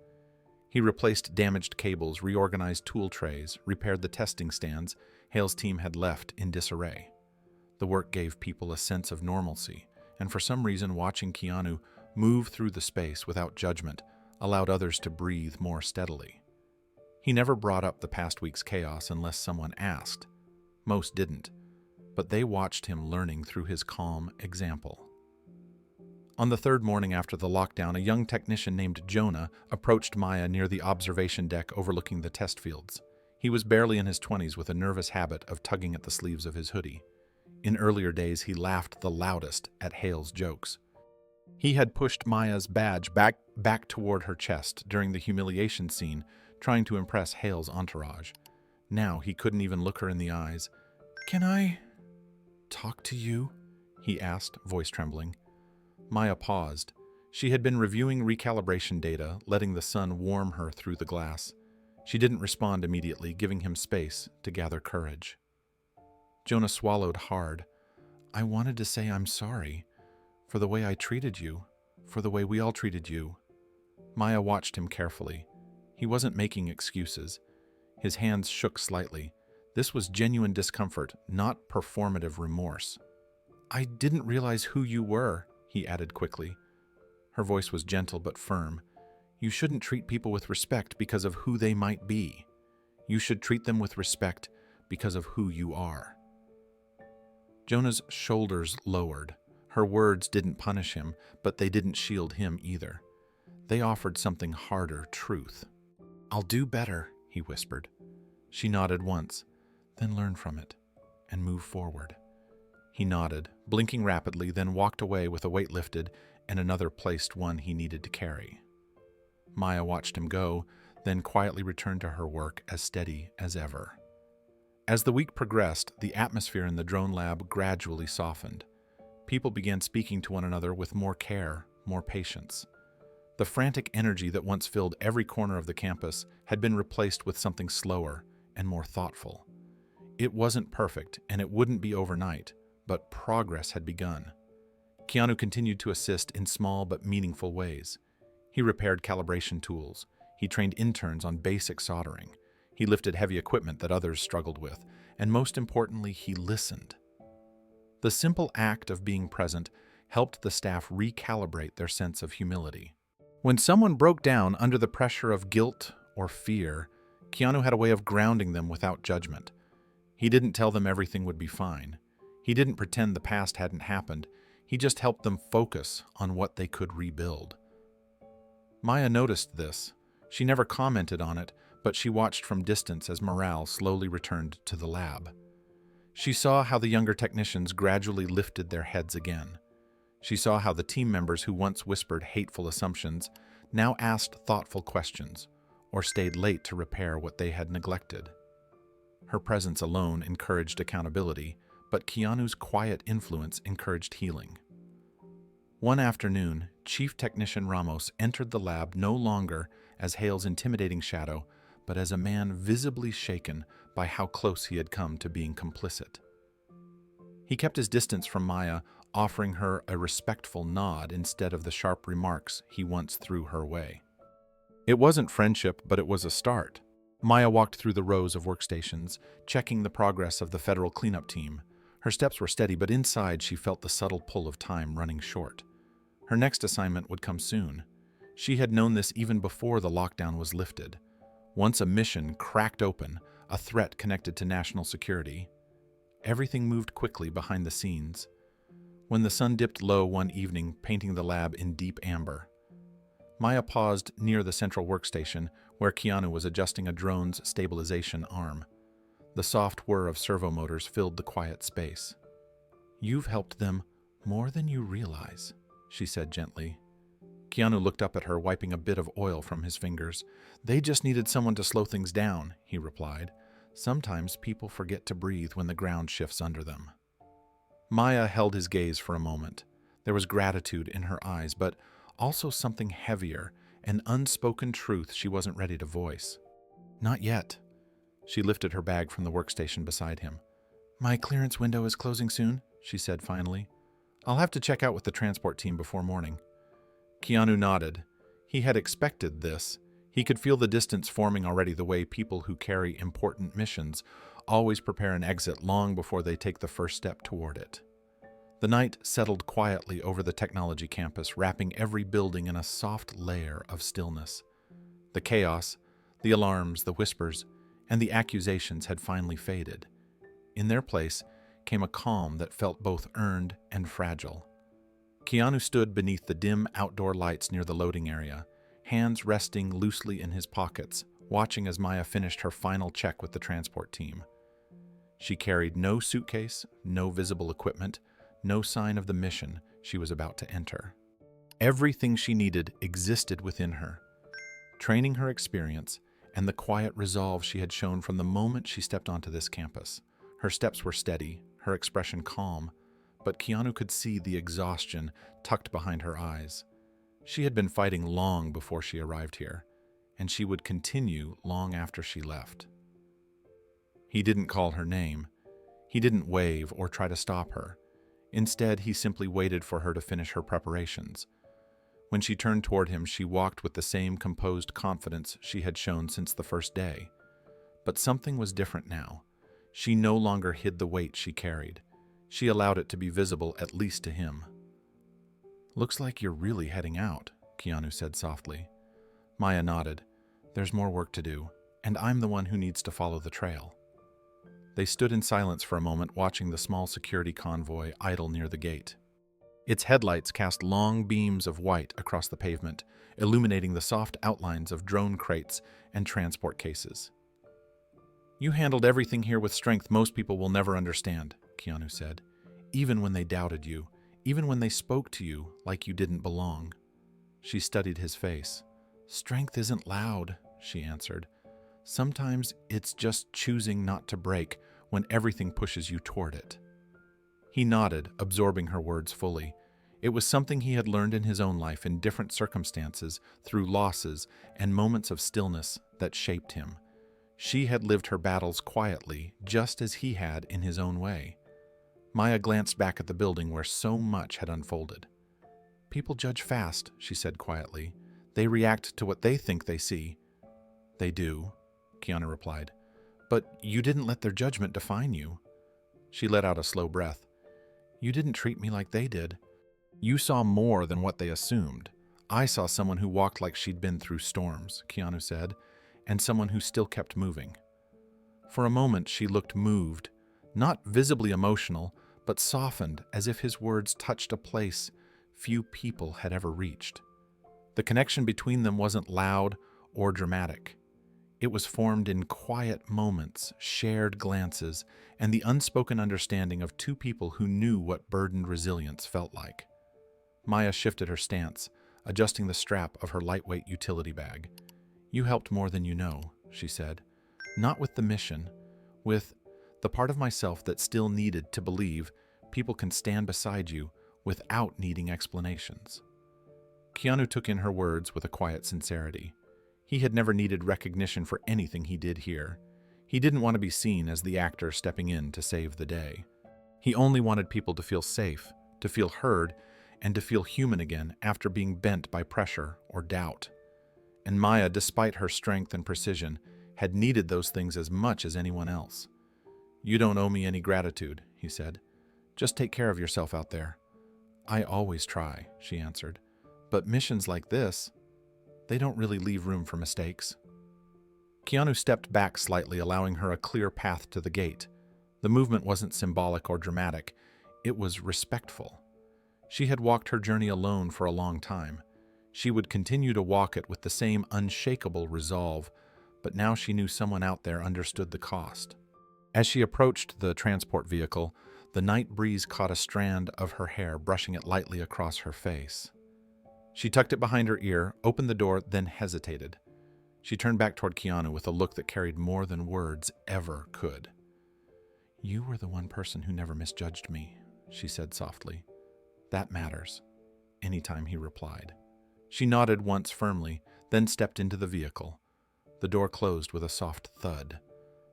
S1: He replaced damaged cables, reorganized tool trays, repaired the testing stands Hale's team had left in disarray. The work gave people a sense of normalcy, and for some reason watching Keanu move through the space without judgment allowed others to breathe more steadily. He never brought up the past week's chaos unless someone asked. Most didn't, but they watched him learning through his calm example. On the third morning after the lockdown, a young technician named Jonah approached Maya near the observation deck overlooking the test fields. He was barely in his 20s with a nervous habit of tugging at the sleeves of his hoodie. In earlier days, he laughed the loudest at Hale's jokes. He had pushed Maya's badge back toward her chest during the humiliation scene, trying to impress Hale's entourage. Now he couldn't even look her in the eyes. "Can I talk to you?" he asked, voice trembling. Maya paused. She had been reviewing recalibration data, letting the sun warm her through the glass. She didn't respond immediately, giving him space to gather courage. Jonah swallowed hard. "I wanted to say I'm sorry for the way I treated you, for the way we all treated you." Maya watched him carefully. He wasn't making excuses. His hands shook slightly. This was genuine discomfort, not performative remorse. "I didn't realize who you were," he added quickly. Her voice was gentle but firm. "You shouldn't treat people with respect because of who they might be. You should treat them with respect because of who you are." Jonah's shoulders lowered. Her words didn't punish him, but they didn't shield him either. They offered something harder, truth. "I'll do better," he whispered. She nodded once, then learn from it and move forward. He nodded, blinking rapidly, then walked away with a weight lifted and another placed one he needed to carry. Maya watched him go, then quietly returned to her work as steady as ever. As the week progressed, the atmosphere in the drone lab gradually softened. People began speaking to one another with more care, more patience. The frantic energy that once filled every corner of the campus had been replaced with something slower and more thoughtful. It wasn't perfect, and it wouldn't be overnight, but progress had begun. Keanu continued to assist in small but meaningful ways. He repaired calibration tools. He trained interns on basic soldering. He lifted heavy equipment that others struggled with. And most importantly, he listened. The simple act of being present helped the staff recalibrate their sense of humility. When someone broke down under the pressure of guilt or fear, Keanu had a way of grounding them without judgment. He didn't tell them everything would be fine. He didn't pretend the past hadn't happened. He just helped them focus on what they could rebuild. Maya noticed this. She never commented on it, but she watched from distance as morale slowly returned to the lab. She saw how the younger technicians gradually lifted their heads again. She saw how the team members who once whispered hateful assumptions now asked thoughtful questions or stayed late to repair what they had neglected. Her presence alone encouraged accountability, but Keanu's quiet influence encouraged healing. One afternoon, Chief Technician Ramos entered the lab no longer as Hale's intimidating shadow, but as a man visibly shaken by how close he had come to being complicit. He kept his distance from Maya, offering her a respectful nod instead of the sharp remarks he once threw her way. It wasn't friendship, but it was a start. Maya walked through the rows of workstations, checking the progress of the federal cleanup team. Her steps were steady, but inside she felt the subtle pull of time running short. Her next assignment would come soon. She had known this even before the lockdown was lifted. Once a mission cracked open, a threat connected to national security, everything moved quickly behind the scenes. When the sun dipped low one evening, painting the lab in deep amber, Maya paused near the central workstation where Keanu was adjusting a drone's stabilization arm. The soft whir of servo motors filled the quiet space. "You've helped them more than you realize," she said gently. Keanu looked up at her, wiping a bit of oil from his fingers. "They just needed someone to slow things down," he replied. "Sometimes people forget to breathe when the ground shifts under them." Maya held his gaze for a moment. There was gratitude in her eyes, but also something heavier, an unspoken truth she wasn't ready to voice. "Not yet." She lifted her bag from the workstation beside him. "My clearance window is closing soon," she said finally. "I'll have to check out with the transport team before morning." Keanu nodded. He had expected this. He could feel the distance forming already, the way people who carry important missions always prepare an exit long before they take the first step toward it. The night settled quietly over the technology campus, wrapping every building in a soft layer of stillness. The chaos, the alarms, the whispers, and the accusations had finally faded. In their place came a calm that felt both earned and fragile. Keanu stood beneath the dim outdoor lights near the loading area, hands resting loosely in his pockets, watching as Maya finished her final check with the transport team. She carried no suitcase, no visible equipment, no sign of the mission she was about to enter. Everything she needed existed within her. Training, her experience, and the quiet resolve she had shown from the moment she stepped onto this campus. Her steps were steady, her expression calm, but Keanu could see the exhaustion tucked behind her eyes. She had been fighting long before she arrived here, and she would continue long after she left. He didn't call her name. He didn't wave or try to stop her. Instead, he simply waited for her to finish her preparations. When she turned toward him, she walked with the same composed confidence she had shown since the first day. But something was different now. She no longer hid the weight she carried. She allowed it to be visible, at least to him. "Looks like you're really heading out," Keanu said softly. Maya nodded. "There's more work to do, and I'm the one who needs to follow the trail." They stood in silence for a moment, watching the small security convoy idle near the gate. Its headlights cast long beams of white across the pavement, illuminating the soft outlines of drone crates and transport cases. "You handled everything here with strength most people will never understand," Keanu said. "Even when they doubted you, even when they spoke to you like you didn't belong." She studied his face. "Strength isn't loud," she answered. "Sometimes it's just choosing not to break when everything pushes you toward it." He nodded, absorbing her words fully. It was something he had learned in his own life in different circumstances, through losses and moments of stillness that shaped him. She had lived her battles quietly, just as he had in his own way. Maya glanced back at the building where so much had unfolded. "People judge fast," she said quietly. "They react to what they think they see." "They do," Keanu replied. "But you didn't let their judgment define you." She let out a slow breath. "You didn't treat me like they did. You saw more than what they assumed. I saw someone who walked like she'd been through storms," Keanu said, "and someone who still kept moving." For a moment she looked moved, not visibly emotional, but softened, as if his words touched a place few people had ever reached. The connection between them wasn't loud or dramatic. It was formed in quiet moments, shared glances, and the unspoken understanding of two people who knew what burdened resilience felt like. Maya shifted her stance, adjusting the strap of her lightweight utility bag. "You helped more than you know," she said. "Not with the mission, with the part of myself that still needed to believe people can stand beside you without needing explanations." Keanu took in her words with a quiet sincerity. He had never needed recognition for anything he did here. He didn't want to be seen as the actor stepping in to save the day. He only wanted people to feel safe, to feel heard, and to feel human again after being bent by pressure or doubt. And Maya, despite her strength and precision, had needed those things as much as anyone else. "You don't owe me any gratitude," he said. "Just take care of yourself out there." "I always try," she answered. "But missions like this, they don't really leave room for mistakes." Keanu stepped back slightly, allowing her a clear path to the gate. The movement wasn't symbolic or dramatic. It was respectful. She had walked her journey alone for a long time. She would continue to walk it with the same unshakable resolve, but now she knew someone out there understood the cost. As she approached the transport vehicle, the night breeze caught a strand of her hair, brushing it lightly across her face. She tucked it behind her ear, opened the door, then hesitated. She turned back toward Keanu with a look that carried more than words ever could. "You were the one person who never misjudged me," she said softly. "That matters." "Anytime," he replied. She nodded once firmly, then stepped into the vehicle. The door closed with a soft thud.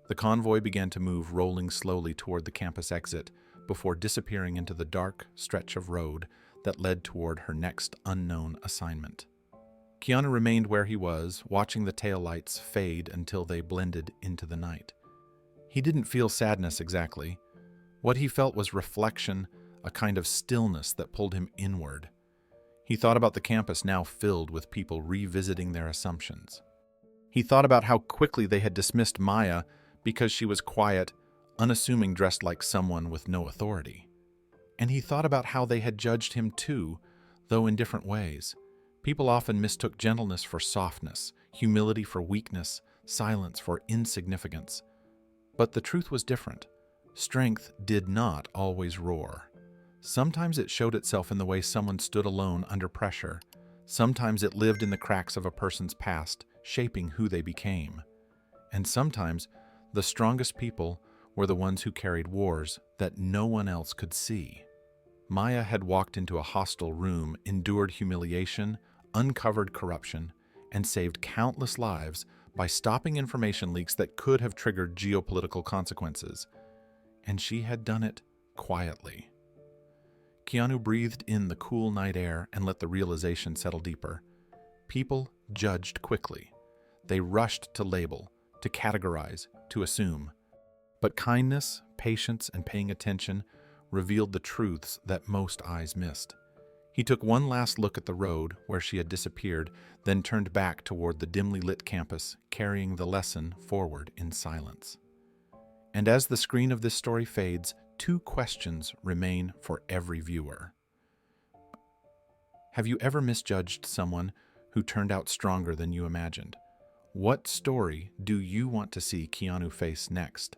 S1: The convoy began to move, rolling slowly toward the campus exit before disappearing into the dark stretch of road that led toward her next unknown assignment. Keanu remained where he was, watching the taillights fade until they blended into the night. He didn't feel sadness exactly. What he felt was reflection, a kind of stillness that pulled him inward. He thought about the campus now filled with people revisiting their assumptions. He thought about how quickly they had dismissed Maya because she was quiet, unassuming, dressed like someone with no authority. And he thought about how they had judged him too, though in different ways. People often mistook gentleness for softness, humility for weakness, silence for insignificance. But the truth was different. Strength did not always roar. Sometimes it showed itself in the way someone stood alone under pressure. Sometimes it lived in the cracks of a person's past, shaping who they became. And sometimes the strongest people were the ones who carried wars that no one else could see. Maya had walked into a hostile room, endured humiliation, uncovered corruption, and saved countless lives by stopping information leaks that could have triggered geopolitical consequences. And she had done it quietly. Keanu breathed in the cool night air and let the realization settle deeper. People judged quickly. They rushed to label, to categorize, to assume. But kindness, patience, and paying attention revealed the truths that most eyes missed. He took one last look at the road where she had disappeared, then turned back toward the dimly lit campus, carrying the lesson forward in silence. And as the screen of this story fades, two questions remain for every viewer. Have you ever misjudged someone who turned out stronger than you imagined? What story do you want to see Keanu face next?